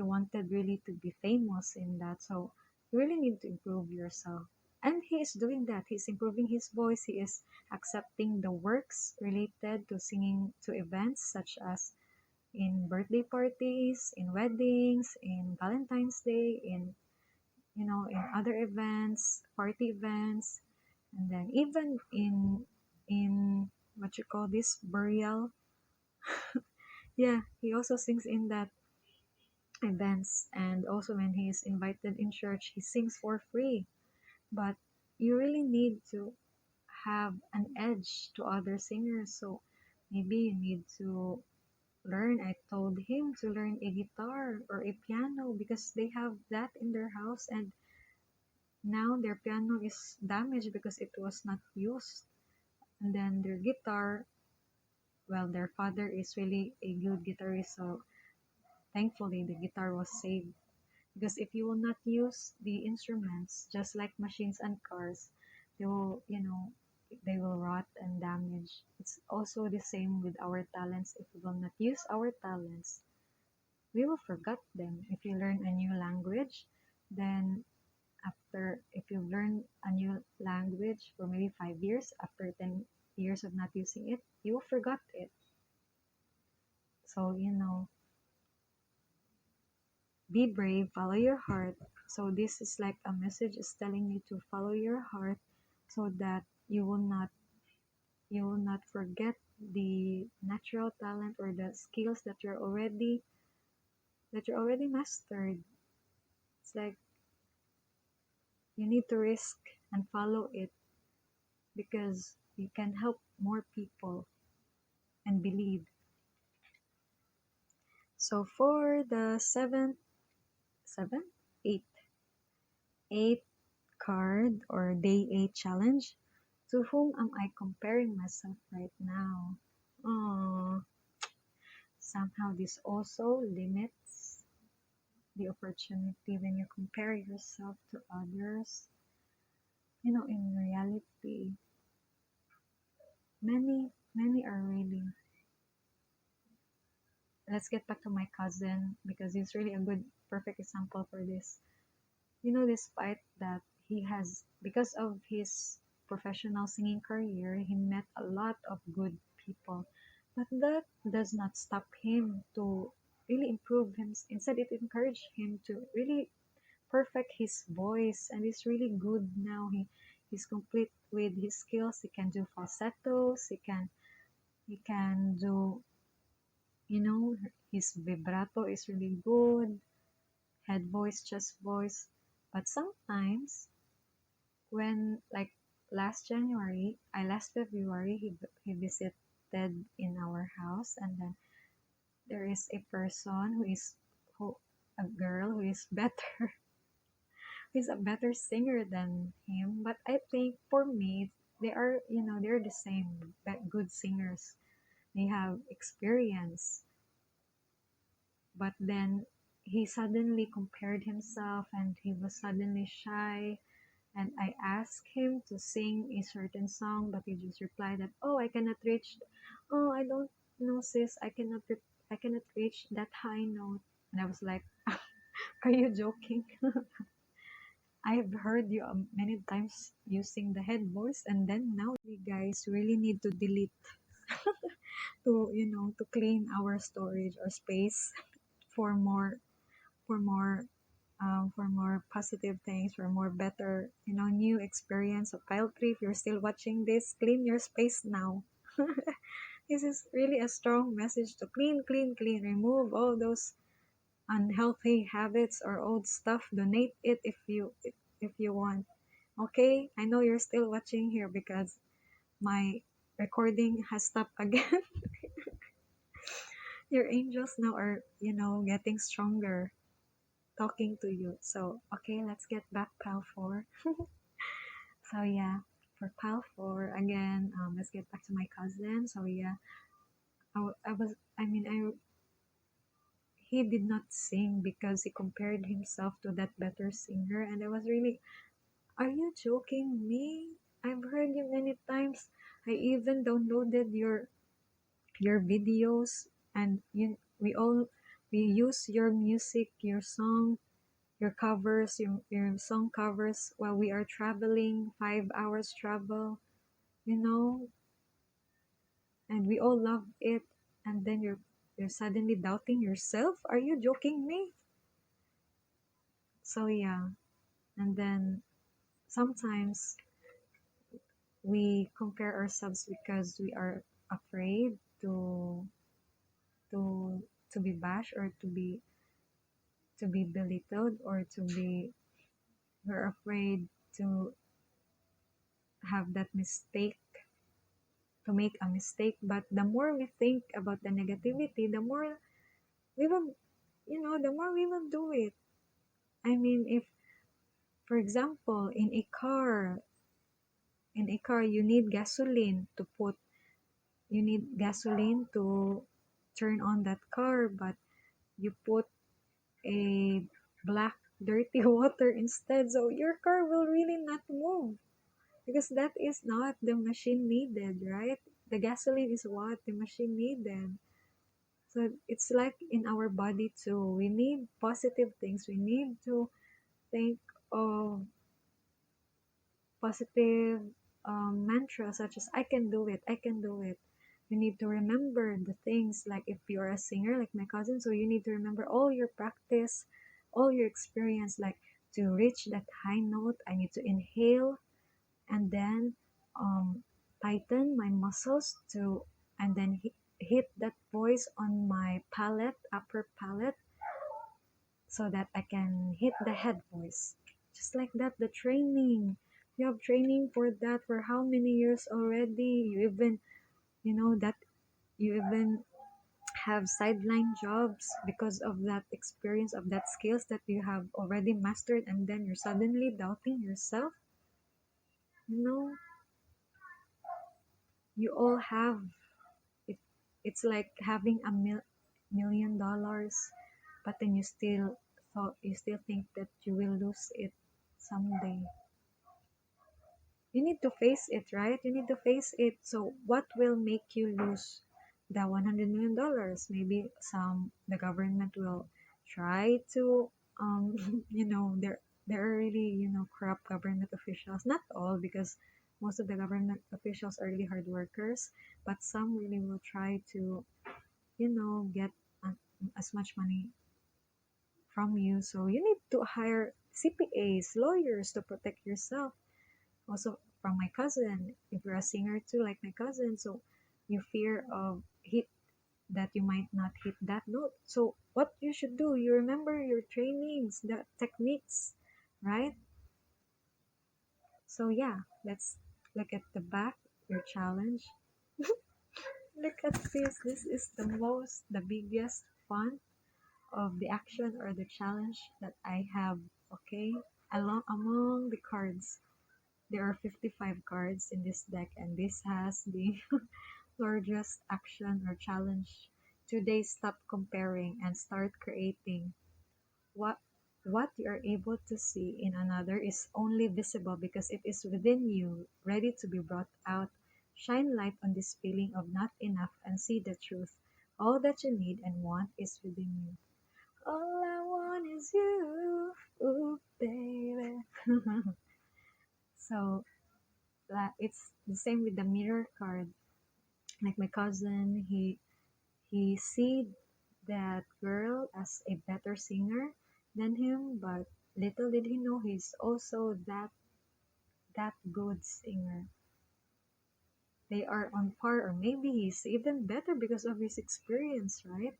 wanted really to be famous in that, so you really need to improve yourself. And he is doing that. He's improving his voice. He is accepting the works related to singing to events such as in birthday parties, in weddings, in Valentine's Day, in other events, party events, and then even in what you call this burial. Yeah, he also sings in that events, and also when he is invited in church, he sings for free. But you really need to have an edge to other singers, so maybe you need to learn. I told him to learn a guitar or a piano because they have that in their house, and now their piano is damaged because it was not used. And then their guitar, well, their father is really a good guitarist, so thankfully the guitar was saved. Because if you will not use the instruments, just like machines and cars, they will, they will rot and damage. It's also the same with our talents. If we will not use our talents, we will forget them. If you learn a new language, then if you learn a new language for maybe 5 years, after 10 years of not using it, you will forget it. So, be brave, follow your heart. So this is like a message is telling you to follow your heart so that you will not forget the natural talent or the skills that you're already mastered. It's like you need to risk and follow it because you can help more people and believe. So for the seven, eight, eight card or day 8 challenge, to whom am I comparing myself right now? Oh, somehow this also limits the opportunity when you compare yourself to others. In reality, many are really. Let's get back to my cousin because he's really a good, perfect example for this. Despite that because of his professional singing career, he met a lot of good people. But that does not stop him to really improve him. Instead, it encouraged him to really perfect his voice, and he's really good now. He's complete with his skills. He can do falsettos. He can do, you know, his vibrato is really good, head voice, chest voice. But sometimes when like last February, he visited in our house, and then there is a person who a girl who is better, who is a better singer than him. But I think for me, they're the same, good singers. They have experience, but then he suddenly compared himself, and he was suddenly shy. And I asked him to sing a certain song, but he just replied that, "Oh, I cannot reach. Oh, I don't know, sis. I cannot reach that high note." And I was like, "Are you joking?" I've heard you many times using the head voice, and then now we guys really need to delete to to clean our storage or space for more for more for more positive things, for more better new experience. So pile 3, if you're still watching this, clean your space now. This is really a strong message to clean, clean, clean. Remove all those unhealthy habits or old stuff. Donate it if you want. Okay, I know you're still watching here because my recording has stopped again. Your angels now are getting stronger talking to you. So okay, let's get back pal 4. So yeah, for pal 4 again, let's get back to my cousin. So yeah, I was I mean I he did not sing because he compared himself to that better singer, and I was really, are you joking me? I've heard you many times. I even downloaded your videos, and we use your music, your song, your covers, your song covers while we are traveling, 5 hours travel, you know, and we all love it. And then you're suddenly doubting yourself. Are you joking me? So yeah, and then sometimes we compare ourselves because we are afraid to to be bashed or to be belittled or we're afraid to have that mistake, to make a mistake. But the more we think about the negativity, the more we will, the more we will do it. I mean, if, for example, in a car, you need gasoline to turn on that car, but you put a black dirty water instead, so your car will really not move because that is not the machine needed, right? The gasoline is what the machine needed. So it's like in our body too. We need positive things. We need to think of positive mantras such as I can do it, I can do it. You need to remember the things, like if you're a singer like my cousin, so you need to remember all your practice, all your experience, like to reach that high note, I need to inhale and then um, tighten my muscles to, and then hit that voice on my palate, upper palate, so that I can hit the head voice. Just like that, the training. You have training for that for how many years already? That you even have sideline jobs because of that experience, of that skills that you have already mastered, and then you're suddenly doubting yourself. You know, you all have it. It's like having $1 million, but then you still think that you will lose it someday. You need to face it, right? You need to face it. So what will make you lose the $100 million? Maybe the government will try to there are really corrupt government officials. Not all, because most of the government officials are really hard workers, but some really will try to get uh, as much money from you. So you need to hire CPAs, lawyers to protect yourself. Also from my cousin, if you're a singer too, like my cousin, so you fear of hit that you might not hit that note. So what you should do, you remember your trainings, the techniques, right? So yeah, let's look at the back, your challenge. Look at this. This is the biggest fun of the action or the challenge that I have. Okay, among the cards, there are 55 cards in this deck, and this has the largest action or challenge. Today, stop comparing and start creating. What what you are able to see in another is only visible because it is within you, ready to be brought out. Shine light on this feeling of not enough and see the truth. All that you need and want is within you. All I want is you. Ooh, baby. So it's the same with the mirror card. Like my cousin, he see that girl as a better singer than him, but little did he know he's also that good singer. They are on par, or maybe he's even better because of his experience, right?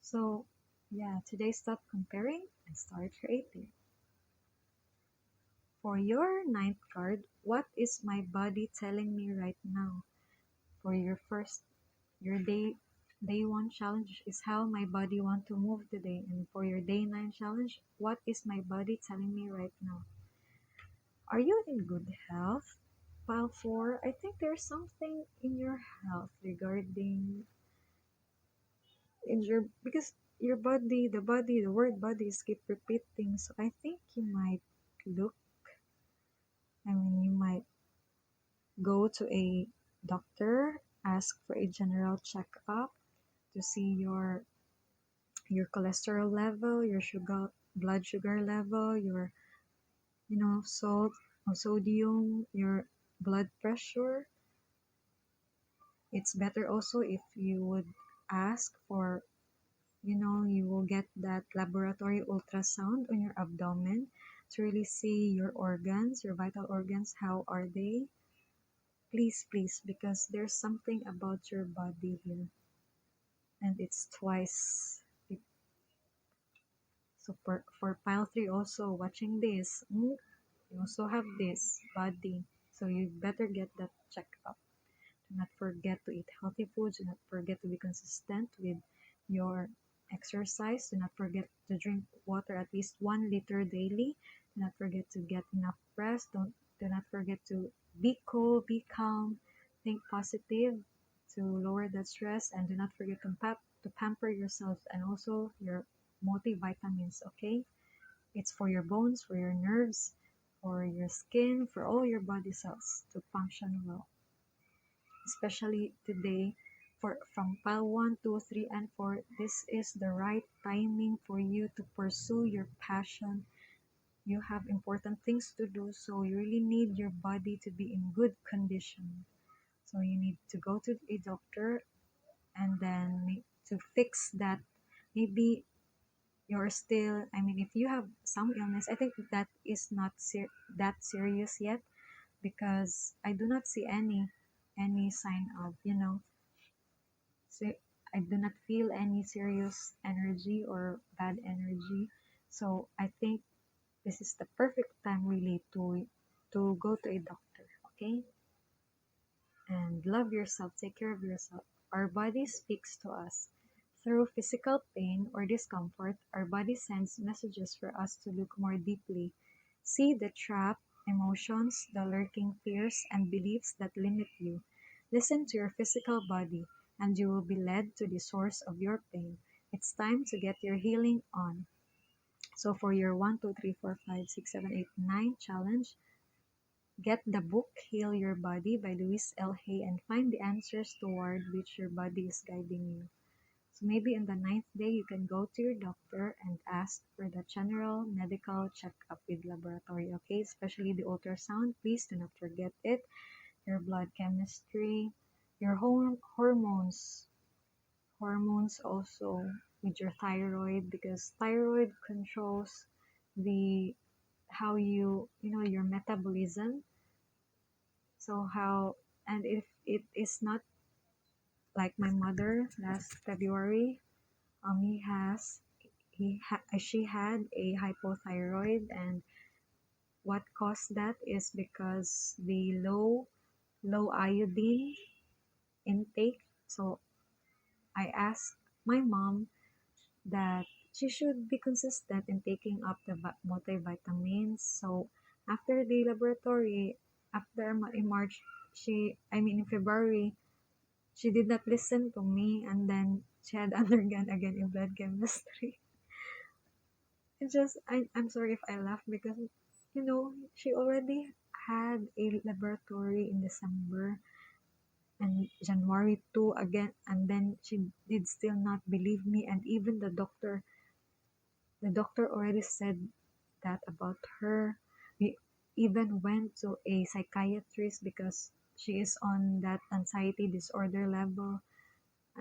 So, yeah, today stop comparing and start creating. For your ninth card, what is my body telling me right now? For your day one challenge is how my body want to move today, and for your day nine challenge, what is my body telling me right now? Are you in good health? Pile four, I think there's something in your health regarding in your because your the word body is keep repeating. So I think you might look. You might go to a doctor, ask for a general checkup to see your cholesterol level, your blood sugar level, your salt or sodium, your blood pressure. It's better also if you would ask for, you will get that laboratory ultrasound on your abdomen to really see your organs, your vital organs, how are they? Please, please, because there's something about your body here, and it's twice. So for pile 3 also watching this, you also have this body. So you better get that checked up. Do not forget to eat healthy foods. Do not forget to be consistent with your exercise. Do not forget to drink water at least 1 liter daily. Do not forget to get enough rest. Do not forget to be cool, be calm, think positive to lower that stress, and do not forget to pamper yourself and also your multivitamins. Okay, it's for your bones, for your nerves, for your skin, for all your body cells to function well, especially today. From pile 1, 2, 3, and 4, this is the right timing for you to pursue your passion. You have important things to do, so you really need your body to be in good condition. So you need to go to a doctor and then to fix that. Maybe you're still, if you have some illness, I think that is not that serious yet, because I do not see any sign of, so I do not feel any serious energy or bad energy. So I think this is the perfect time really to go to a doctor, okay? And love yourself, take care of yourself. Our body speaks to us. Through physical pain or discomfort, our body sends messages for us to look more deeply. See the trapped emotions, the lurking fears, and beliefs that limit you. Listen to your physical body, and you will be led to the source of your pain. It's time to get your healing on. So for your 1, 2, 3, 4, 5, 6, 7, 8, 9 challenge, get the book Heal Your Body by Louise L. Hay and find the answers toward which your body is guiding you. So maybe on the ninth day, you can go to your doctor and ask for the general medical checkup with laboratory, okay? Especially the ultrasound. Please do not forget it. Your blood chemistry, your hormones also with your thyroid, because thyroid controls the how your metabolism. So how, and if it is not like my mother last February, she had a hypothyroid, and what caused that is because the low iodine intake. So I asked my mom that she should be consistent in taking up the multivitamins. So after the laboratory, in March, in February, she did not listen to me, and then she had undergone again in blood chemistry. I'm sorry if I laugh because, she already had a laboratory in December and January too again, and then she did still not believe me, and even the doctor The doctor already said that about her. We even went to a psychiatrist because she is on that anxiety disorder level,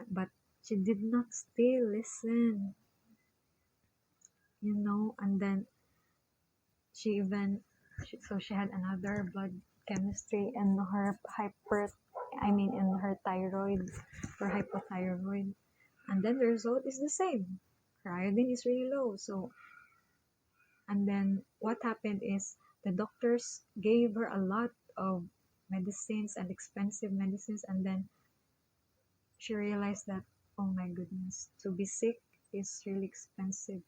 but she did not still listen, and then so she had another blood chemistry in her in her thyroid or hypothyroid, and then the result is the same. Her iodine is really low. So, and then what happened is the doctors gave her a lot of medicines and expensive medicines, and then she realized that, oh my goodness, to be sick is really expensive.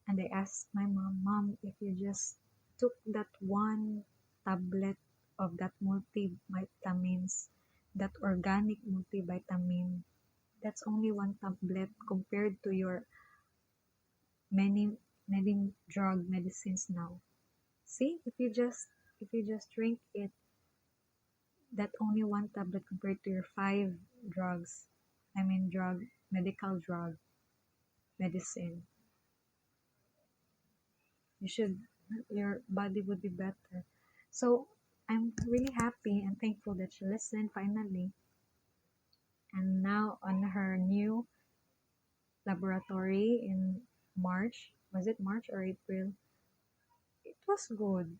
And I asked my mom, if you just took that one tablet of that multivitamins, that organic multivitamin, that's only one tablet compared to your many many drug medicines now. See, if you just drink it, that only one tablet compared to your five drugs. I mean medical drug medicine. You should your body would be better. So I'm really happy and thankful that she listened finally. And now on her new laboratory in March, was it March or April? It was good.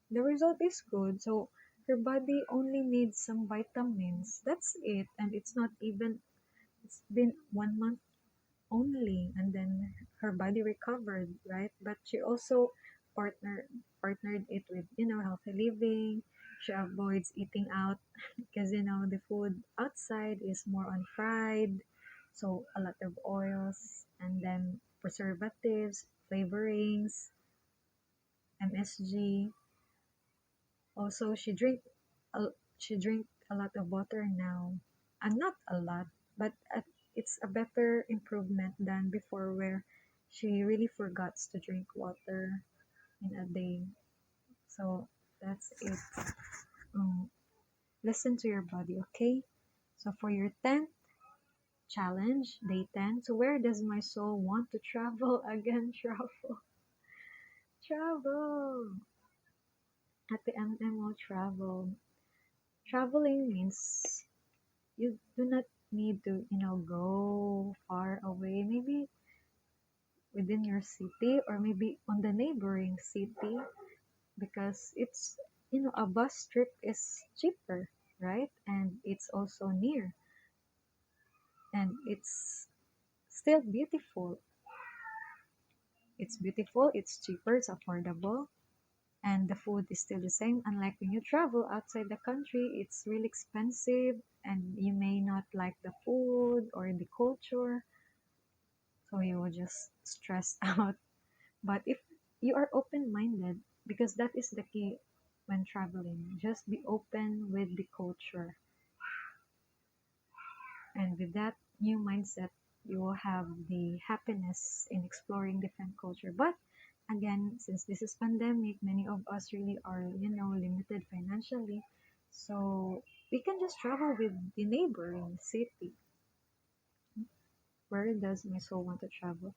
The result is good. So her body only needs some vitamins. That's it. And it's been 1 month only, and then her body recovered, right? But she also partner partnered it with healthy living. She avoids eating out because the food outside is more on fried, so a lot of oils, and then preservatives, flavorings, MSG. Also, she drink a lot of water now, and not a lot, but it's a better improvement than before, where she really forgets to drink water in a day. So that's it. Um, Listen to your body, okay? So for your 10th challenge, day 10, so where does my soul want to travel again? Travel. At the MMO travel. Traveling means you do not need to, go far away, maybe within your city or maybe on the neighboring city, because a bus trip is cheaper, right? And it's also near, and it's still beautiful. It's beautiful, it's cheaper, it's affordable, and the food is still the same. Unlike when you travel outside the country, it's really expensive and you may not like the food or the culture, so you will just stress out. But if you are open-minded, because that is the key when traveling, just be open with the culture, and with that new mindset, you will have the happiness in exploring different culture. But again, since this is pandemic, many of us really are, limited financially, so we can just travel with the neighboring city. Where does my soul want to travel?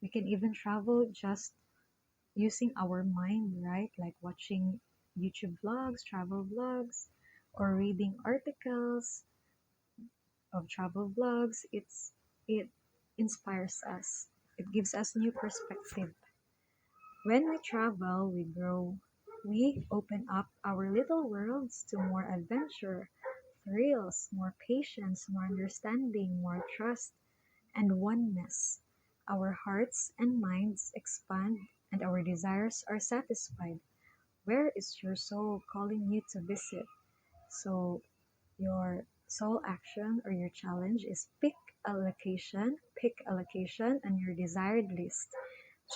We can even travel just using our mind, right? Like watching YouTube vlogs, travel vlogs, or reading articles of travel vlogs. It inspires us. It gives us new perspective. When we travel, we grow. We open up our little worlds to more adventure, thrills, more patience, more understanding, more trust, and oneness. Our hearts and minds expand, and our desires are satisfied. Where is your soul calling you to visit? So, your soul action or your challenge is pick a location on your desired list.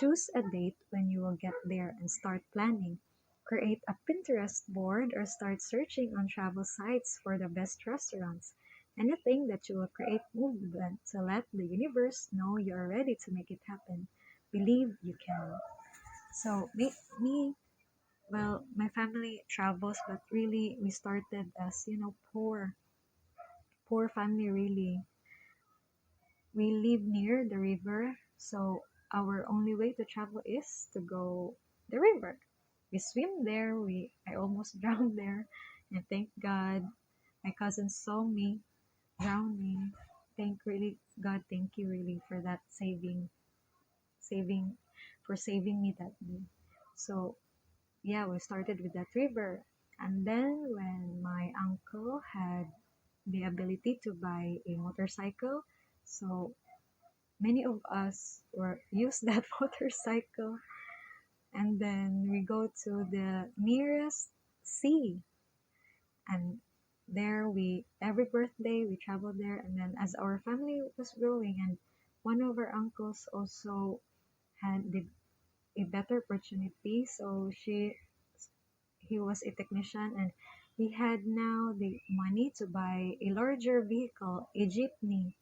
Choose a date when you will get there and start planning. Create a Pinterest board or start searching on travel sites for the best restaurants. Anything that you will create movement to let the universe know you are ready to make it happen. Believe you can. So well, my family travels, but really we started as, poor family really. We live near the river, So our only way to travel is to go the river. We swim there. I almost drowned there, and thank God my cousin saw me drowning. God, thank you really for that saving for saving me that day. So yeah, we started with that river. And then when my uncle had the ability to buy a motorcycle, so many of us were use that motorcycle, and then we go to the nearest sea, and there we every birthday we traveled there. And then as our family was growing, and one of our uncles also had a better opportunity, so he was a technician, and he had now the money to buy a larger vehicle, a jeepney.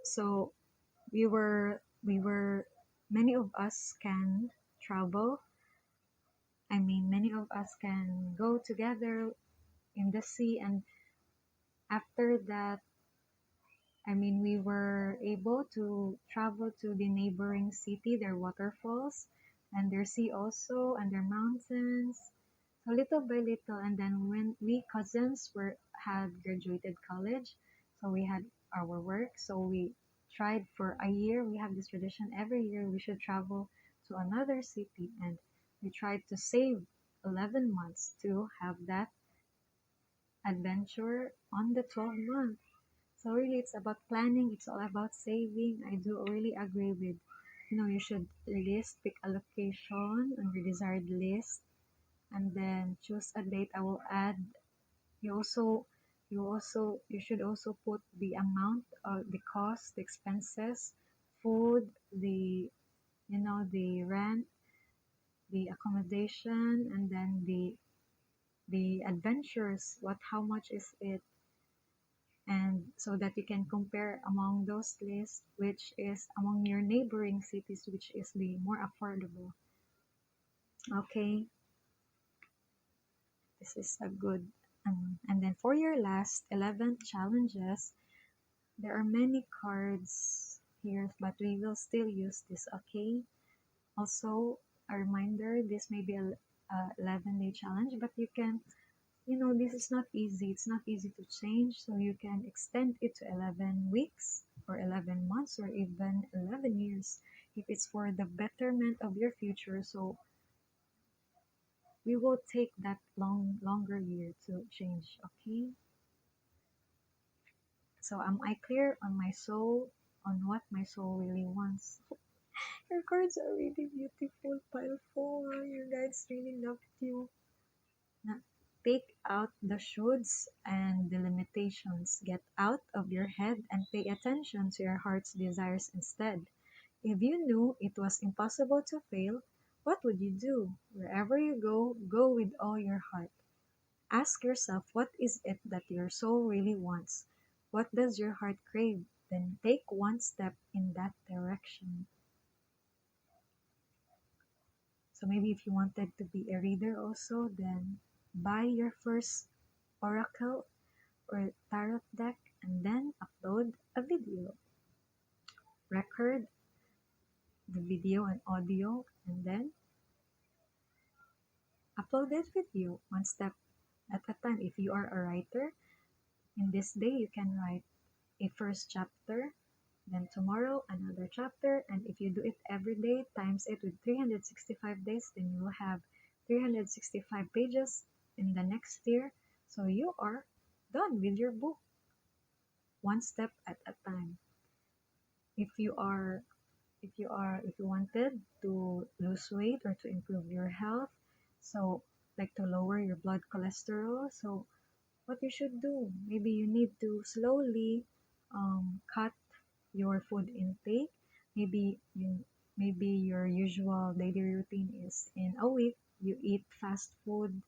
So we were many of us can travel. I mean, many of us can go together in the sea. And after that, I mean, we were able to travel to the neighboring city, their waterfalls, and their sea also, and their mountains. So little by little, and then when we cousins were had graduated college, so we had our work. So we tried for a year. We have this tradition every year we should travel to another city, and we tried to save 11 months to have that adventure on the 12th month. So really, it's about planning. It's all about saving. I do really agree with, you should pick a location on your desired list, and then choose a date. I will add. You also, you should also put the amount, the cost, the expenses, food, the rent, the accommodation, and then the adventures. How much is it? And so that you can compare among those lists, which is among your neighboring cities, which is the more affordable. Okay, this is a good. And then for your last 11 challenges, there are many cards here, but we will still use this. Okay. Also, a reminder: this may be a 11-day challenge, but you can. This is not easy. It's not easy to change, so you can extend it to 11 weeks or 11 months or even 11 years if it's for the betterment of your future. So we will take that longer year to change, okay? So am I clear on my soul, on what my soul really wants? Your cards are really beautiful, pile 4. Your guides really loved you. Now, take out the shoulds and the limitations. Get out of your head and pay attention to your heart's desires instead. If you knew it was impossible to fail, what would you do? Wherever you go, go with all your heart. Ask yourself, what is it that your soul really wants? What does your heart crave? Then take one step in that direction. So maybe if you wanted to be a reader also, then buy your first oracle or tarot deck, and then upload a video. Record the video and audio, and then upload that video one step at a time. If you are a writer, in this day you can write a first chapter, then tomorrow another chapter, and if you do it every day, times it with 365 days, then you will have 365 pages in the next year. So you are done with your book, one step at a time. If you wanted to lose weight or to improve your health, so like to lower your blood cholesterol, so what you should do, maybe you need to slowly cut your food intake. Maybe your usual daily routine is in a week you eat fast food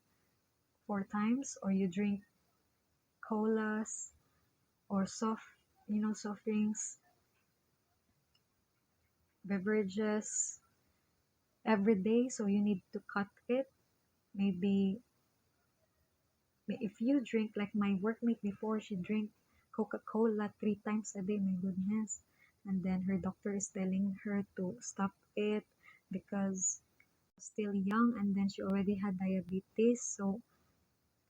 4 times, or you drink colas or soft drinks, beverages every day, so you need to cut it. Maybe if you drink, like my workmate before, she drank Coca-Cola 3 times a day, my goodness. and then her doctor is telling her to stop it because still young, and then she already had diabetes. So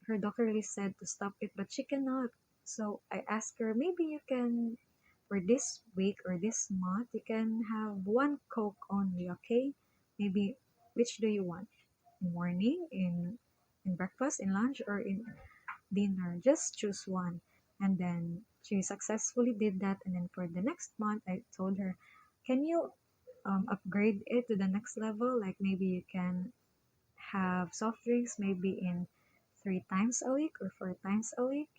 her doctor really said to stop it, but she cannot. So I asked her, maybe you can, for this week or this month, you can have one Coke only, okay? Maybe which do you want? In morning, in breakfast, in lunch, or in dinner? Just choose one. And then she successfully did that. And then for the next month, I told her, can you upgrade it to the next level? Like maybe you can have soft drinks maybe in 3 times a week or 4 times a week.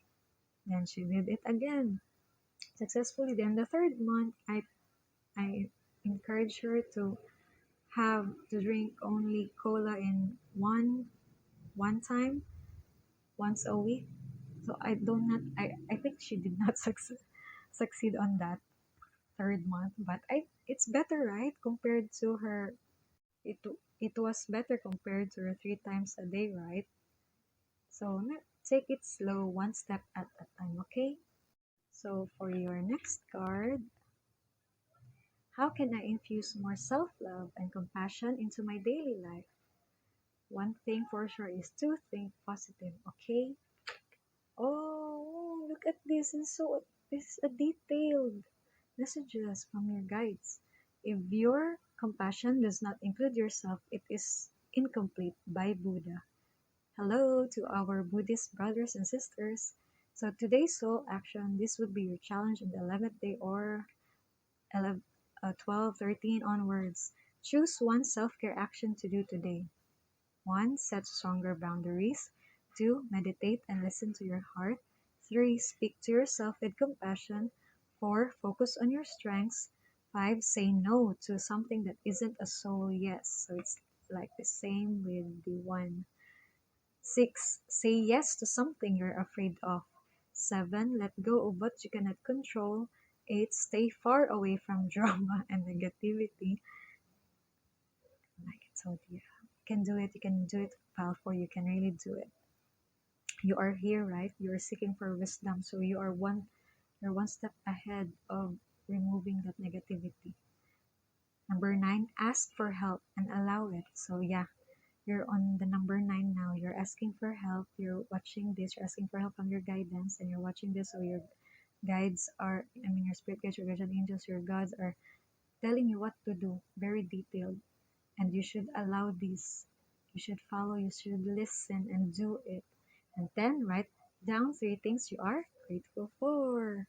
Then she did it again successfully. Then the third month, I encouraged her to have to drink only cola in one time once a week. So I don't not I think she did not succeed on that third month, but I it's better, right, compared to her. It was better compared to her 3 times a day, right? So take it slow, one step at a time, okay? So for your next card, how can I infuse more self-love and compassion into my daily life? One thing for sure is to think positive, okay? Oh, look at this. And so this is a detailed messages from your guides. If your compassion does not include yourself, it is incomplete by Buddha. Hello to our Buddhist brothers and sisters. So today's soul action, this would be your challenge in the 11th day or 11, 12, 13 onwards. Choose one self-care action to do today. 1. Set stronger boundaries. 2. Meditate and listen to your heart. 3. Speak to yourself with compassion. 4. Focus on your strengths. 5. Say no to something that isn't a soul yes. So it's like the same with the 1. 6. Say yes to something you're afraid of. 7. Let go of what you cannot control. 8. Stay far away from drama and negativity. Like I told you, you can do it. You can do it, pal. For you can really do it. You are here, right? You are seeking for wisdom, so you're one step ahead of removing that negativity. Number 9, ask for help and allow it. So yeah, you're on the number 9 now. You're asking for help. You're watching this. You're asking for help from your guidance, and you're watching this. So your guides are, I mean, your spirit guides, your guardian angels, your gods are telling you what to do, very detailed. And you should allow this. You should follow. You should listen and do it. And then write down 3 things you are grateful for.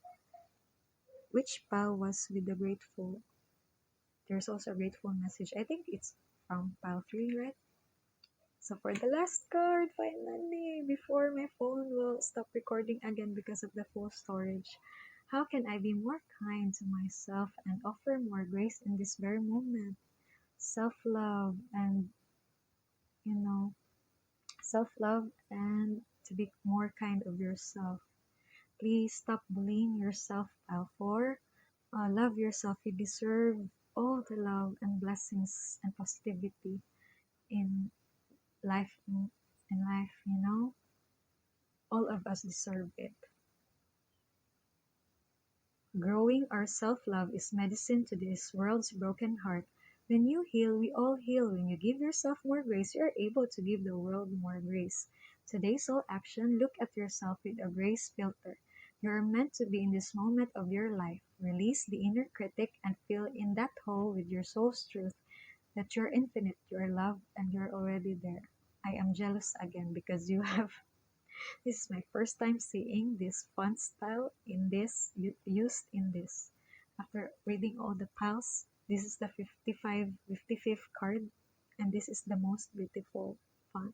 Which pile was with the grateful? There's also a grateful message. I think it's from pile 3, right? So for the last card, finally, before my phone will stop recording again because of the full storage, how can I be more kind to myself and offer more grace in this very moment? Self-love and, you know, self-love and to be more kind of yourself. Please stop bullying yourself, pile 4. Love yourself. You deserve all the love and blessings and positivity in life. In life, all of us deserve it. Growing our self-love is medicine to this world's broken heart. When you heal, we all heal. When you give yourself more grace, you are able to give the world more grace. Today's soul action, look at yourself with a grace filter. You are meant to be in this moment of your life. Release the inner critic and fill in that hole with your soul's truth that you're infinite, you're loved, and you're already there. I am jealous again because you have. This is my first time seeing this font style in this, used in this. After reading all the piles, this is the 55th card, and this is the most beautiful font.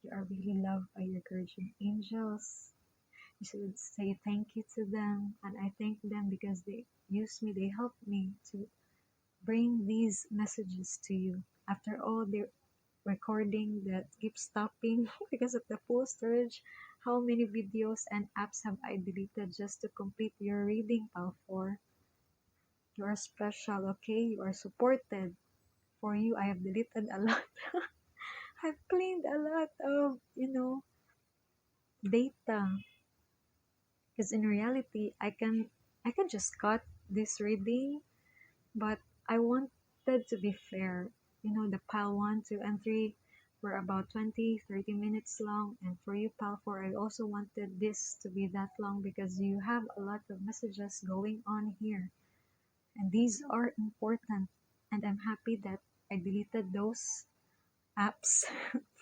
You are really loved by your guardian angels. You should say thank you to them, and I thank them because they use me, they help me to bring these messages to you. After all the recording that keeps stopping because of the full storage, how many videos and apps have I deleted just to complete your reading, pal 4? You are special, okay? You are supported. For you, I have deleted a lot. I've cleaned a lot of, data. Because in reality, I can just cut this reading, but I wanted to be fair. The pile 1, 2, and 3 were about 20, 30 minutes long. And for you, pile 4, I also wanted this to be that long because you have a lot of messages going on here. And these are important. And I'm happy that I deleted those apps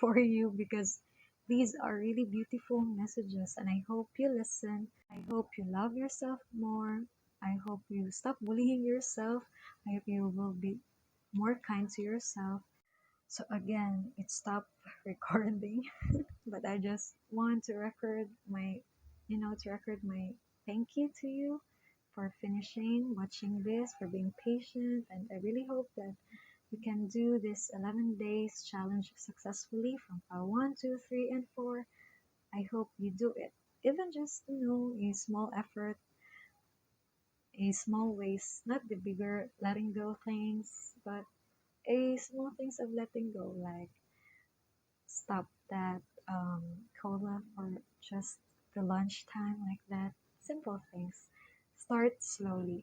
for you because these are really beautiful messages. And I hope you listen. I hope you love yourself more. I hope you stop bullying yourself. I hope you will be more kind to yourself. So again, it stopped recording, but I just want to record my thank you to you for finishing watching this, for being patient, and I really hope that you can do this 11 days challenge successfully from file 1, 2, 3, and 4. I hope you do it. Even just, a small effort, a small ways, not the bigger letting go things, but a small things of letting go, like stop that cola for just the lunchtime, like that. Simple things. Start slowly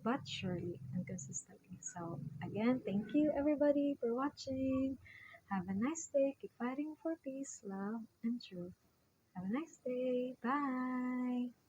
but surely and consistently. So again, thank you everybody for watching. Have a nice day. Keep fighting for peace, love, and truth. Have a nice day. Bye.